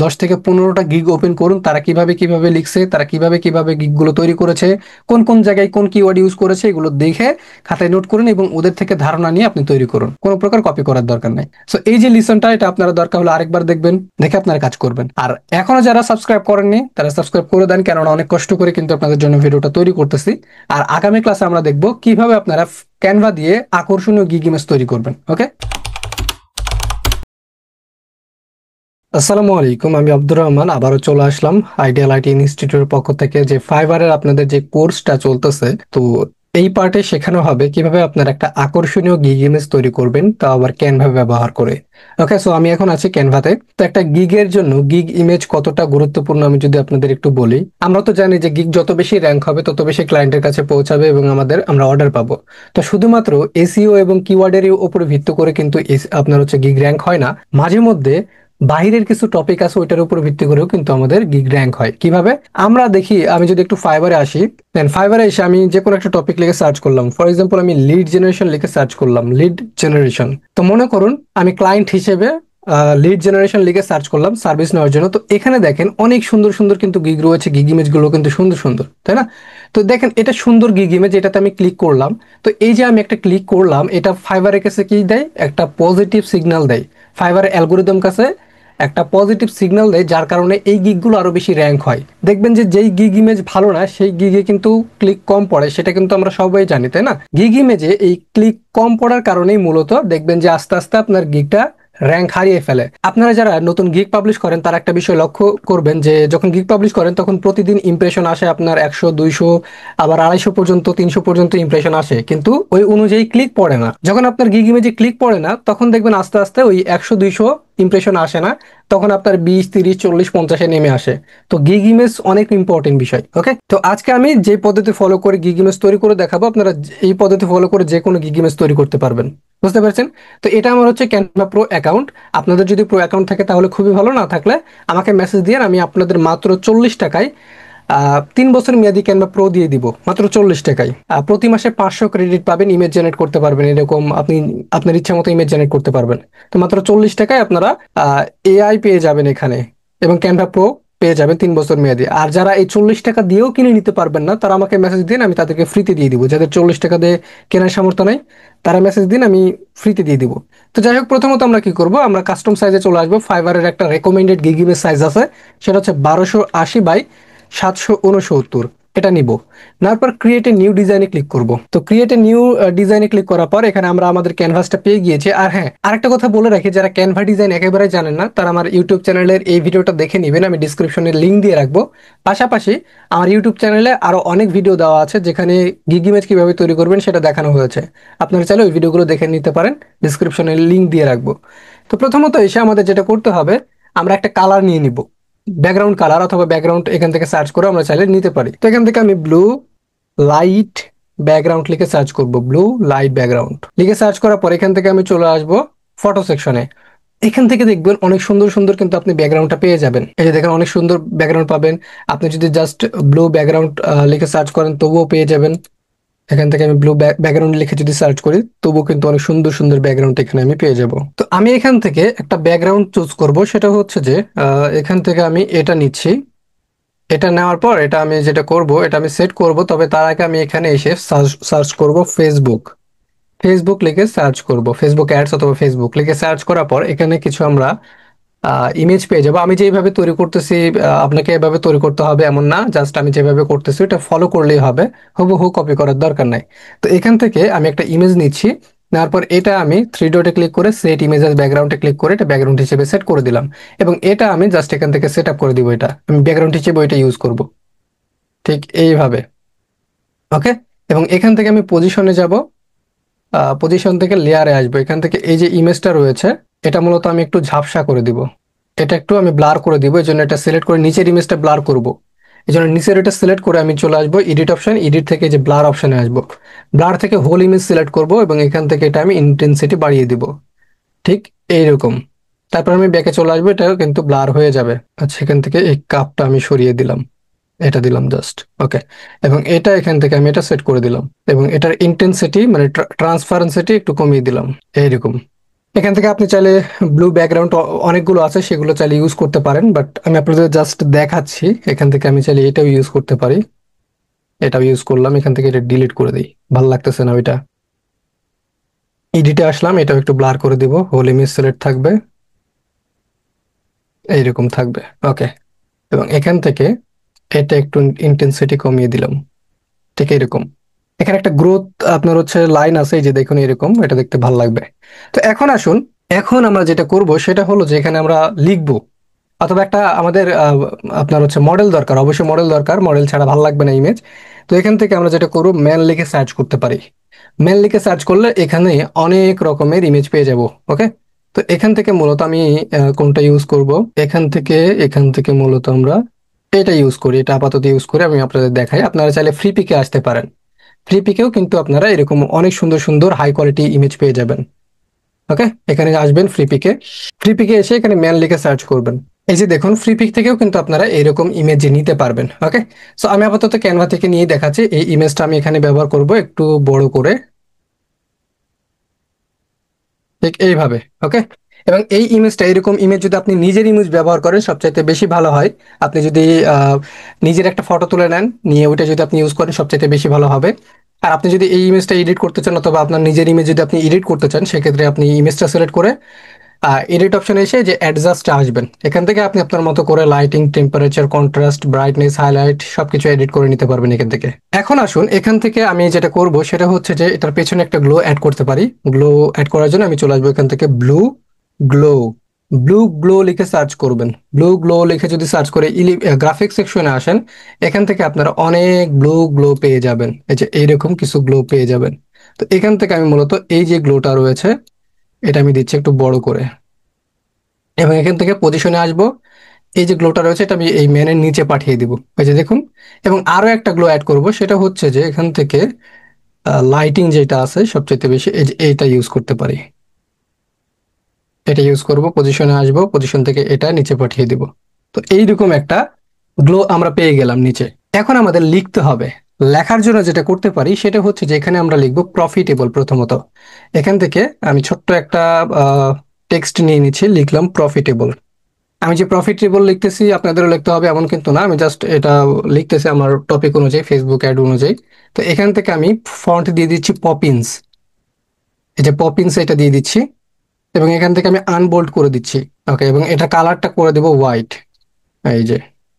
10 থেকে 15টা গিগ ওপেন করুন। তারা কিভাবে কিভাবে লিখছে, তারা কিভাবে কিভাবে গিগ গুলো তৈরি করেছে, কোন কোন জায়গায় কোন কিওয়ার্ড ইউজ করেছে, এগুলো দেখে খাতায় নোট করুন এবং ওদের থেকে ধারণা নিয়ে আপনি তৈরি করুন। কোনো প্রকার কপি করার দরকার নেই। সো এই যে লিসনটা, এটা আপনারা দরকার হলে আরেকবার দেখবেন, দেখে আপনারা কাজ করবেন। আর এখনো যারা সাবস্ক্রাইব করেননি তারা সাবস্ক্রাইব করে দেন, কেননা অনেক কষ্ট করে কিন্তু আপনাদের জন্য ভিডিওটা তৈরি করতেছি। আর আগামী ক্লাসে আমরা দেখব কিভাবে আপনারা ক্যানভা দিয়ে আকর্ষণীয় গিগ ইমেজ তৈরি করবেন। ওকে, আসসালামু আলাইকুম, আমি আব্দুর রহমান আবারও চলে আসলাম আইডিয়াল আইটি ইনস্টিটিউটের পক্ষ থেকে। যে ফাইবারের আপনাদের যে কোর্সটা চলতেছে, তো এই পার্টে শেখানো হবে কিভাবে আপনারা একটা আকর্ষণীয় গিগ ইমেজ তৈরি করবেন, তা আবার ক্যানভা ব্যবহার করে। ওকে, সো আমি এখন আছি ক্যানভাতে। তো একটা গিগের জন্য গিগ ইমেজ কতটা গুরুত্বপূর্ণ আমি যদি আপনাদের একটু বলি, আমরা তো জানি যে গিগ যত বেশি র্যাঙ্ক হবে তত বেশি ক্লায়েন্টের কাছে পৌঁছাবে এবং আমরা অর্ডার পাবো। তো শুধুমাত্র এসইও এবং কিওয়ার্ডের উপরে ভিত্তি করে কিন্তু আপনার হচ্ছে গিগ র্যাঙ্ক হয় না। মাঝে মধ্যে বাইরের কিছু টপিক আছে, ওইটার উপর ভিত্তি করেও কিন্তু আমাদের গিগ র্যাঙ্ক হয়। কিভাবে আমরা দেখি, আমি যদি একটু ফাইবারে আসি, দেন ফাইবারে এসে আমি যে কোনো একটা টপিক লিখে সার্চ করলাম। ফর এক্সাম্পল আমি লিড জেনারেশন লিখে সার্চ করলাম, লিড জেনারেশন। তো মনে করুন আমি ক্লায়েন্ট হিসেবে লিড জেনারেশন লিখে সার্চ করলাম সার্ভিস নেওয়ার জন্য। তো এখানে দেখেন অনেক সুন্দর সুন্দর কিন্তু গিগ রয়েছে, গিগ ইমেজ গুলো কিন্তু সুন্দর সুন্দর, তাই না? তো দেখেন এটা সুন্দর গিগ ইমেজ, এটাতে আমি ক্লিক করলাম। তো এই যে আমি একটা ক্লিক করলাম, এটা ফাইবারের কাছে কি দেয়, একটা পজিটিভ সিগন্যাল দেয়। ফাইবারের অ্যালগোরিদম কাছে একটা পজিটিভ সিগন্যাল দেয়, যার কারণে এই গিগগুলো আরো বেশি র্যাঙ্ক হয়। দেখবেন যে যেই গিগ ইমেজ ভালো না সেই গিগে কিন্তু ক্লিক কম পড়ে, সেটা কিন্তু আমরা সবাই জানি, তাই না? গিগ ইমেজে এই ক্লিক কম পড়ার কারণেই মূলত দেখবেন যে আস্তে আস্তে আপনার গিগটা র্যাঙ্ক হারিয়ে ফেলে। আপনারা যারা নতুন গিগ পাবলিশ করেন তারা একটা বিষয় লক্ষ্য করবেন যে যখন গিগ পাবলিশ করেন তখন প্রতিদিন ইমপ্রেশন আসে আপনার 100, 200, আবার 250 পর্যন্ত, 300 পর্যন্ত ইমপ্রেশন আসে, কিন্তু ওই অনুযায়ী ক্লিক পড়ে না। যখন আপনার গিগ ইমেজে ক্লিক পড়ে না তখন দেখবেন আস্তে আস্তে ওই 100, 200 ইমপ্রেশন আসে না, তখন আপনার 20, 30, 40, 50-এ নেমে আসে। তো গিগ ইমেজ অনেক ইম্পর্টেন্ট বিষয়। ওকে, তো আজকে আমি যে পদ্ধতি ফলো করে গিগ ইমেজ তৈরি করে দেখাবো, আপনারা এই পদ্ধতি ফলো করে যে কোনো গিগ ইমেজ তৈরি করতে পারবেন। বুঝতে পারছেন? তো এটা আমার হচ্ছে ক্যানভা প্রো অ্যাকাউন্ট। আপনাদের যদি প্রো অ্যাকাউন্ট থাকে তাহলে খুবই ভালো, না থাকলে আমাকে মেসেজ দিয়ে আমি আপনাদের মাত্র 40 টাকায় 3 বছর মেয়াদি ক্যানভা প্রো দিয়ে দিব, মাত্র 40 টাকায়। প্রতি মাসে 500 ক্রেডিট পাবেন, ইমেজ জেনারেট করতে পারবেন, এরকম আপনি আপনার ইচ্ছা মতো ইমেজ জেনারেট করতে পারবেন। তো মাত্র 40 টাকায় আপনারা এআই পেয়ে যাবেন এখানে, এবং ক্যানভা প্রো পেয়ে যাবেন 3 বছর মেয়াদি। আর যারা এই 40 টাকা দিয়েও কিনে নিতে পারবেন না, তারা আমাকে মেসেজ দিন, আমি তাদেরকে ফ্রিতে দিয়ে দিব। যাদের 40 টাকা দিয়ে কেনার সামর্থ্য নাই তারা মেসেজ দিন, আমি ফ্রিতে দিয়ে দিব। তো যাই হোক, প্রথমত আমরা কি করব, আমরা কাস্টম সাইজে চলে আসবো। ফাইবারের একটা রেকমেন্ডেড গিগ ইমেজ সাইজ আছে, সেটা হচ্ছে 1280 বাই 769, এটা নিব। তারপর ক্রিয়েট এ নিউ ডিজাইনে ক্লিক করব। তো ক্রিয়েট এ নিউ ডিজাইনে ক্লিক করার পর এখানে আমরা আমাদের ক্যানভাসটা পেয়ে গিয়েছি। আর হ্যাঁ, আরেকটা কথা বলে রাখি, যারা ক্যানভা ডিজাইন একেবারে জানেন না তারা আমার ইউটিউব চ্যানেলের এই ভিডিওটা দেখে নেবেন, আমি ডিসক্রিপশনে লিংক দিয়ে রাখবো। পাশাপাশি আমার ইউটিউব চ্যানেলে আরো অনেক ভিডিও দেওয়া আছে যেখানে গিগ ইমেজ কিভাবে তৈরি করবেন সেটা দেখানো হয়েছে। আপনারা চাইলে ওই ভিডিওগুলো দেখে নিতে পারেন, ডিসক্রিপশনে লিংক দিয়ে রাখবো। তো প্রথমত এসে আমাদের যেটা করতে হবে, আমরা একটা কালার নিয়ে নিব, ব্যাকগ্রাউন্ড কালার অথবা ব্যাকগ্রাউন্ড এখান থেকে সার্চ করে আমরা চাইলে নিতে পারি। তো এখান থেকে আমি ব্লু লাইট ব্যাকগ্রাউন্ড লিখে সার্চ করব, ব্লু লাইট ব্যাকগ্রাউন্ড লিখে সার্চ করার পর এখান থেকে আমি চলে আসব ফটো সেকশনে। এখান থেকে দেখবেন অনেক সুন্দর সুন্দর কিন্তু আপনি ব্যাকগ্রাউন্ডটা পেয়ে যাবেন। এই যে দেখেন অনেক সুন্দর ব্যাকগ্রাউন্ড পাবেন। আপনি যদি জাস্ট ব্লু ব্যাকগ্রাউন্ড লিখে সার্চ করেন তবুও পেয়ে যাবেন। এখান থেকে আমি ব্লু ব্যাকগ্রাউন্ড লিখে যদি সার্চ করি তবুও কিন্তু অনেক সুন্দর সুন্দর ব্যাকগ্রাউন্ড এখানে আমি পেয়ে যাব। তো আমি এখান থেকে একটা ব্যাকগ্রাউন্ড চুজ করব, সেটা হচ্ছে যে এখান থেকে আমি এটা নিচ্ছি। এটা নেওয়ার পর এটা আমি যেটা করব, এটা আমি সেট করব, তবে তার আগে আমি এখানে এসে সার্চ করব ফেসবুক। ফেসবুক লিখে সার্চ করব, ফেসবুক অ্যাডস অথবা ফেসবুক লিখে সার্চ করার পর এখানে কিছু আমরা ইমেজ পেয়ে যাবো। আমি যেভাবে তৈরি করতেছি আপনাকে এভাবে তৈরি করতে হবে এমন না, জাস্ট আমি যেভাবে করতেছি এটা ফলো করলেই হবে, হুবহু কপি করার দরকার নাই। তো এখান থেকে আমি একটা ইমেজ নিচ্ছি, নেওয়ার পর এটা আমি 3 ডটে ক্লিক করে সেট ইমেজ এজ ব্যাকগ্রাউন্ডে ক্লিক করে এটা ব্যাকগ্রাউন্ড হিসেবে সেট করে দিলাম। এবং এটা আমি জাস্ট এখান থেকে সেট আপ করে দিব, এটা আমি ব্যাকগ্রাউন্ড হিসেবে ওইটা ইউজ করব, ঠিক এইভাবে। ওকে, এবং এখান থেকে আমি পজিশনে যাব, পজিশন থেকে লেয়ারে আসবো। এখান থেকে এই যে ইমেজটা রয়েছে এটা মূলত আমি একটু ঝাপসা করে দিব, এটা একটু আমি ব্লার করে দিব। এই জন্য এটা সিলেক্ট করে নিচের ইমেজটা ব্লার করব। এই জন্য নিচের এটা সিলেক্ট করে আমি চলে আসবো এডিট অপশন, এডিট থেকে যে ব্লার অপশনে আসবো, ব্লার থেকে হোল ইমেজ সিলেক্ট করব এবং এখান থেকে এটা আমি ইন্টেন্সিটি বাড়িয়ে দিব, ঠিক এইরকম। তারপর আমি ব্যাকে চলে আসবো, এটা কিন্তু ব্লার হয়ে যাবে। আচ্ছা, এখান থেকে এই কাপটা আমি সরিয়ে দিলাম, এটা দিলাম জাস্ট। ওকে, এবং এটা এখান থেকে আমি এটা সেট করে দিলাম এবং এটার ইন্টেন্সিটি মানে ট্রান্সপারেন্সিটি একটু কমিয়ে দিলাম, এইরকম। এখান থেকে আপনি চাইলে ব্লু ব্যাকগ্রাউন্ড অনেকগুলো আছে সেগুলো চাইলে ইউজ করতে পারেন, বাট আমি আপনাদের জাস্ট দেখাচ্ছি। এখান থেকে আমি চাইলে এটাও ইউজ করতে পারি, এটাও ইউজ করলাম। এখান থেকে এটা ডিলিট করে দিই, ভালো লাগতেছে না ওইটা। এডিটে আসলাম, এটাও একটু ব্লার করে দিব, হোল ইমেজ সিলেক্ট থাকবে, এইরকম থাকবে। ওকে, এবং এখান থেকে এটা একটু ইন্টেন্সিটি কমিয়ে দিলাম, ঠিক এরকম। এখানে একটা গ্রোথ আপনার হচ্ছে লাইন আছে, এই যে দেখুন এরকম, এটা দেখতে ভালো লাগবে। তো এখন আসুন, এখন আমরা যেটা করব সেটা হলো যে এখানে আমরা লিখবো, অথবা একটা আমাদের আপনার হচ্ছে মডেল দরকার, অবশ্যই মডেল দরকার, মডেল ছাড়া ভালো লাগবে না ইমেজ। তো এখান থেকে আমরা যেটা করবো, ম্যান লিখে সার্চ করতে পারি। ম্যান লিখে সার্চ করলে এখানে অনেক রকমের ইমেজ পেয়ে যাব। ওকে, তো এখান থেকে মূলত আমি কোনটা ইউজ করব, এখান থেকে মূলত আমরা এটা ইউজ করি, এটা আপাতত ইউজ করে আমি আপনাদের দেখাই। আপনারা চাইলে ফ্রি পিকে আসতে পারেন। ফ্রি পিকেও কিন্তু আপনারা এরকম অনেক সুন্দর সুন্দর হাই কোয়ালিটি ইমেজ পেয়ে যাবেন। ওকে, এখানে আসবেন ফ্রি পিকে। ফ্রি পিকে এসে এখানে ম্যান লিখে সার্চ করবেন। এই যে দেখুন, ফ্রি পিক থেকেও কিন্তু আপনারা এরকম ইমেজ নিতে পারবেন। ওকে, সো আমি আপাতত ক্যানভা থেকে নিয়ে দেখাচ্ছি। এই ইমেজটা আমি এখানে ব্যবহার করব একটু বড় করে, ঠিক এইভাবে। ওকে, এবং এই ইমেজটা, এরকম ইমেজ যদি আপনি নিজের ইমেজ ব্যবহার করেন সবচাইতে বেশি ভালো হয়। আপনি যদি নিজের একটা ফটো তুলে নেন, নিয়ে ওইটা যদি আপনি ইউজ করেন সবচাইতে বেশি ভালো হবে। আর আপনি যদি এই ইমেজটা এডিট করতে চান, অথবা আপনার নিজের ইমেজ যদি আপনি এডিট করতে চান, সেক্ষেত্রে আপনি ইমেজটা সিলেক্ট করে এডিট অপশনে এসে যে অ্যাডজাস্টে আসবেন। এখান থেকে আপনি আপনার মতো করে lighting, temperature, contrast, brightness, highlight সবকিছু এডিট করে নিতে পারবেন এখান থেকে। এখন আসুন, এখান থেকে আমি যেটা করব সেটা হচ্ছে যে এটার পেছনে একটা গ্লো অ্যাড করতে পারি। গ্লো অ্যাড করার জন্য আমি চলে আসবো এখান থেকে ব্লু গ্লো। ব্লু গ্লো লিখে সার্চ করবেন। ব্লু গ্লো লিখে যদি সার্চ করে গ্রাফিক্স সেকশনে আসেন, এখান থেকে আপনারা অনেক ব্লু গ্লো পেয়ে যাবেন। এই যে এইরকম কিছু গ্লো পেয়ে যাবেন। তো এখান থেকে আমি মূলত এই যে গ্লোটা রয়েছে, এটা আমি দিচ্ছি একটু বড় করে, এবং এখান থেকে পজিশনে আসবো। এই যে গ্লোটা রয়েছে এটা আমি এই ম্যানের নিচে পাঠিয়ে দিব। এই যে দেখুন, এবং আরো একটা গ্লো অ্যাড করব, সেটা হচ্ছে যে এখান থেকে লাইটিং যেটা আছে সবচেয়ে বেশি, এই যে এইটা ইউজ করতে পারি। এটা ইউজ করব, পজিশনে আসবো, পজিশন থেকে এটা নিচে পাঠিয়ে দিব। তো এইরকম একটা গ্লো আমরা পেয়ে গেলাম নিচে। এখন আমাদের লিখতে হবে। লেখার জন্য যেটা করতে পারি সেটা হচ্ছে যে এখানে আমরা লিখবো প্রফিটেবল। প্রথমত এখান থেকে আমি ছোট্ট একটা টেক্সট নিয়ে নিচ্ছি, লিখলাম প্রফিটেবল। আমি যে প্রফিটেবল লিখতেছি আপনাদেরও লিখতে হবে এমন কিন্তু না, আমি জাস্ট এটা লিখতেছি আমার টপিক অনুযায়ী, ফেসবুক অ্যাড অনুযায়ী। তো এখান থেকে আমি ফন্ট দিয়ে দিচ্ছি পপিন্স। এই যে পপিন্স, এটা দিয়ে দিচ্ছি, এবং এখান থেকে আমি আনবোল্ড করে দিচ্ছি। ওকে, এবং এটা কালারটা করে দেব হোয়াইট। এই যে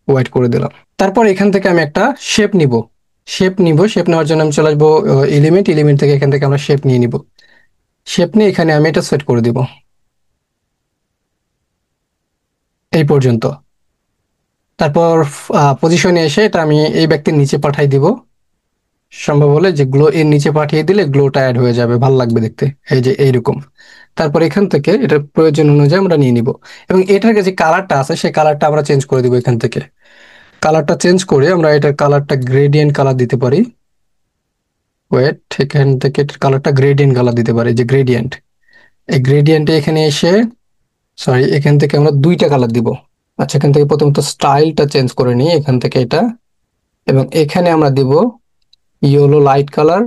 হোয়াইট করে দিলাম। তারপর এখান থেকে আমি একটা শেপ নিব। শেপ নেওয়ার জন্য আমি চলে আসবো এলিমেন্ট থেকে এখান থেকে আমরা শেপ নিয়ে নিব। শেপ নিয়ে এখানে আমি এটা সেট করে দিব এই পর্যন্ত। তারপর পজিশনে এসে এটা আমি এই ব্যক্তির নিচে পাঠাই দিব। সম্ভব হলে যে গ্লো এর নিচে পাঠিয়ে দিলে গ্লোটা অ্যাড হয়ে যাবে, ভালো লাগবে দেখতে। এই যে এইরকম। তারপর এখান থেকে এটার প্রয়োজন অনুযায়ী আমরা নিয়ে নিব, এবং এটার যে কালারটা আছে সেই কালারটা আমরা চেঞ্জ করে দিব। এখান থেকে কালারটা চেঞ্জ করে আমরা এটার কালারটা গ্রেডিয়েন্ট কালার দিতে পারি। ওয়েট, এখান থেকে এটার কালারটা গ্রেডিয়েন্ট কালার দিতে পারি, যে গ্রেডিয়েন্ট। এই গ্রেডিয়েন্টে এখানে এসে, সরি, এখান থেকে আমরা দুইটা কালার দিব। আচ্ছা, এখান থেকে প্রথমত স্টাইলটা চেঞ্জ করে নিই, এখান থেকে এটা, এবং এখানে আমরা দিব ইয়েলো লাইট কালার,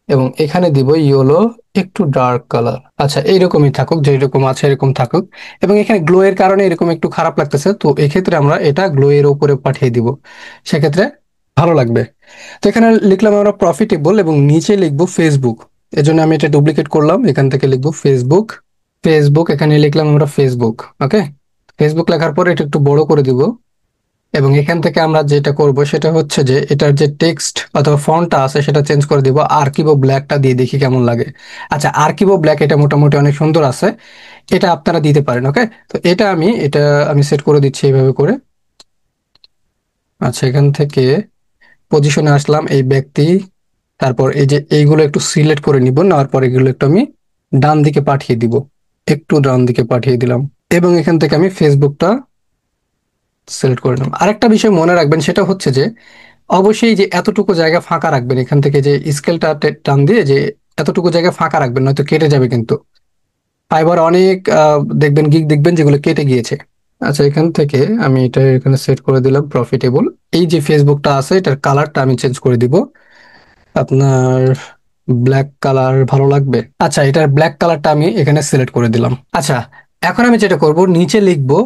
এবং এখানে দিব ইয়েলো একটু ডার্ক কালার। আচ্ছা, এইরকমই থাকুক, যেরকম আছে এরকম থাকুক। এবং এখানে গ্লো এর কারণে এরকম একটু খারাপ লাগতেছে, তো এক্ষেত্রে আমরা এটা গ্লো এর উপরে পাঠিয়ে দিব, সেক্ষেত্রে ভালো লাগবে। তো এখানে লিখলাম আমরা প্রফিটেবল, এবং নিচে লিখবো ফেসবুক। এজন্য আমি এটা ডুপ্লিকেট করলাম, এখান থেকে লিখবো ফেসবুক। এখানে লিখলাম আমরা ফেসবুক। ওকে, ফেসবুক লেখার পর এটা একটু বড় করে দিব, এবং এখান থেকে আমরা যেটা করব সেটা হচ্ছে যে এটার যে টেক্সট অথবা ফন্টটা আছে সেটা চেঞ্জ করে দিব, আর্কিভো ব্ল্যাকটা দিয়ে দেখি কেমন লাগে। আচ্ছা, আর্কিভো ব্ল্যাক এটা মোটামুটি অনেক সুন্দর আছে, এটা আপনারা দিতে পারেন। ওকে, তো এটা আমি সেট করে দিচ্ছি এইভাবে করে। আচ্ছা, এখান থেকে পজিশনে আসলাম, এই ব্যক্তি, তারপর এই যে এইগুলো একটু সিলেক্ট করে নিব, নেওয়ার পর এগুলো একটু আমি ডান দিকে পাঠিয়ে দিব, একটু ডান দিকে পাঠিয়ে দিলাম, এবং এখান থেকে আমি ফেসবুকটা সিলেক্ট করে নিলাম। আরেকটা বিষয় মনে রাখবেন, সেটা হচ্ছে যে অবশ্যই যে এতটুকু জায়গা ফাঁকা রাখবেন, এখান থেকে যে স্কেলটা টান দিয়ে যে এতটুকু জায়গা ফাঁকা রাখবেন, নয়তো কেটে যাবে কিন্তু। ফাইবার অনেক দেখবেন, গিগ দেখবেন যেগুলো কেটে গিয়েছে। আচ্ছা, এখান থেকে আমি এটা এখানে সেট করে দিলাম প্রফিটেবল। এই যে ফেসবুকটা আছে এটার কালারটা আমি চেঞ্জ করে দিব, আপনার ব্ল্যাক কালার ভালো লাগবে। আচ্ছা, এটার ব্ল্যাক কালারটা আমি এখানে সিলেক্ট করে দিলাম। আচ্ছা, এখন আমি যেটা করব, নিচে লিখবো,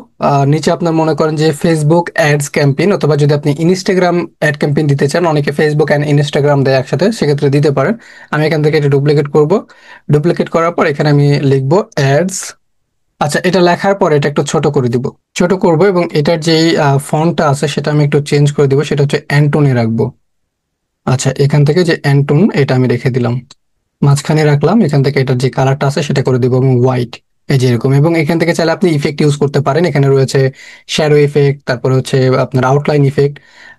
নিচে আপনার মনে করেন যে ফেসবুক অ্যাডস ক্যাম্পেইন, অথবা যদি আপনি ইনস্টাগ্রাম অ্যাড ক্যাম্পেইন দিতে চান, অনেকে ফেসবুক অ্যান্ড ইনস্টাগ্রাম দেয় একসাথে, সেক্ষেত্রে দিতে পারেন। আমি এখান থেকে এটা ডুপ্লিকেট করব। ডুপ্লিকেট করার পর এখানে আমি লিখবো অ্যাডস। আচ্ছা, এটা লেখার পর এটা একটু ছোট করে দিব, ছোট করব, এবং এটার যেই ফন্টটা আছে সেটা আমি একটু চেঞ্জ করে দিব, সেটা হচ্ছে অ্যান্টোনে রাখবো। আচ্ছা, এখান থেকে যে অ্যান্টোন এটা আমি রেখে দিলাম, মাঝখানে রাখলাম। এখান থেকে এটার যে কালারটা আছে সেটা করে দিব, এবং হোয়াইট। এই যে এরকম, এবং এখান থেকে চাইলে আপনি ইফেক্ট ইউজ করতে পারেন। এখানে রয়েছে শ্যাডো ইফেক্ট, তারপরে হচ্ছে আপনার আউটলাইন ইফেক্ট।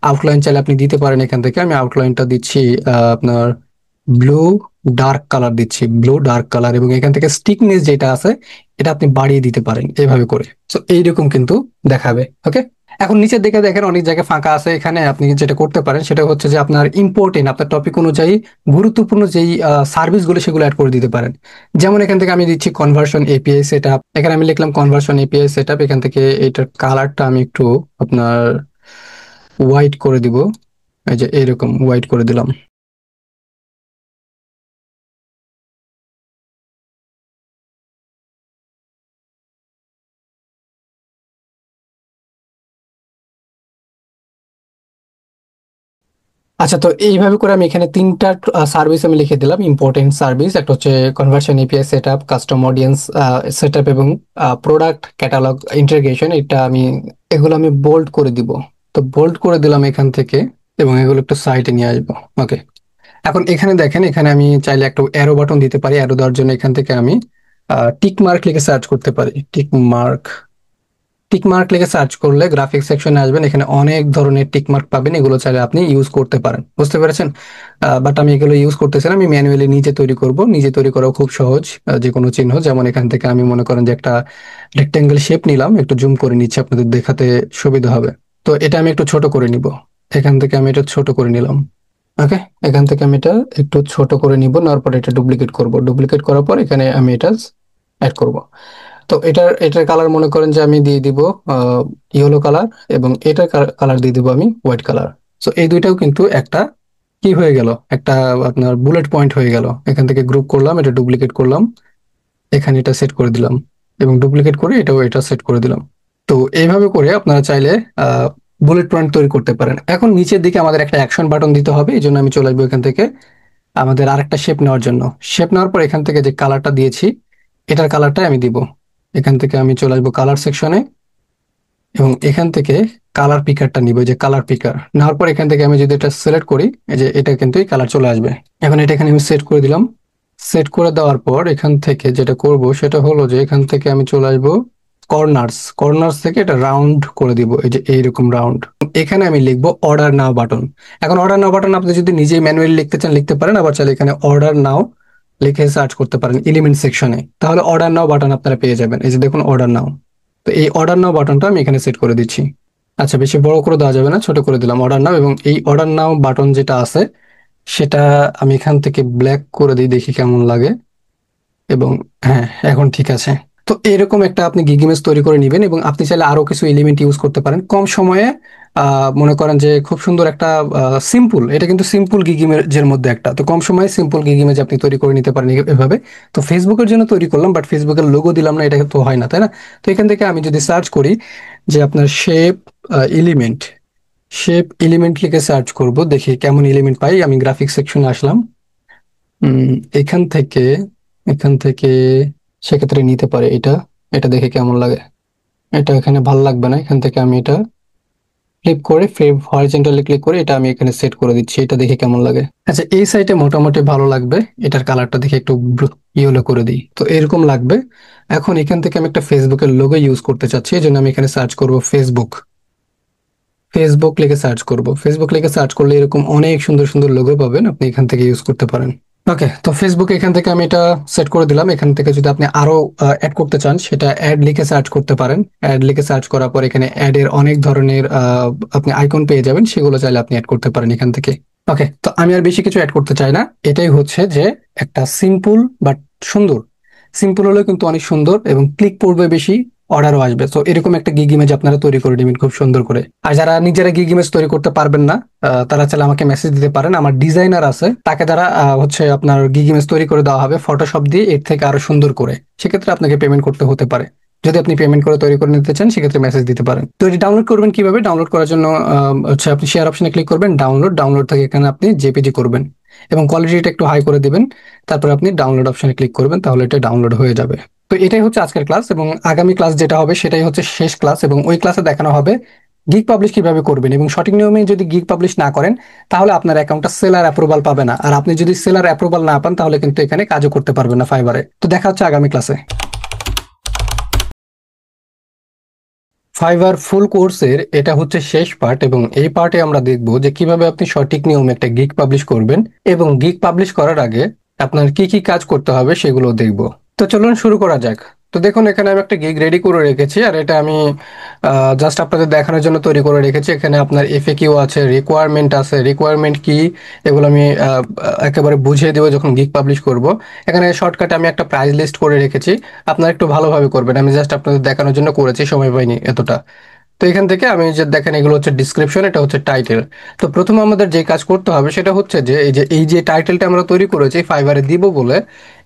আউটলাইন চাইলে আপনি দিতে পারেন। এখান থেকে আমি আউটলাইনটা দিচ্ছি আপনার ব্লু ডার্ক কালার দিচ্ছি, ব্লু ডার্ক কালার, এবং এখান থেকে স্টিকনেস যেটা আছে এটা আপনি বাড়িয়ে দিতে পারেন এভাবে করে। তো এইরকম কিন্তু দেখাবে। ওকে, এখন নিচের দিকে দেখেন অনেক জায়গায় ফাঁকা আছে। এখানে আপনি যেটা করতে পারেন সেটা হচ্ছে যে আপনার ইম্পর্টেন্ট, আপনার টপিক অনুযায়ী গুরুত্বপূর্ণ যেই সার্ভিসগুলো সেগুলো অ্যাড করে দিতে পারেন। যেমন এখান থেকে আমি দিচ্ছি কনভার্সন এপিআই সেটআপ। এখানে আমি লিখলাম কনভার্সন এপিআই সেটআপ। এখান থেকে এটার কালারটা আমি একটু আপনার হোয়াইট করে দিব। এই যে এইরকম হোয়াইট করে দিলাম। আচ্ছা, তো এইভাবে করে আমি এখানে তিনটা সার্ভিস আমি লিখে দিলাম, ইম্পর্টেন্ট সার্ভিস। একটা হচ্ছে conversion API setup, custom audience setup, এবং প্রোডাক্ট ক্যাটালগ ইন্টিগ্রেশন। এটা আমি এগুলো আমি বোল্ড করে দিব। তো বোল্ড করে দিলাম এখান থেকে, এবং এগুলো একটু সাইডে নিয়ে আসবো। ওকে, এখন এখানে দেখেন, এখানে আমি চাইলে একটা অ্যারো বাটন দিতে পারি। অ্যারো দেওয়ার জন্য এখান থেকে আমি টিক মার্ক লিখে সার্চ করতে পারি। টিক মার্ক, টিক মার্ক লিখে সার্চ করলে গ্রাফিক্স সেকশনে আসবেন। এখানে অনেক ধরনের টিক মার্ক পাবেন, এগুলো চাইলে আপনি ইউজ করতে পারেন। বুঝতে পেরেছেন? বাট আমি এগুলো ইউজ করতেছি না, আমি ম্যানুয়ালি নিজে তৈরি করব। নিজে তৈরি করা খুব সহজ। যে কোনো চিহ্ন, যেমন এখান থেকে আমি মনে করেন যে একটা রেক্টেঙ্গেল শেপ নিলাম, একটু জুম করে নিচ্ছি আপনাদের দেখাতে সুবিধা হবে। তো এটা আমি একটু ছোট করে নিব। এখান থেকে আমি এটা ছোট করে নিলাম। ওকে, এখান থেকে আমি এটা একটু ছোট করে নিব, নেওয়ার পর এটা ডুপ্লিকেট করব। ডুপ্লিকেট করার পর এখানে আমি এটা অ্যাড করব। তো এটার কালার মনে করেন যে আমি দিয়ে দিব ইয়েলো কালার, এবং এটার কালার দিয়ে দিব আমি হোয়াইট কালার। তো এই দুইটাও কিন্তু একটা কি হয়ে গেল, একটা আপনার বুলেট পয়েন্ট হয়ে গেল। এখান থেকে গ্রুপ করলাম, এটা ডুপ্লিকেট করলাম, এখানে এটা সেট করে দিলাম, এবং ডুপ্লিকেট করে এটাও এটা সেট করে দিলাম। তো এইভাবে করে আপনারা চাইলে বুলেট পয়েন্ট তৈরি করতে পারেন। এখন নিচের দিকে আমাদের একটা অ্যাকশন বাটন দিতে হবে, এই জন্য আমি চলে আসবো এখান থেকে আমাদের আরেকটা শেপ নেওয়ার জন্য। শেপ নেওয়ার পর এখান থেকে যে কালারটা দিয়েছি এটার কালারটাই আমি দিব। এখান থেকে আমি চলে আসবো কালার সেকশনে, এবং এখান থেকে কালার পিকারটা নিব, যে কালার পিকার নেওয়ার পর এখান থেকে আমি যদি এটা সিলেক্ট করি, এই যে এটা কিন্তু এই কালার চলে আসবে। এখন এটা এখানে আমি সেট করে দিলাম। সেট করে দেওয়ার পর এখান থেকে যেটা করব সেটা হলো যে এখান থেকে আমি চলে আসবো কর্নার্স। কর্নার্স থেকে এটা রাউন্ড করে দিব, এই যে এইরকম রাউন্ড। এখানে আমি লিখবো অর্ডার নাও বাটন। এখন অর্ডার নাও বাটন আপনি যদি নিজেই ম্যানুয়ালি লিখতে চান লিখতে পারেন, আবার চাইলে এখানে অর্ডার নাও লিখে সার্চ করতে পারেন এলিমেন্ট সেকশনে, তাহলে অর্ডার নাও বাটন আপনারা পেয়ে যাবেন। এই যে দেখুন অর্ডার নাও। তো এই অর্ডার নাও বাটনটা আমি এখানে সেট করে দিচ্ছি। আচ্ছা, বেশি বড় করে দেওয়া যাবে না, ছোট করে দিলাম অর্ডার নাও। এবং এই অর্ডার নাও বাটন যেটা আছে সেটা আমি এখান থেকে ব্ল্যাক করে দিই, দেখি কেমন লাগে। এবং হ্যাঁ, এখন ঠিক আছে। তো এরকম একটা আপনি গিগ ইমেজ তৈরি করে নেবেন, এবং আপনি চাইলে আরো কিছু এলিমেন্ট ইউজ করতে পারেন কম সময়ে। মনে করেন যে খুব সুন্দর একটা সিম্পল, এটা কিন্তু সিম্পল গিগ ইমেজের মধ্যে একটা। তো কম সময়ে সিম্পল গিগ ইমেজ আপনি তৈরি করে নিতে পারেন এভাবে। তো ফেসবুকের জন্য তৈরি করলাম, বাট ফেসবুকের লোগো দিলাম না, এটা তো হয় না, তাই না? তো এখান থেকে আমি যদি সার্চ করি যে আপনার শেপ এলিমেন্ট, শেপ এলিমেন্ট লিখে সার্চ করব, দেখি কেমন এলিমেন্ট পাই। আমি গ্রাফিক্স সেকশনে আসলাম। উম, এখান থেকে এখান থেকে সেক্ষেত্রে নিতে পারে এটা। এটা দেখে কেমন লাগে। এটা এখানে ভালো লাগবে না, এখান থেকে আমি এটা ফ্লিপ করে ফ্লিপ হরিজন্টালি ক্লিক করে এটা আমি এখানে সেট করে দিচ্ছি। এটা দেখে কেমন লাগে। আচ্ছা, এই সাইটে মোটামুটি ভালো লাগবে। এটার কালারটা দেখে একটু ইয়েলো করে দিই, তো এরকম লাগবে। এখন এখান থেকে আমি একটা ফেসবুকের লোগো ইউজ করতে চাচ্ছি, এই জন্য আমি এখানে সার্চ করব ফেসবুক। ফেসবুক লিখে সার্চ করব। ফেসবুক লিখে সার্চ করলে এরকম অনেক সুন্দর সুন্দর লোগো পাবেন, আপনি এখান থেকে ইউজ করতে পারেন। ওকে, তো ফেসবুক এখান থেকে আমি এটা সেট করে দিলাম। এখান থেকে যদি আপনি আরো অ্যাড করতে চান সেটা অ্যাড লিখে সার্চ করতে পারেন। অ্যাড লিখে সার্চ করার পর এখানে অ্যাড এর অনেক ধরনের আপনি আইকন পেয়ে যাবেন, সেগুলো চাইলে আপনি অ্যাড করতে পারেন এখান থেকে। ওকে, তো আমি আর বেশি কিছু অ্যাড করতে চাই না। এটাই হচ্ছে যে একটা সিম্পল বাট সুন্দর। সিম্পল হলেও কিন্তু অনেক সুন্দর, এবং ক্লিক পড়বে বেশি, অর্ডারও আসবে। তো এরকম একটা গিগ ইমেজ আপনারা তৈরি করে নেবেন খুব সুন্দর করে। আর যারা নিজেরা গিগ ইমেজ তৈরি করতে পারবেন না, তারা চাইলে আমাকে মেসেজ দিতে পারেন। আমার ডিজাইনার আছে, তাকে দ্বারা হচ্ছে আপনার গিগ ইমেজ তৈরি করে দেওয়া হবে ফটোশপ দিয়ে, এর থেকে আরো সুন্দর করে। সেক্ষেত্রে আপনাকে পেমেন্ট করতে হতে পারে। যদি আপনি পেমেন্ট করে তৈরি করে নিতে চান সেক্ষেত্রে মেসেজ দিতে পারেন। তো এটি ডাউনলোড করবেন কিভাবে? ডাউনলোড করার জন্য হচ্ছে আপনি শেয়ার অপশনে ক্লিক করবেন, ডাউনলোড, ডাউনলোড থেকে এখানে আপনি জেপিজি করবেন, এবং কোয়ালিটিটা একটু হাই করে দিবেন। তারপর আপনি ডাউনলোড অপশনে ক্লিক করবেন, তাহলে এটা ডাউনলোড হয়ে যাবে। তো এটাই হচ্ছে আজকের ক্লাস, এবং আগামী ক্লাস যেটা হবে সেটাই হচ্ছে শেষ ক্লাস, এবং ওই ক্লাসে দেখানো হবে গিগ পাবলিশ কিভাবে করবেন। এবং সঠিক নিয়মে যদি গিগ পাবলিশ না করেন তাহলে আপনার অ্যাকাউন্টটা সেলার অ্যাপ্রুভাল পাবে না, আর আপনি যদি সেলার অ্যাপ্রুভাল না পান তাহলে কিন্তু এখানে কাজও করতে পারবেন না ফাইবারে। তো দেখা হচ্ছে আগামী ক্লাসে। ফাইবার ফুল কোর্সের এটা হচ্ছে শেষ পার্ট, এবং এই পার্টে আমরা দেখব যে কিভাবে আপনি সঠিক নিয়মে একটা গিগ পাবলিশ করবেন, এবং গিগ পাবলিশ করার আগে আপনার কি কি কাজ করতে হবে সেগুলো দেখব। তো চলুন শুরু করা যাক। তো দেখুন, এখানে আমি একটা গিগ রেডি করে রেখেছি, আর এটা আমি জাস্ট আপনাদের দেখানোর জন্য তৈরি করে রেখেছি। এখানে আপনার এফএকিউ আছে, রিকোয়ারমেন্ট আছে, রিকোয়ারমেন্ট কি এগুলো আমি একেবারে বুঝিয়ে দেবো যখন গিগ পাবলিশ করব। এখানে শর্টকাটে আমি একটা প্রাইস লিস্ট করে রেখেছি, আপনারা একটু ভালোভাবে করবেন, আমি জাস্ট আপনাদের দেখানোর জন্য করেছি, সময় পাইনি এতটা। তো এখান থেকে আমি যে দেখেন এগুলো হচ্ছে ডিসক্রিপশন, এটা হচ্ছে টাইটেল। তো প্রথমে আমাদের যে কাজ করতে হবে সেটা হচ্ছে যে এই যে টাইটেলটা আমরা তৈরি করেছি ফাইবারে দিব বলে,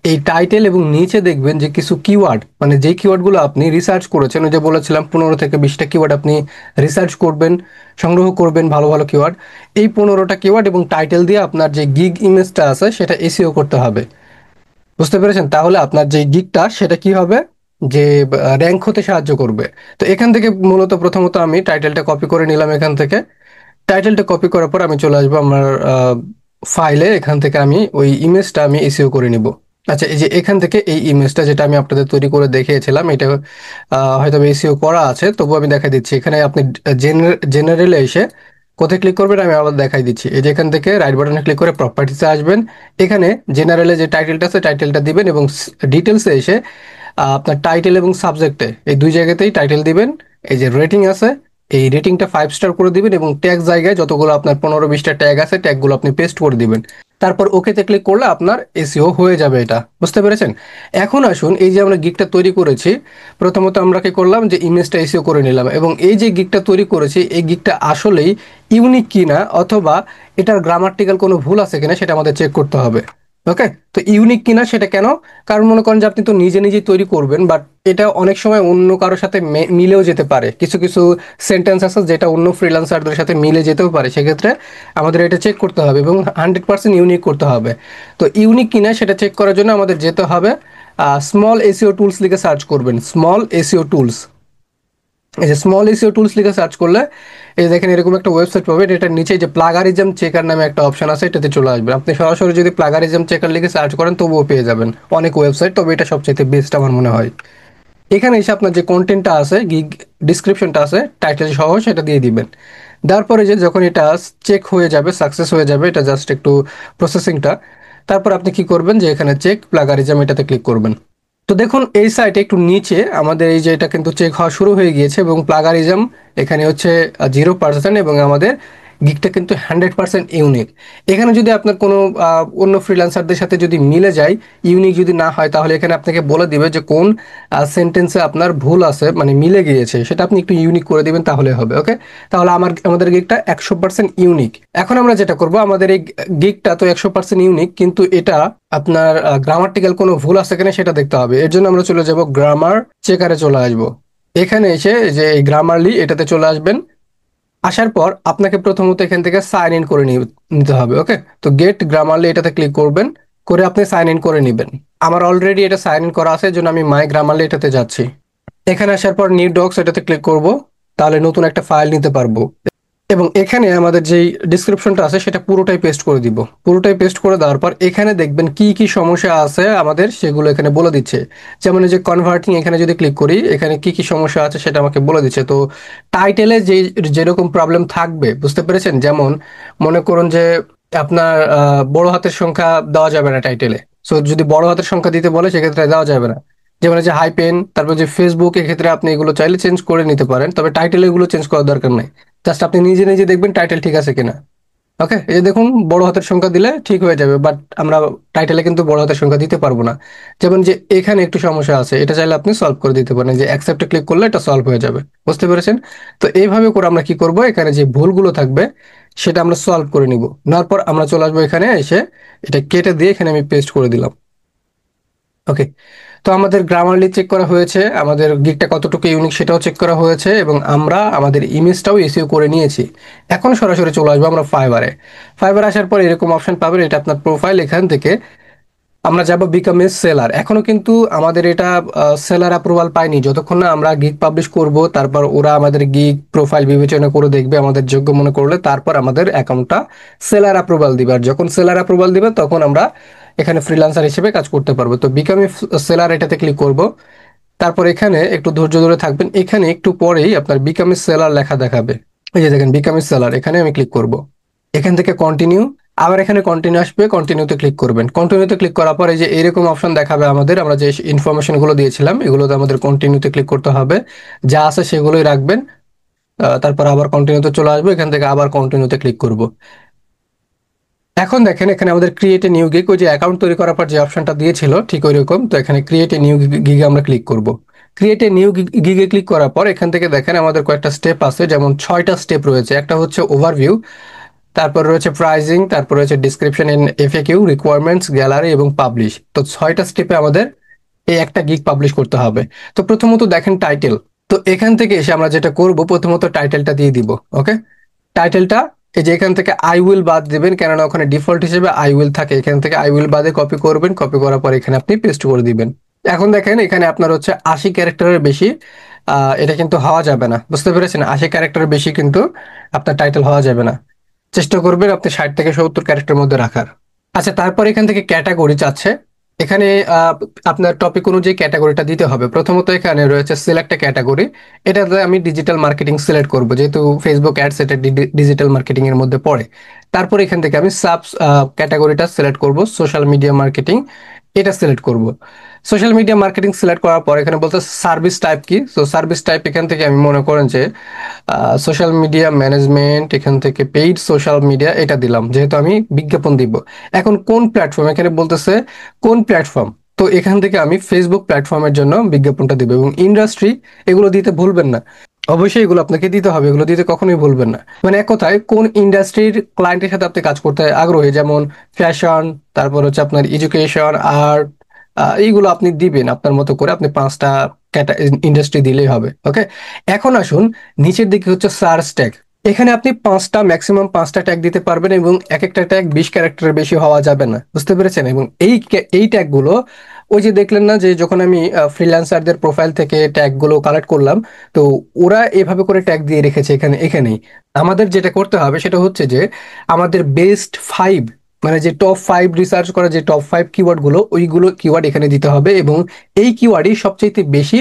এই টাইটেল এবং নিচে দেখবেন যে কিছু কিওয়ার্ড, মানে যে কিওয়ার্ডগুলো আপনি রিসার্চ করেছেন, ওই যে বলেছিলাম 15 থেকে 20টা কিওয়ার্ড আপনি রিসার্চ করবেন, সংগ্রহ করবেন ভালো ভালো কিওয়ার্ড। এই 15টা কিওয়ার্ড এবং টাইটেল দিয়ে আপনার যে গিগ ইমেজটা আছে সেটা এসইও করতে হবে। বুঝতে পেরেছেন? তাহলে আপনার যে গিগটা সেটা কি হবে, যে র্যাঙ্ক হতে সাহায্য করবে। তো এখান থেকে মূলত প্রথমত আমি টাইটেলটা কপি করে নিলাম। এখান থেকে টাইটেলটা কপি করার পর আমি চলে আসবো আমার ফাইলে, এখান থেকে আমি ওই ইমেজটা আমি এসইও করে নিব। আচ্ছা, এই যে এখান থেকে এই ইমেজটা যেটা আমি আপনাদের তৈরি করে দেখিয়েছিলাম, এটা হয়তো এসইও করা আছে, তবু আমি দেখাই দিচ্ছি। এখানে আপনি জেনারেলে এসে কোথায় ক্লিক করবেন আমি আবার দেখাই দিচ্ছি। এই যে এখান থেকে রাইট বাটনে ক্লিক করে প্রপার্টিসে আসবেন, এখানে জেনারেলে যে টাইটেলটা আছে টাইটেলটা দিবেন, এবং ডিটেলসে এসে আপনার টাইটেল এবং সাবজেক্টে এই দুই জায়গাতেই টাইটেল দিবেন। এই যে রেটিং আছে, এই রেটিংটা 5 স্টার করে দিবেন, এবং ট্যাগ জায়গায় যতগুলো আপনার 15-20টা ট্যাগ আছে ট্যাগগুলো আপনি পেস্ট করে দিবেন। তারপর ওকেতে ক্লিক করলে আপনার এসইও হয়ে যাবে। এটা বুঝতে পেরেছেন? এখন আসুন, এই যে আমরা গিগটা তৈরি করেছি, প্রথমত আমরা কি করলাম যে ইমেজটা এসইও করে নিলাম, এবং এই যে গিগটা তৈরি করেছি এই গিগটা আসলেই ইউনিক কিনা, অথবা এটার গ্রামাটিক্যাল কোনো ভুল আছে কিনা সেটা আমাদের চেক করতে হবে। ওকে, তো ইউনিক কিনা সেটা কেন? কারণ মনে করেন যে আপনি তো নিজে নিজেই তৈরি করবেন, বাট এটা অনেক সময় অন্য কারোর সাথে মিলেও যেতে পারে। কিছু কিছু সেন্টেন্স আছে যেটা অন্য ফ্রিল্যান্সারদের সাথে মিলে যেতেও পারে, সেক্ষেত্রে আমাদের এটা চেক করতে হবে এবং 100% ইউনিক করতে হবে। তো ইউনিক কিনা সেটা চেক করার জন্য আমাদের যেতে হবে স্মল এসইও টুলস লিখে সার্চ করবেন, স্মল এসইও টুলস। এই যে স্মল এসইও টুলস লিখে সার্চ করলে এই যে দেখেন এরকম একটা ওয়েবসাইট পাবেন, এটার নিচে যে প্লাগারিজম চেকার নামে একটা অপশন আছে, এটাতে চলে আসবেন। আপনি সরাসরি যদি প্লাগারিজম চেকার লিখে সার্চ করেন তবুও পেয়ে যাবেন অনেক ওয়েবসাইট, তবে এটা সবচেয়ে বেস্ট আমার মনে হয়। এখানে এসে আপনার যে কন্টেন্টটা আছে, গিগ ডিসক্রিপশনটা আছে টাইটেল সহ, সেটা দিয়ে দিবেন। দেওয়ার পরে যে যখন এটা চেক হয়ে যাবে, সাকসেস হয়ে যাবে, এটা জাস্ট একটু প্রসেসিংটা, তারপর আপনি কি করবেন যে এখানে চেক প্লাগারিজম এটাতে ক্লিক করবেন। তো দেখুন এই সাইটে একটু নিচে আমাদের এই যে এটা কিন্তু চেক হওয়া শুরু হয়ে গিয়েছে, এবং প্লাগারিজম এখানে হচ্ছে 0%, এবং আমাদের গিকটা কিন্তু 100% ইউনিক। এখানে যদি আপনার কোনো অন্য ফ্রিল্যান্সারদের সাথে যদি মিলে যায়, ইউনিক যদি না হয়, তাহলে এখানে আপনাকে বলে দিবে যে কোন সেন্টেন্সে আপনার ভুল আছে, মানে মিলে গিয়েছে, সেটা আপনি একটু ইউনিক করে দিবেন তাহলে হবে। ওকে, তাহলে আমাদের গিকটা 100% ইউনিক। এখন আমরা যেটা করব, আমাদের এই গিকটা তো 100% ইউনিক, কিন্তু এটা আপনার গ্রামাটিক্যাল কোনো ভুল আছে কিনা সেটা দেখতে হবে। এর জন্য আমরা চলে যাব গ্রামার চেকারে চলে আসব। এখানে এসে যে এই গ্রামারলি এটাতে চলে আসবেন। আসার পর আপনাকে প্রথমত এখান থেকে সাইন ইন করে নিতে হবে। ওকে, তো গেট গ্রামারলি এটাতে ক্লিক করবেন, করে আপনি সাইন ইন করে নেবেন। আমার অলরেডি এটা সাইন ইন করা আছে, এর জন্য আমি মাই গ্রামারলি এটাতে যাচ্ছি। এখানে আসার পর নিউ ডক্স এটাতে ক্লিক করব, তাহলে নতুন একটা ফাইল নিতে পারবো। এবং এখানে আমাদের যেই ডিসক্রিপশনটা আছে সেটা পুরোটাই পেস্ট করে দিব। পুরোটাই পেস্ট করে দেওয়ার পর এখানে দেখবেন কি কি সমস্যা আছে আমাদের, সেগুলো এখানে বলে দিচ্ছে। যেমন এই যে কনভার্টিং, এখানে যদি ক্লিক করি এখানে কি কি সমস্যা আছে সেটা আমাকে বলে দিচ্ছে। তো টাইটেলে যেরকম প্রবলেম থাকবে, বুঝতে পেরেছেন? যেমন মনে করুন যে আপনার বড় হাতের সংখ্যা দেওয়া যাবে না টাইটেলে। সো যদি বড় হাতের সংখ্যা দিতে বলে সেক্ষেত্রে দেওয়া যাবে না। যেমন এই যে হাইপেন, তারপর যে ফেসবুক, এক্ষেত্রে আপনি এগুলো চাইলে চেঞ্জ করে নিতে পারেন, তবে টাইটেলে এগুলো চেঞ্জ করার দরকার নাই। জাস্ট আপনি নিজে নিজে দেখবেন টাইটেল ঠিক আছে কিনা। ওকে, এই যে দেখুন বড় হাতের সংখ্যা দিলে ঠিক হয়ে যাবে, বাট আমরা টাইটেলে কিন্তু বড় হাতের সংখ্যা দিতে পারবো না। যেমন যে এখানে একটু সমস্যা আছে, এটা চাইলে আপনি সলভ করে দিতে পারেন, যে অ্যাকসেপ্টে ক্লিক করলে এটা সলভ হয়ে যাবে। বুঝতে পেরেছেন? তো এইভাবে করে আমরা কি করব, এখানে যে ভুলগুলো থাকবে সেটা আমরা সলভ করে নিব। নেওয়ার পর আমরা চলে আসবো এখানে এসে এটা কেটে দিয়ে এখানে আমি পেস্ট করে দিলাম। ওকে, তো আমাদের গ্রামারলি চেক করা হয়েছে, আমাদের গিকটা কতটুকু ইউনিক সেটাও চেক করা হয়েছে, এবং আমরা আমাদের ইমেজটাও এসইও করে নিয়েছি। এখন সরাসরি চলে আসবো আমরা ফাইবারে। ফাইবার আসার পর এরকম অপশন পাবেন, এটা আপনার প্রোফাইল। এখান থেকে আমরা যাব বিকাম এ সেলার। এখনো কিন্তু আমাদের এটা সেলার অ্যাপ্রুভাল পাইনি, যতক্ষণ না আমরা গিগ পাবলিশ করব, তারপর ওরা আমাদের গিগ প্রোফাইল বিবেচনা করে দেখবে, আমাদের যোগ্য মনে করলে তারপর আমাদের অ্যাকাউন্টটা সেলার অ্যাপ্রুভাল দিবে। আর যখন সেলার অ্যাপ্রুভাল দিবে তখন আমরা এখানে ফ্রিল্যান্সার হিসেবে কাজ করতে পারবো। তো বিকাম এ সেলার এটাতে ক্লিক করব। তারপর এখানে একটু ধৈর্য ধরে থাকবেন, এখানে একটু পরেই আপনার বিকাম এ সেলার লেখা দেখাবে। এই যে দেখেন বিকাম এ সেলার, এখানে আমি ক্লিক করব। এখান থেকে কন্টিনিউ, আবার এখানে কন্টিনিউ আসবে, কন্টিনিউতে ক্লিক করবেন। কন্টিনিউতে ক্লিক করার পরে যে এরকম অপশন দেখাবে আমাদের, আমরা যে ইনফরমেশন গুলো দিয়েছিলাম এগুলোতে আমাদের কন্টিনিউতে ক্লিক করতে হবে, যা আছে সেগুলোই রাখবেন। তারপর আবার কন্টিনিউতে চলে আসবো, এখান থেকে আবার কন্টিনিউতে ক্লিক করব। এখন দেখেন এখানে আমাদের ক্রিয়েট এ নিউ গিগ, ওই যে অ্যাকাউন্ট তৈরি করার পর যে অপশনটা দিয়েছিল ঠিক ওই রকম। তো এখানে ক্রিয়েট এ নিউ গিগে আমরা ক্লিক করব। ক্রিয়েট এ নিউ গিগে ক্লিক করার পর এখান থেকে দেখেন আমাদের কয়েকটা স্টেপ আছে, যেমন 6টা স্টেপ রয়েছে। একটা হচ্ছে ওভারভিউ, তারপর রয়েছে প্রাইজিং, তারপর রয়েছে description and FAQ, requirements, gallery এবং পাবলিশ। তো 6টা স্টেপে আমাদের এই একটা গিগ পাবলিশ করতে হবে। তো প্রথমত দেখেন টাইটেল। তো এখান থেকে এসে আমরা যেটা করব, প্রথমত টাইটেলটা দিয়ে দিব। ওকে, টাইটেলটা এই যে এখান থেকে আই উইল বাদ দিবেন, কেননা ওখানে ডিফল্ট হিসেবে আই উইল থাকে। এখান থেকে আই উইল বাদে কপি করবেন, কপি করার পর এখানে আপনি পেস্ট করে দিবেন। এখন দেখেন এখানে আপনার হচ্ছে 80 ক্যারেক্টারের বেশি এটা কিন্তু হওয়া যাবে না, বুঝতে পেরেছেন? 80 ক্যারেক্টারের বেশি কিন্তু আপনার টাইটেল হওয়া যাবে না। চেষ্টা করবেন আপনি 60 থেকে 70 ক্যারেক্টারের মধ্যে রাখার। আচ্ছা, তারপর এখান থেকে ক্যাটাগরি চাচ্ছে। এখানে আপনার টপিক অনুযায়ী ক্যাটাগরিটা দিতে হবে। প্রথমত এখানে রয়েছে সিলেক্ট এ ক্যাটাগরি, এটাতে আমি ডিজিটাল মার্কেটিং সিলেক্ট করব, যেহেতু ফেসবুক অ্যাডস এটা ডিজিটাল মার্কেটিং এর মধ্যে পড়ে। তারপর এখান থেকে আমি সাব ক্যাটাগরিটা সিলেক্ট করব, সোশ্যাল মিডিয়া মার্কেটিং, এটা সিলেক্ট করব। সোশ্যাল মিডিয়া মার্কেটিং সিলেক্ট করার পর এখানে বলতে সার্ভিস টাইপ কি, তো সার্ভিস টাইপ এখান থেকে আমি মনে করেন যে সোশ্যাল মিডিয়া ম্যানেজমেন্ট, এখান থেকে পেইড সোশ্যাল মিডিয়া এটা দিলাম, যেহেতু আমি বিজ্ঞাপন দিব। এখন কোন প্ল্যাটফর্ম, এখানে বলতেছে কোন প্ল্যাটফর্ম, তো এখান থেকে আমি ফেসবুক প্ল্যাটফর্মের জন্য বিজ্ঞাপনটা দিব। এবং ইন্ডাস্ট্রি এগুলো দিতে ভুলবেন না, অবশ্যই এগুলো আপনাকে দিতে হবে, এগুলো দিতে কখনোই ভুলবেন না। মানে এক কথায় কোন ইন্ডাস্ট্রির ক্লায়েন্টের সাথে আপনি কাজ করতে আগ্রহী, যেমন ফ্যাশন, তারপর হচ্ছে আপনার এডুকেশন, আর্ট, এইগুলো আপনি দিবেন আপনার মতো করে। আপনি 5টা ইন্ডাস্ট্রি দিলেই হবে। ওকে, এখন আসুন নিচের দিকে হচ্ছে সার্চ ট্যাগ। এখানে আপনি ম্যাক্সিমাম 5টা ট্যাগ দিতে পারবেন, এবং এক একটা ট্যাগ 20 ক্যারেক্টারের বেশি হওয়া যাবে না, বুঝতে পেরেছেন? এবং এই ট্যাগ গুলো ওই যে দেখলেন না, যে যখন আমি ফ্রিল্যান্সারদের প্রোফাইল থেকে ট্যাগ গুলো কালেক্ট করলাম, তো ওরা এভাবে করে ট্যাগ দিয়ে রেখেছে এখানেই। আমাদের যেটা করতে হবে সেটা হচ্ছে যে আমাদের বেস্ট 5, মানে যে টপ 5 রিসার্চ করা যে টপ 5 কিওয়ার্ড গুলো, ওইগুলো কিওয়ার্ড এখানে দিতে হবে। এবং এই কিওয়ার্ডই সবচেয়ে বেশি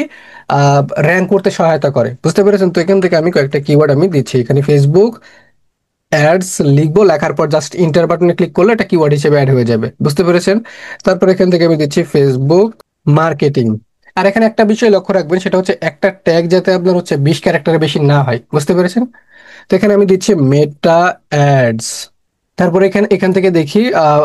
র্যাঙ্ক করতে সহায়তা করে, বুঝতে পেরেছেন? তো এখান থেকে আমি কয়েকটা কিওয়ার্ড আমি দিচ্ছি। এখানে ফেসবুক অ্যাডস লিখবো, লেখার পর জাস্ট ইন্টার বাটনে ক্লিক করলে এটা কিওয়ার্ড হিসেবে অ্যাড হয়ে যাবে, বুঝতে পেরেছেন? তারপর এখান থেকে আমি দিচ্ছি ফেসবুক মার্কেটিং। আর এখানে একটা বিষয় লক্ষ্য রাখবেন, সেটা হচ্ছে একটা ট্যাগ যাতে আপনার হচ্ছে 20 ক্যারেক্টারের বেশি না হয়, বুঝতে পেরেছেন? তো এখানে আমি দিচ্ছি মেটা অ্যাডস। তারপরে এখানে এখান থেকে দেখি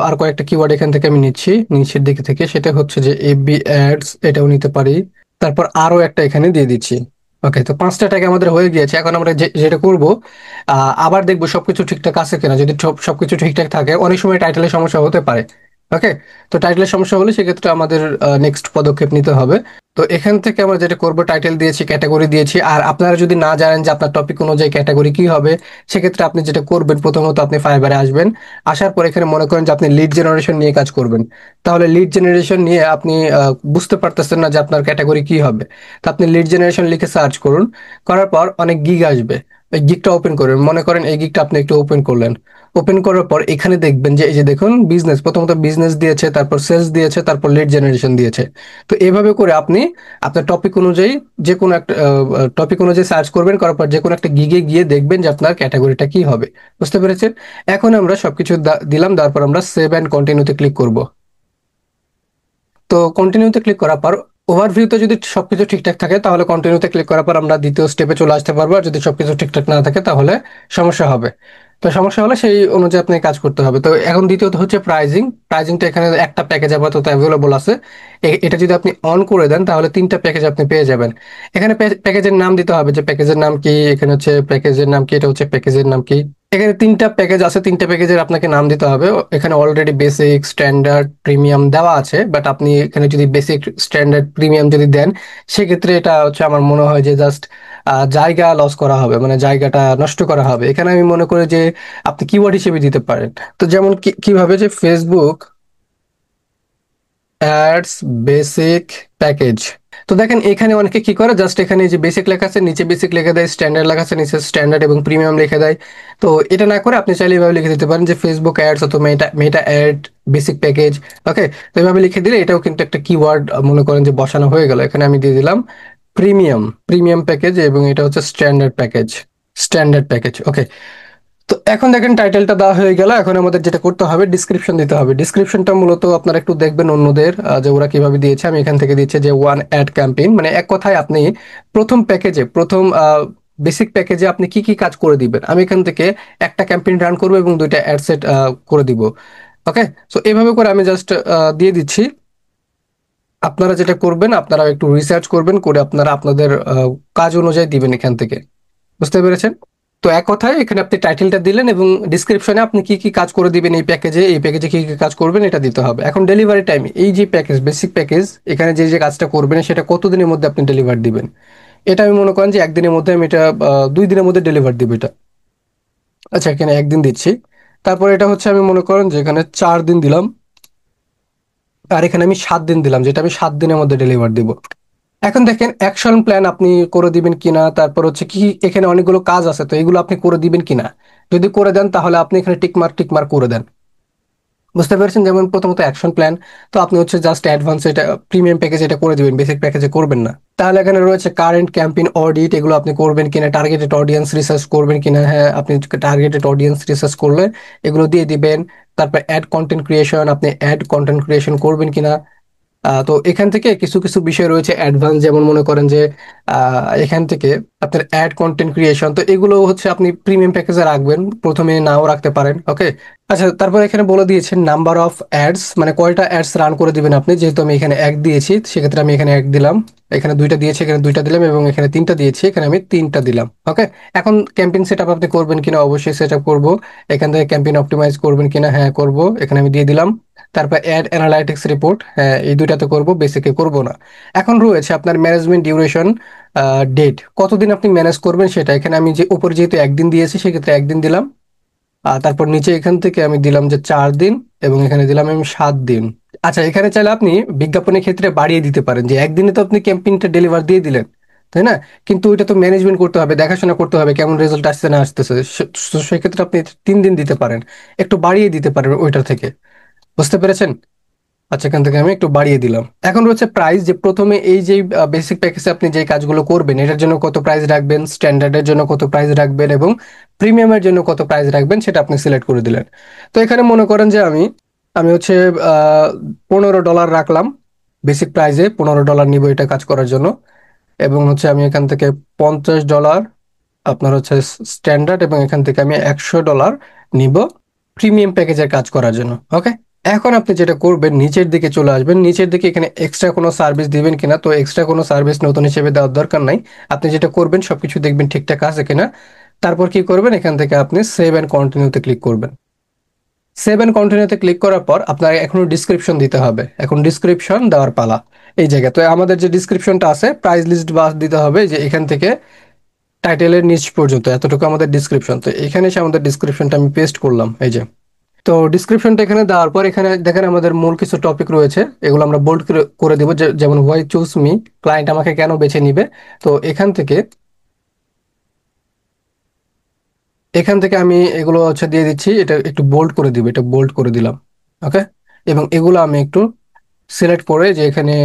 আর কয়েকটা কিওয়ার্ড এখান থেকে আমি নিচ্ছি নিচের দিকে থেকে, সেটা হচ্ছে যে এফবি অ্যাডস, এটাও নিতে পারি। তারপর আরো একটা এখানে দিয়ে দিচ্ছি। ওকে, তো 5টা ট্যাগ আমাদের হয়ে গিয়েছে। এখন আমরা যেটা করব, আবার দেখবো সবকিছু ঠিকঠাক আছে কিনা। যদি সবকিছু ঠিকঠাক থাকে, অনেক সময় টাইটেলের সমস্যা হতে পারে। ওকে, তো টাইটেলের সমস্যা হলে সেক্ষেত্রে আমাদের নেক্সট পদক্ষেপ নিতে হবে। তো এখান থেকে আমরা যেটা করব, টাইটেল দিয়েছি, ক্যাটাগরি দিয়েছি। আর আপনারা যদি না জানেন যে আপনার টপিক অনুযায়ী ক্যাটাগরি কি হবে, সেক্ষেত্রে আপনি যেটা করবেন, প্রথমত আপনি ফাইবারে আসবেন। আসার পর এখানে মনে করেন যে আপনি লিড জেনারেশন নিয়ে কাজ করবেন। তাহলে লিড জেনারেশন নিয়ে আপনি বুঝতে পারতেছেন না যে আপনার ক্যাটাগরি কি হবে, তো আপনি লিড জেনারেশন লিখে সার্চ করুন। করার পর অনেক গিগ আসবে, ওই গিগটা ওপেন করবেন। মনে করেন এই গিগটা আপনি একটু ওপেন করলেন। ওপেন করার পর এখানে দেখবেন যে এই যে দেখুন বিজনেস, প্রথমত বিজনেস দিয়েছে, তারপর সেলস দিয়েছে, তারপর লিড জেনারেশন দিয়েছে। তো এভাবে করে আপনি আপনার টপিক অনুযায়ী যে কোনো একটা টপিক অনুযায়ী সার্চ করবেন। করার পর যে কোনো একটা গিগে গিয়ে দেখবেন যে আপনার ক্যাটাগরিটা কি হবে, বুঝতে পেরেছেন? এখন আমরা সবকিছু দিলাম, তারপর আমরা সেভ অ্যান্ড কন্টিনিউতে ক্লিক করব। তো কন্টিনিউতে ক্লিক করার পর ওভারভিউতে যদি সবকিছু ঠিকঠাক থাকে, তাহলে কন্টিনিউতে ক্লিক করার পর আমরা দ্বিতীয় স্টেপে চলে আসতে পারবো। আর যদি সবকিছু ঠিকঠাক না থাকে তাহলে সমস্যা হবে। তো সমস্যা হলে সেই অনুযায়ী আপনাকে কাজ করতে হবে। তো এখন দ্বিতীয়ত হচ্ছে প্রাইজিং। প্রাইজিংটা এখানে একটা প্যাকেজ আপাতত অ্যাভেলেবল আছে। এটা যদি আপনি অন করে দেন তাহলে 3টা প্যাকেজ আপনি পেয়ে যাবেন। এখানে প্যাকেজের নাম দিতে হবে, যে প্যাকেজের নাম কি, এখানে হচ্ছে প্যাকেজের নাম কি, এটা হচ্ছে প্যাকেজের নাম কি। এখানে 3টা প্যাকেজ আছে, 3টা প্যাকেজের আপনাকে নাম দিতে হবে। এখানে অলরেডি বেসিক, স্ট্যান্ডার্ড, প্রিমিয়াম দেওয়া আছে, বাট আপনি এখানে যদি বেসিক, স্ট্যান্ডার্ড, প্রিমিয়াম যদি দেন, সেক্ষেত্রে এটা হচ্ছে আমার মনে হয় যে জাস্ট জায়গা লস করা হবে, মানে জায়গাটা নষ্ট করা হবে। এখানে আমি মনে করি যে আপনি কিওয়ার্ড হিসেবে দিতে পারেন। তো যেমন কিভাবে, যে ফেসবুক অ্যাডস বেসিক প্যাকেজ, তো দেখেন এখানে অনেকে কি করে, জাস্ট এখানে যে বেসিক লেখা আছে নিচে বেসিক লিখে দেয়, স্ট্যান্ডার্ড লেখা আছে নিচে স্ট্যান্ডার্ড এবং প্রিমিয়াম লিখে দেয়। তো এটা না করে আপনি চাইলে এভাবে লিখে দিতে পারেন যে ফেসবুক অ্যাডস অথবা মেটা মেটা অ্যাড বেসিক প্যাকেজ। ওকে, তো এভাবে লিখে দিলে এটাও কিন্তু একটা কিওয়ার্ড মনে করেন যে বসানো হয়ে গেল। এখানে আমি দিয়ে দিলাম প্রিমিয়াম প্রিমিয়াম প্যাকেজ এবং এটা হচ্ছে স্ট্যান্ডার্ড প্যাকেজ, স্ট্যান্ডার্ড প্যাকেজ। ওকে, তো এখন দেখেন টাইটেলটা দেওয়া হয়ে গেল। এখন আমাদের যেটা করতে হবে ডিসক্রিপশন দিতে হবে। ডিসক্রিপশনটা মূলত আপনারা একটু দেখবেন অন্যদের যে ওরা কিভাবে দিয়েছে। আমি এখান থেকে দিচ্ছি যে ওয়ান অ্যাড ক্যাম্পেইন, মানে এক কথায় আপনি প্রথম প্যাকেজে প্রথম বেসিক প্যাকেজে আপনি কি কি কাজ করে দিবেন। আমি এখান থেকে একটা ক্যাম্পেইন রান করবো এবং দুইটা অ্যাড সেট করে দিব। ওকে, সো এইভাবে করে আমি জাস্ট দিয়ে দিচ্ছি। আপনারা যেটা করবেন আপনারা একটু রিসার্চ করবেন, করে আপনারা আপনাদের কাজ অনুযায়ী দিবেন এখান থেকে। বুঝতে পেরেছেন? তো এক কথায় এখানে আপনি টাইটেলটা দিলেন এবং ডিসক্রিপশনে আপনি কি কি কাজ করে দিবেন এই প্যাকেজে, এই প্যাকেজে কি কি কাজ করবেন এটা দিতে হবে। এখন ডেলিভারি টাইম, এই যে প্যাকেজ বেসিক প্যাকেজ এখানে যে যে কাজটা করবেন সেটা কতদিনের মধ্যে আপনি ডেলিভার দিবেন। এটা আমি মনে করেন যে একদিনের মধ্যে আমি এটা 2 দিনের মধ্যে ডেলিভার দিব এটা। আচ্ছা, এখানে একদিন দিচ্ছি। তারপর এটা হচ্ছে আমি মনে করেন যে এখানে 4 দিন দিলাম, আর এখানে আমি 7 দিন দিলাম, যেটা আমি 7 দিনের মধ্যে ডেলিভার দিব। এখন দেখেন অ্যাকশন প্ল্যান আপনি করে দিবেন কিনা, তারপর হচ্ছে কি এখানে অনেকগুলো কাজ আছে তো এগুলো আপনি করে দিবেন কিনা। যদি করে দেন তাহলে আপনি এখানে টিকমার্ক টিকমার্ক করে দেন। বুঝতে পেরেছেন? যেমন প্রথমত অ্যাকশন প্ল্যান, তো আপনি হচ্ছে জাস্ট অ্যাডভান্স এটা প্রিমিয়াম প্যাকেজ এটা করে দিবেন, বেসিক প্যাকেজে করবেন না। তাহলে এখানে রয়েছে কারেন্ট ক্যাম্পেইন অডিট, এগুলো আপনি করবেন কিনা, টার্গেটেড অডিয়েন্স রিসার্চ করবেন কিনা। হ্যাঁ, আপনি টার্গেটেড অডিয়েন্স রিসার্চ করলে এগুলো দিয়ে দিবেন। তারপর অ্যাড কন্টেন্ট ক্রিয়েশন, আপনি অ্যাড কন্টেন্ট ক্রিয়েশন করবেন কিনা। তো এখান থেকে কিছু কিছু বিষয় রয়েছে অ্যাডভান্স, যেমন মনে করেন যে এখান থেকে আপনার অ্যাড কন্টেন্ট ক্রিয়েশন, তো এগুলো হচ্ছে আপনি প্রিমিয়াম প্যাকেজে রাখবেন, প্রথমে নাও রাখতে পারেন। ওকে, আচ্ছা, তারপর এখানে বলে দিয়েছেন নাম্বার অফ অ্যাডস, মানে কয়টা অ্যাডস রান করে দিবেন আপনি। যেহেতু আমি এখানে এক দিয়েছি সেক্ষেত্রে আমি এখানে এক দিলাম, এখানে দুইটা দিয়েছি এখানে দুইটা দিলাম এবং এখানে তিনটা দিয়েছি এখানে আমি তিনটা দিলাম। ওকে, এখন ক্যাম্পেইন সেট আপ আপনি করবেন কিনা, অবশ্যই সেট আপ করবো। এখান থেকে ক্যাম্পেইন অপটিমাইজ করবেন কিনা, হ্যাঁ করব, এখানে আমি দিয়ে দিলাম। তারপর অ্যাড অ্যানালাইটিক্স রিপোর্ট, হ্যাঁ এই দুইটাতে করব, বেসিকে করব না। এখন রয়েছে আপনার ম্যানেজমেন্ট ডিউরেশন ডেট, কতদিন আপনি ম্যানেজ করবেন সেটা। এখানে আমি যে উপরে যেহেতু একদিন দিয়েছি সেক্ষেত্রে একদিন দিলাম। তারপর নিচে এখান থেকে আমি দিলাম যে 4 দিন এবং এখানে দিলাম আমি 7 দিন। আচ্ছা, এখানে চাইলে আপনি বিজ্ঞাপনের ক্ষেত্রে বাড়িয়ে দিতে পারেন, যে একদিনে তো আপনি ক্যাম্পেইনটা ডেলিভার দিয়ে দিলেন, তাই না? কিন্তু ওইটা তো ম্যানেজমেন্ট করতে হবে, দেখাশোনা করতে হবে কেমন রেজাল্ট আসছে না আসতেছে। সেক্ষেত্রে আপনি 3 দিন দিতে পারেন, একটু বাড়িয়ে দিতে পারেন ওইটা থেকে। বুঝতে পেরেছেন? আচ্ছা, এখান থেকে আমি একটু বাড়িয়ে দিলাম। এখন হচ্ছে প্রাইস, যে প্রথমে এই যে বেসিক প্যাকেজে আপনি যে কাজগুলো করবেন এটার জন্য কত প্রাইস রাখবেন, স্ট্যান্ডার্ডের জন্য কত প্রাইস রাখবেন এবং প্রিমিয়ামের জন্য কত প্রাইস রাখবেন সেটা আপনি সিলেক্ট করে দিলেন। তো এখানে মনে করেন যে আমি আমি হচ্ছে $15 রাখলাম, বেসিক প্রাইসে $15 নিব এটা কাজ করার জন্য। এবং হচ্ছে আমি এখান থেকে $50 আপনার হচ্ছে স্ট্যান্ডার্ড এবং এখান থেকে আমি $100 নিব প্রিমিয়াম প্যাকেজের কাজ করার জন্য। ওকে, এখন আপনি যেটা করবেন নিচের দিকে চলে আসবেন, নিচের দিকে এখানে এক্সট্রা কোনো সার্ভিস দিবেন কিনা, তো এক্সট্রা কোনো সার্ভিস নতুন হিসেবে দেওয়ার দরকার নাই। আপনি যেটা করবেন সবকিছু দেখবেন ঠিকঠাক আছে কিনা। তারপর কি করবেন, এখান থেকে আপনি সেভ অ্যান্ড কন্টিনিউতে ক্লিক করবেন। সেভ অ্যান্ড কন্টিনিউতে ক্লিক করার পর আপনার এখনো ডিসক্রিপশন দিতে হবে, এখন ডিসক্রিপশন দেওয়ার পালা। এই জায়গায় তো আমাদের যে ডিসক্রিপশনটা আছে প্রাইস লিস্ট বাস দিতে হবে, যে এখান থেকে টাইটেলের নিচ পর্যন্ত এতটুকু আমাদের ডিসক্রিপশন। তো এখানে এসে আমাদের ডিসক্রিপশনটা আমি পেস্ট করলাম, এই যে। তো ডিসক্রিপশনটা এখানে দেওয়ার পর এখানে দেখেন আমাদের মূল কিছু টপিক রয়েছে, এগুলো আমরা বোল্ড করে দেবো, যেমন হোয়াই চুজ মি, ক্লায়েন্ট আমাকে কেন বেছে নিবে। তো এখান থেকে আমি এগুলো হচ্ছে দিয়ে দিচ্ছি, এটা একটু বোল্ড করে দিব, এটা বোল্ড করে দিলাম। ওকে, এবং এগুলো আমি একটু সিলেক্ট করে যে এখানে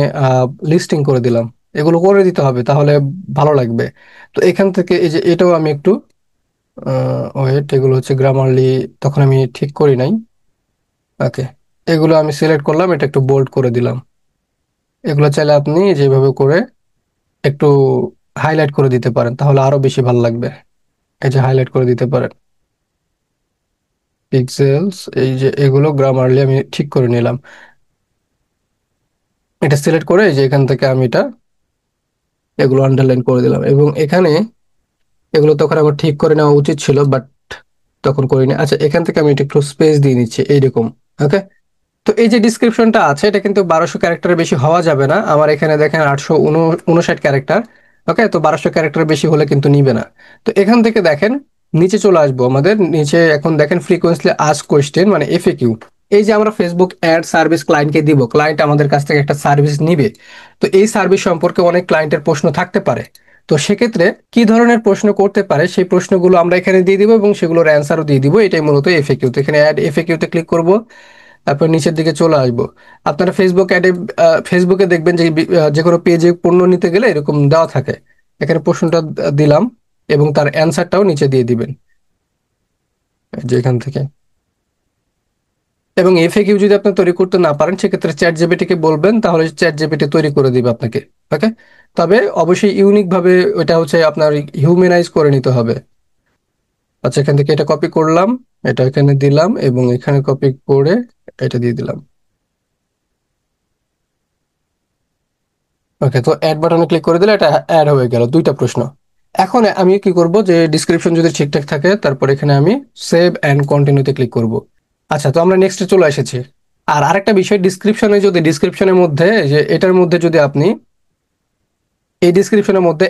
লিস্টিং করে দিলাম। এগুলো করে দিতে হবে তাহলে ভালো লাগবে। তো এখান থেকে এই যে এটাও আমি একটু ওয়েট, এগুলো হচ্ছে গ্রামারলি তখন আমি ঠিক করি নাই। ওকে, এগুলো আমি সিলেক্ট করলাম, এটা একটু বোল্ড করে দিলাম। এগুলো চাইলে আপনি যেভাবে করে একটু হাইলাইট করে দিতে পারেন তাহলে আরো বেশি ভালো লাগবে। এই যে হাইলাইট করে দিতে পারেন পিক্সেলস, এই যে এগুলো গ্রামারলি আমি ঠিক করে নিলাম। এটা সিলেক্ট করে এই যে এখান থেকে আমি এটা এগুলো আন্ডারলাইন করে দিলাম এবং এখানে এগুলো তখন আমার ঠিক করে নেওয়া উচিত ছিল, বাট তখন করিনি। আচ্ছা, এখান থেকে আমি এটা একটু স্পেস দিয়ে নিচ্ছি এইরকম। ওকে, তো এই যে ডিসক্রিপশনটা আছে এটা কিন্তু 1200 ক্যারেক্টারের বেশি হওয়া যাবে না। আমার এখানে দেখেন 859 ক্যারেক্টার। ওকে, তো 1200 ক্যারেক্টারের বেশি হলে কিন্তু নিবে না। তো এখান থেকে দেখেন নিচে চলে আসবো, আমাদের নিচে এখন দেখেন ফ্রিকোয়েন্সলি আস্ক কোয়েশ্চেন মানে এফএকিউ। এই যে আমরা ফেসবুক অ্যাড সার্ভিস ক্লায়েন্টকে দিব, ক্লায়েন্ট আমাদের কাছ থেকে একটা সার্ভিস নিবে। তো এই সার্ভিস সম্পর্কে অনেক ক্লায়েন্টের প্রশ্ন থাকতে পারে। তো সেক্ষেত্রে কি ধরনের প্রশ্ন করতে পারে সেই প্রশ্নগুলো আমরা এখানে দিয়ে দিব এবং সেগুলোর অ্যান্সারও দিয়ে দিব। এটাই মূলত এফএকিউ। তো এখানে অ্যাড এফএকিউতে ক্লিক করব, তারপর নিচের দিকে চলে আসবো। আপনারা ফেসবুক অ্যাডে ফেসবুকে দেখবেন যে যে কোনো পেজে পণ্য নিতে গেলে এরকম দেওয়া থাকে। এখানে প্রশ্নটা দিলাম এবং তার অ্যান্সারটাও নিচে দিয়ে দিবেন, যে এখান থেকে। এবং এফএকিউ যদি আপনি তৈরি করতে না পারেন সেক্ষেত্রে চ্যাট জিপিটিকে বলবেন, তাহলে চ্যাট জিপিটি তৈরি করে দিবে আপনাকে। ওকে, তবে অবশ্যই ইউনিক ভাবে ওইটা হচ্ছে আপনার হিউম্যানাইজ করে নিতে হবে। আচ্ছা, এখান থেকে এটা কপি করলাম, এটা এখানে দিলাম এবং এখানে কপি করে এটা দিয়ে দিলাম। ওকে, তো অ্যাড বাটনে ক্লিক করে দিলে এটা অ্যাড হয়ে গেল দুইটা প্রশ্ন। এখন আমি কি করব, যে ডিসক্রিপশন যদি ঠিকঠাক থাকে তারপর এখানে আমি সেভ অ্যান্ড কন্টিনিউতে ক্লিক করব। আচ্ছা, তো আমরা নেক্সটে চলে এসেছি। আর আরেকটা বিষয়, ডিসক্রিপশনে যদি ডিসক্রিপশনের মধ্যে যে এটার মধ্যে যদি আপনি এই ডিসক্রিপশনের মধ্যে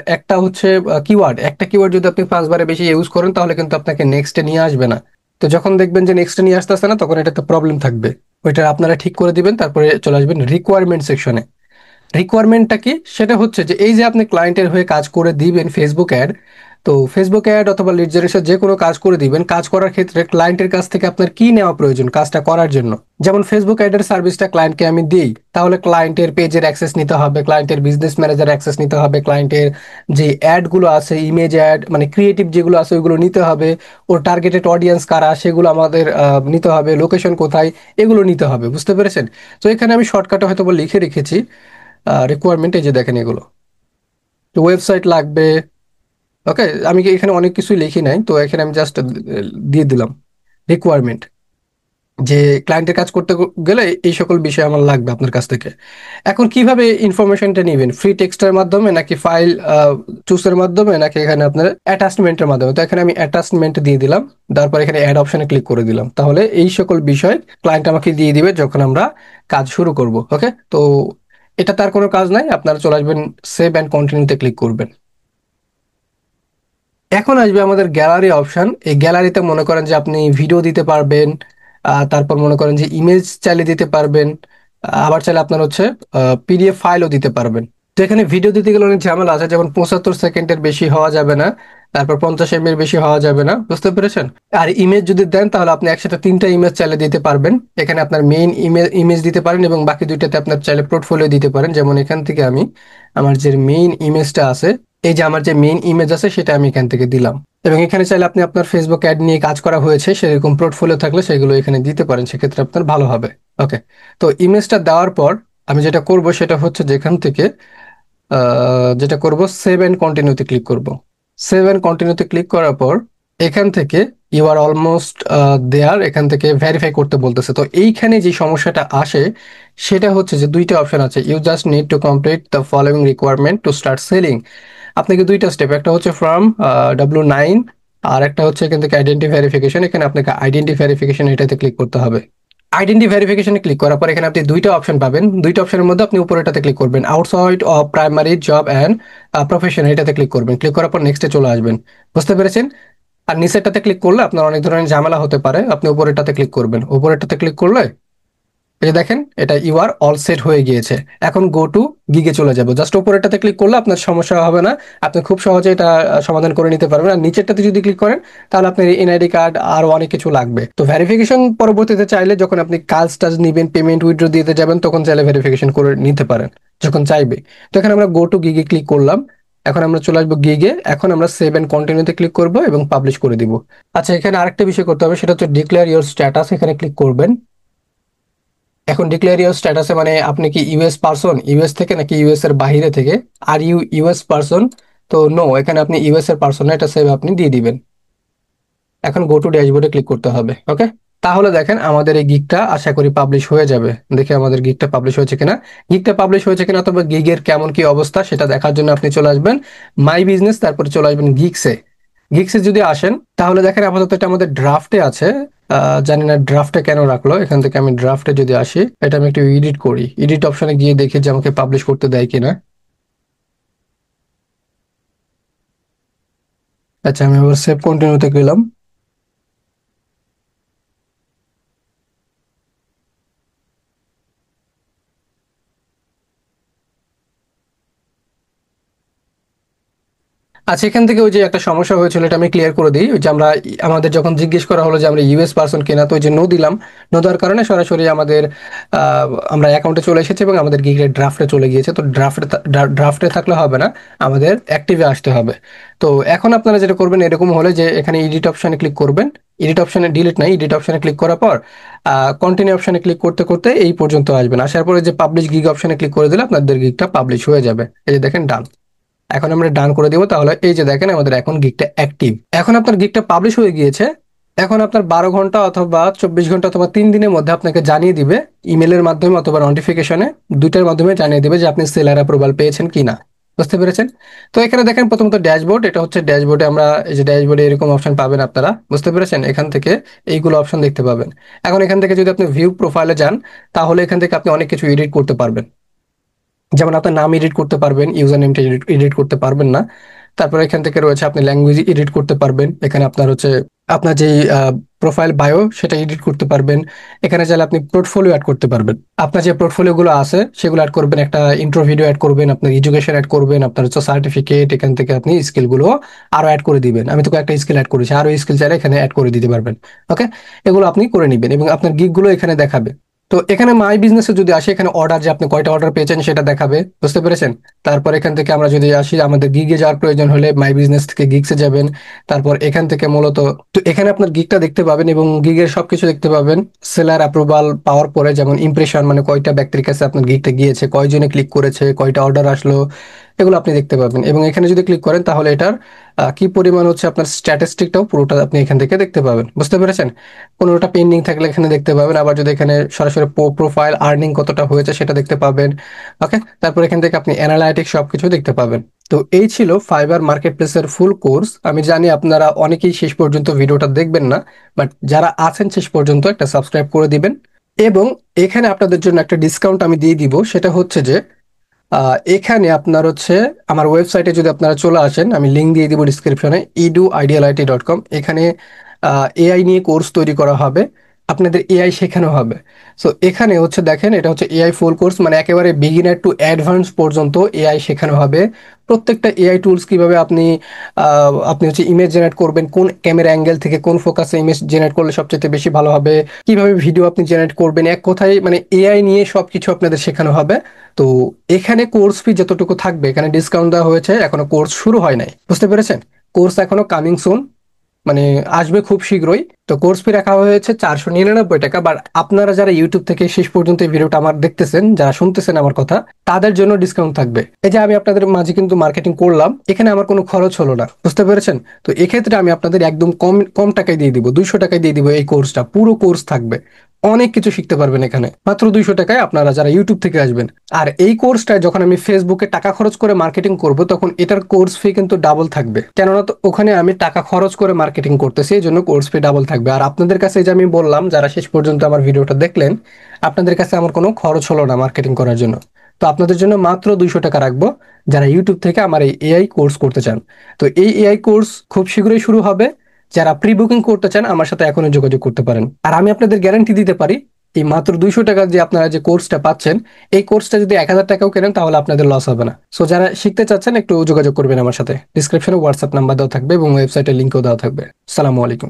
একটা হচ্ছে কিওয়ার্ড, একটা কিওয়ার্ড যদি আপনি 5বারের বেশি ইউজ করেন তাহলে কিন্তু আপনাকে নেক্সটে নিয়ে আসবে না। তো যখন দেখবেন যে নেক্সটে নিয়ে আসতেছে না তখন এটাতে প্রবলেম থাকবে। ওইটা আপনারা ঠিক করে দিবেন, তারপরে চলে আসবেন রিকোয়ারমেন্ট সেকশনে। রিকোয়ারমেন্টটা কি, সেটা হচ্ছে যে এই যে আপনি ক্লায়েন্টের হয়ে কাজ করে দিবেন ফেসবুক অ্যাড, তো ফেসবুক অ্যাড অথবা লিড জেনারেশন যে কোনো কাজ করে দিবেন, কাজ করার ক্ষেত্রে ক্লায়েন্টের কাছ থেকে আপনার কি নেওয়া প্রয়োজন কাজটা করার জন্য। যেমন ফেসবুক অ্যাডের সার্ভিসটা ক্লায়েন্টকে আমি দিই, তাহলে ক্লায়েন্টের পেজের অ্যাক্সেস নিতে হবে, ক্লায়েন্টের বিজনেস ম্যানেজার অ্যাক্সেস নিতে হবে, ক্লায়েন্টের যে অ্যাডগুলো আছে, ইমেজ অ্যাড মানে ক্রিয়েটিভ যেগুলো আছে ওইগুলো নিতে হবে, ওর টার্গেটেড অডিয়েন্স কারা সেগুলো আমাদের নিতে হবে, লোকেশন কোথায় এগুলো নিতে হবে। বুঝতে পেরেছেন? তো এখানে আমি শর্টকাটে হয়তো বা লিখে রেখেছি রিকোয়ারমেন্ট, এই যে দেখেন এগুলো। তো ওয়েবসাইট লাগবে। ওকে, আমি কি এখানে অনেক কিছুই লিখি নাই, তো এখানে আমি জাস্ট দিয়ে দিলাম রিকোয়ারমেন্ট, যে ক্লায়েন্টের কাজ করতে গেলে এই সকল বিষয় আমার লাগবে আপনার কাছ থেকে। এখন কিভাবে ইনফরমেশনটা নেবেন, ফ্রি টেক্সটের মাধ্যমে নাকি ফাইল চুজের মাধ্যমে নাকি এখানে আপনার অ্যাটাচমেন্টের মাধ্যমে? তো এখানে আমি অ্যাটাচমেন্ট দিয়ে দিলাম, তারপর এখানে অ্যাড অপশনে ক্লিক করে দিলাম, তাহলে এই সকল বিষয় ক্লায়েন্ট আমাকে দিয়ে দিবে যখন আমরা কাজ শুরু করব। ওকে, তো এটা তার কোনো কাজ নাই, আপনারা চলে আসবেন সেভ অ্যান্ড কন্টিনিউতে ক্লিক করবেন। এখন আসবে আমাদের গ্যালারি অপশন। এই গ্যালারিতে মনে করেন যে আপনি ভিডিও দিতে পারবেন, তারপর মনে করেন যে ইমেজ চাইলে দিতে পারবেন, আবার চাইলে আপনার হচ্ছে পিডিএফ ফাইলও দিতে পারবেন। তো এখানে ভিডিও দিতে গেলে অনেক ঝামেলা আছে, যেমন 75 সেকেন্ডের বেশি হওয়া যাবে না, তারপর 50 MB বেশি হওয়া যাবে না। বুঝতে পেরেছেন? আর ইমেজ যদি দেন তাহলে আপনি একসাথে 3টা ইমেজ চাইলে দিতে পারবেন। এখানে আপনার মেইন ইমেজ দিতে পারেন এবং বাকি দুইটাতে আপনার চাইলে পোর্টফোলিও দিতে পারেন। যেমন এখান থেকে আমি আমার যে মেইন ইমেজটা আছে, এই যে আমার যে মেইন ইমেজ আছে সেটা আমি এখান থেকে দিলাম। এবং এখানে চাইলে আপনি আপনার ফেসবুক অ্যাড নিয়ে কাজ করা হয়েছে সেরকম পোর্টফোলিও থাকলে সেগুলো এখানে দিতে পারেন, সেক্ষেত্রে আপনার ভালো হবে। ওকে, তো ইমেজটা দেওয়ার পর আমি যেটা করব সেটা হচ্ছে যেখান থেকে যেটা করব, সেভ এন্ড কন্টিনিউতে ক্লিক করব। সেভ এন্ড কন্টিনিউতে ক্লিক করার পর এখান থেকে ইউ আর অলমোস্ট দেয়ার, এখান থেকে ভেরিফাই করতে বলতেছে। তো এইখানে যে সমস্যাটা আসে সেটা হচ্ছে যে দুইটা অপশন আছে, you just need to complete the following requirement to start selling. আপনাকে দুইটা স্টেপ, একটা হচ্ছে ফ্রম W9 আর একটা হচ্ছে এখান থেকে আইডেন্টি ভেরিফিকেশন। এখানে আপনাকে আইডেন্টি ভেরিফিকেশন এটাতে ক্লিক করতে হবে। আইডেন্টি ভেরিফিকেশনে ক্লিক করার পর এখানে আপনি দুইটা অপশন পাবেন, দুইটা অপশনের মধ্যে আপনি উপরেটাতে ক্লিক করবেন, outside of primary job and profession, এটাতে ক্লিক করবেন। ক্লিক করার পর নেক্সটে চলে আসবেন। বুঝতে পেরেছেন? আর নিচেরটাতে ক্লিক করলে আপনার অনেক ধরনের ঝামেলা হতে পারে, আপনি উপরেরটাতে ক্লিক করবেন। উপরেরটাতে ক্লিক করলে এই যে দেখেন এটা ইউ আর অল সেট হয়ে গিয়েছে। এখন গো টু গিগে চলে যাবো। জাস্ট উপরেরটাতে ক্লিক করলে আপনার সমস্যা হবে না, আপনি খুব সহজে এটা সমাধান করে নিতে পারবেন। আর নিচেরটাতে যদি ক্লিক করেন তাহলে আপনার এনআইডি কার্ড আর অনেক কিছু লাগবে। তো ভেরিফিকেশন পরবর্তীতে চাইলে যখন আপনি কাজ টাজ নিবেন, পেমেন্ট উইথড্র দিতে যাবেন, তখন চাইলে ভেরিফিকেশন করে নিতে পারেন যখন চাইবে। তো এখানে আমরা গো টু গিগে ক্লিক করলাম। এখন আমরা চলে আসবো গিগে। এখন আমরা সেভ এন্ড কন্টিনিউতে ক্লিক করব এবং পাবলিশ করে দিব। আচ্ছা, এখানে আরেকটা বিষয় করতে হবে, সেটা হচ্ছে ডিক্লেয়ার ইওর স্ট্যাটাস। এখানে ক্লিক করবেন। এখন ডিক্লেয়ার ইউর স্ট্যাটাসে মানে আপনি কি ইউএস পারসন, ইউএস থেকে নাকি ইউএস এর বাইরে থেকে? Are you US person? তো নো, এখানে আপনি ইউএস এর পারসন না, এটা সেভ আপনি দিয়ে দিবেন। এখন গো টু ড্যাশবোর্ডে ক্লিক করতে হবে। ওকে, তাহলে দেখেন আমাদের এই গিগটা আশা করি পাবলিশ হয়ে যাবে। দেখে আমাদের গিগটা পাবলিশ হয়েছে কিনা, গিগটা পাবলিশ হয়েছে কিনা অথবা গিগের কেমন কি অবস্থা সেটা দেখার জন্য আপনি চলে আসবেন মাই বিজনেস, তারপরে চলে আসবেন গিগসে। গিগসে যদি আসেন তাহলে দেখেন আপাতত এটা আমাদের ড্রাফটে আছে। জানি না ড্রাফটে কেন রাখলো। এখান থেকে আমি ড্রাফটে যদি আসি, এটা আমি একটু এডিট করি, এডিট অপশনে গিয়ে দেখি যে আমাকে পাবলিশ করতে দেয় কিনা। আচ্ছা, আমি আবার সেভ কন্টিনিউতে গেলাম। আচ্ছা, এখান থেকে ওই যে একটা সমস্যা হয়েছিল, এটা আমি ক্লিয়ার করে দিই। ওই যে আমরা আমাদের যখন জিজ্ঞেস করা হলো যে আমরা ইউএস পার্সন কিনা, তো ওই যে নো দিলাম। নো দেওয়ার কারণে সরাসরি আমাদের আমরা অ্যাকাউন্টে চলে এসেছি এবং আমাদের গিগের ড্রাফটে চলে গিয়েছে। তো ড্রাফটে থাকলে হবে না, আমাদের অ্যাক্টিভে আসতে হবে। তো এখন আপনারা যেটা করবেন, এরকম হলে যে এখানে এডিট অপশনে ক্লিক করবেন। এডিট অপশনে ডিলিট নাই, এডিট অপশনে ক্লিক করার পর কন্টিনিউ অপশনে ক্লিক করতে করতে এই পর্যন্ত আসবেন। আসার পরে যে পাবলিশ গিগ অপশনে ক্লিক করে দিলে আপনাদের গিগটা পাবলিশ হয়ে যাবে। এই যে দেখেন, ডান। এখন আমরা ডান করে দিব, তাহলে এই যে দেখেন আমাদের এখন গিগটা অ্যাক্টিভ। এখন আপনার গিগটা পাবলিশ হয়ে গিয়েছে। এখন আপনার 12 ঘন্টা অথবা 24 ঘন্টা অথবা 3 দিনের মধ্যে আপনাকে জানিয়ে দিবে, ইমেলের মাধ্যমে অথবা নোটিফিকেশনে, দুইটার মাধ্যমে জানিয়ে দিবে যে আপনি সেলার অ্যাপ্রুভাল পেয়েছেন কিনা। বুঝতে পেরেছেন? তো এখানে দেখেন প্রথমত ড্যাশবোর্ড, এটা হচ্ছে ড্যাশবোর্ডে আমরা এই যে ড্যাশবোর্ডে এরকম অপশন পাবেন আপনারা। বুঝতে পেরেছেন? এখান থেকে এইগুলো অপশন দেখতে পাবেন। এখন এখান থেকে যদি আপনি ভিউ প্রোফাইলে যান, তাহলে এখান থেকে আপনি অনেক কিছু এডিট করতে পারবেন। যেমন আপনার নাম এডিট করতে পারবেন, ইউজার নেমটা এডিট করতে পারবেন না। তারপরে এখান থেকে রয়েছে আপনি ল্যাঙ্গুয়েজ এডিট করতে পারবেন। এখানে আপনার হচ্ছে আপনার যে প্রোফাইল বায়ো সেটা এডিট করতে পারবেন। এখানে চাইলে আপনি পোর্টফোলিও অ্যাড করতে পারবেন। আপনার যে পোর্টফোলিও গুলো আছে সেগুলো অ্যাড করবেন, একটা ইন্ট্রো ভিডিও অ্যাড করবেন, আপনার এডুকেশন অ্যাড করবেন, আপনার হচ্ছে সার্টিফিকেট। এখান থেকে আপনি স্কিল গুলো আরো অ্যাড করে দিবেন। আমি তো একটা স্কিল অ্যাড করেছি, আরো স্কিল চাইলে এখানে অ্যাড করে দিতে পারবেন। ওকে, এগুলো আপনি করে নিবেন এবং আপনার গিগ গুলো এখানে দেখাবে। তো এখানে মাই বিজনেসে যদি আসে, এখানে অর্ডার, যে আপনি কয়টা অর্ডার পেয়েছেন সেটা দেখাবে। বুঝতে পেরেছেন? তারপর এখান থেকে আমরা যদি আসি, আমাদের গিগে যাওয়ার প্রয়োজন হলে মাই বিজনেস থেকে গিগসে যাবেন। তারপর এখান থেকে মূলত, তো এখানে আপনার গিগটা দেখতে পাবেন এবং গিগের সবকিছু দেখতে পাবেন। সেলার অ্যাপ্রুভাল পাওয়ার পরে যেমন ইমপ্রেশন, মানে কয়টা ব্যক্তির কাছে আপনার গিগটা গিয়েছে, কয়জনে ক্লিক করেছে, কয়টা অর্ডার আসলো, এগুলো আপনি দেখতে পাবেন। এবং এখানে যদি ক্লিক করেন তাহলে এটার কি পরিমাণ হচ্ছে আপনার স্ট্যাটিস্টিকটাও পুরোটা আপনি এখান থেকে দেখতে পাবেন। বুঝতে পেরেছেন? কোনোটা পেন্ডিং থাকলে এখানে দেখতে পাবেন। আবার যদি এখানে সরাসরি প্রোফাইল আর্নিং কতটা হয়েছে সেটা দেখতে পাবেন। ওকে, তারপর এখান থেকে আপনি অ্যানালাইটিক্স সবকিছু দেখতে পাবেন। তো এই ছিল ফাইবার মার্কেটপ্লেসের ফুল কোর্স। আমি জানি আপনারা অনেকেই শেষ পর্যন্ত ভিডিওটা দেখবেন না, বাট যারা আছেন শেষ পর্যন্ত একটা সাবস্ক্রাইব করে দিবেন। এবং এখানে আপনাদের জন্য একটা ডিসকাউন্ট আমি দিয়ে দিব, সেটা হচ্ছে যে এখানে আপনার হচ্ছে আমার ওয়েবসাইটে যদি আপনারা চলে আসেন, আমি লিঙ্ক দিয়ে দিব ডিসক্রিপশনে, eduidealit.com। এখানে এআই নিয়ে কোর্স তৈরি করা হবে, আপনাদের এআই শেখানো হবে। সো এখানে হচ্ছে দেখেন, এটা হচ্ছে এআই ফুল কোর্স, মানে একেবারে বিগিনার টু অ্যাডভান্স পর্যন্ত এআই শেখানো হবে। প্রত্যেকটা এআই টুলস কিভাবে আপনি আপনি হচ্ছে ইমেজ জেনারেট করবেন, কোন ক্যামেরা অ্যাঙ্গেল থেকে কোন ফোকাসে ইমেজ জেনারেট করলে সবচেয়ে বেশি ভালো হবে, কিভাবে ভিডিও আপনি জেনারেট করবেন, এক কথায় মানে এআই নিয়ে সবকিছু আপনাদের শেখানো হবে। তো এখানে কোর্স ফি যতটুকু থাকবে, এখানে ডিসকাউন্ট দেওয়া হয়েছে, এখনো কোর্স শুরু হয় নাই। বুঝতে পেরেছেন? কোর্স এখনো কামিং সুন, মানে আসবে খুব শীঘ্রই। তো কোর্স ফি রাখা হয়েছে 499 টাকা। বাট আপনারা যারা ইউটিউব থেকে শেষ পর্যন্ত এই ভিডিওটা আমার দেখতেছেন, যারা শুনতেছেন আমার কথা, তাদের জন্য ডিসকাউন্ট থাকবে। এই যে আমি আপনাদের মাঝে কিন্তু মার্কেটিং করলাম, এখানে আমার কোনো খরচ হলো না। বুঝতে পেরেছেন? তো এক্ষেত্রে আমি আপনাদের একদম কম কম টাকায় দিয়ে দিব, 200 টাকায় দিয়ে দিব। এই কোর্সটা পুরো কোর্স থাকবে, অনেক কিছু শিখতে পারবেন এখানে মাত্র 200 টাকায়, আপনারা যারা ইউটিউব থেকে আসবেন। আর এই কোর্সটায় যখন আমি ফেসবুকে টাকা খরচ করে মার্কেটিং করব, তখন এটার কোর্স ফি কিন্তু ডাবল থাকবে। কেননা তো ওখানে আমি টাকা খরচ করে মার্কেটিং করতেছি, এই জন্য কোর্স ফি ডাবল থাকবে। আর আপনাদের কাছে যে আমি বললাম, যারা শেষ পর্যন্ত আমার ভিডিওটা দেখলেন, আপনাদের কাছে আমার কোনো খরচ হলো না মার্কেটিং করার জন্য। তো আপনাদের জন্য মাত্র 200 টাকা রাখবো, যারা ইউটিউব থেকে আমার এই এআই কোর্স করতে চান। তো এই এআই কোর্স খুব শীঘ্রই শুরু হবে। যারা প্রি বুকিং করতে চান আমার সাথে এখনই যোগাযোগ করতে পারেন। আর আমি আপনাদের গ্যারান্টি দিতে পারি, এই মাত্র 200 টাকা যে আপনারা যে কোর্সটা পাচ্ছেন, এই কোর্সটা যদি 1000 টাকাও কেনেন তাহলে আপনাদের লস হবে না। সো যারা শিখতে চাচ্ছেন একটু যোগাযোগ করবেন আমার সাথে। ডিসক্রিপশনে হোয়াটসঅ্যাপ নাম্বার দেওয়া থাকবে এবং ওয়েবসাইটের লিঙ্কও দেওয়া থাকবে। সালামু আলাইকুম।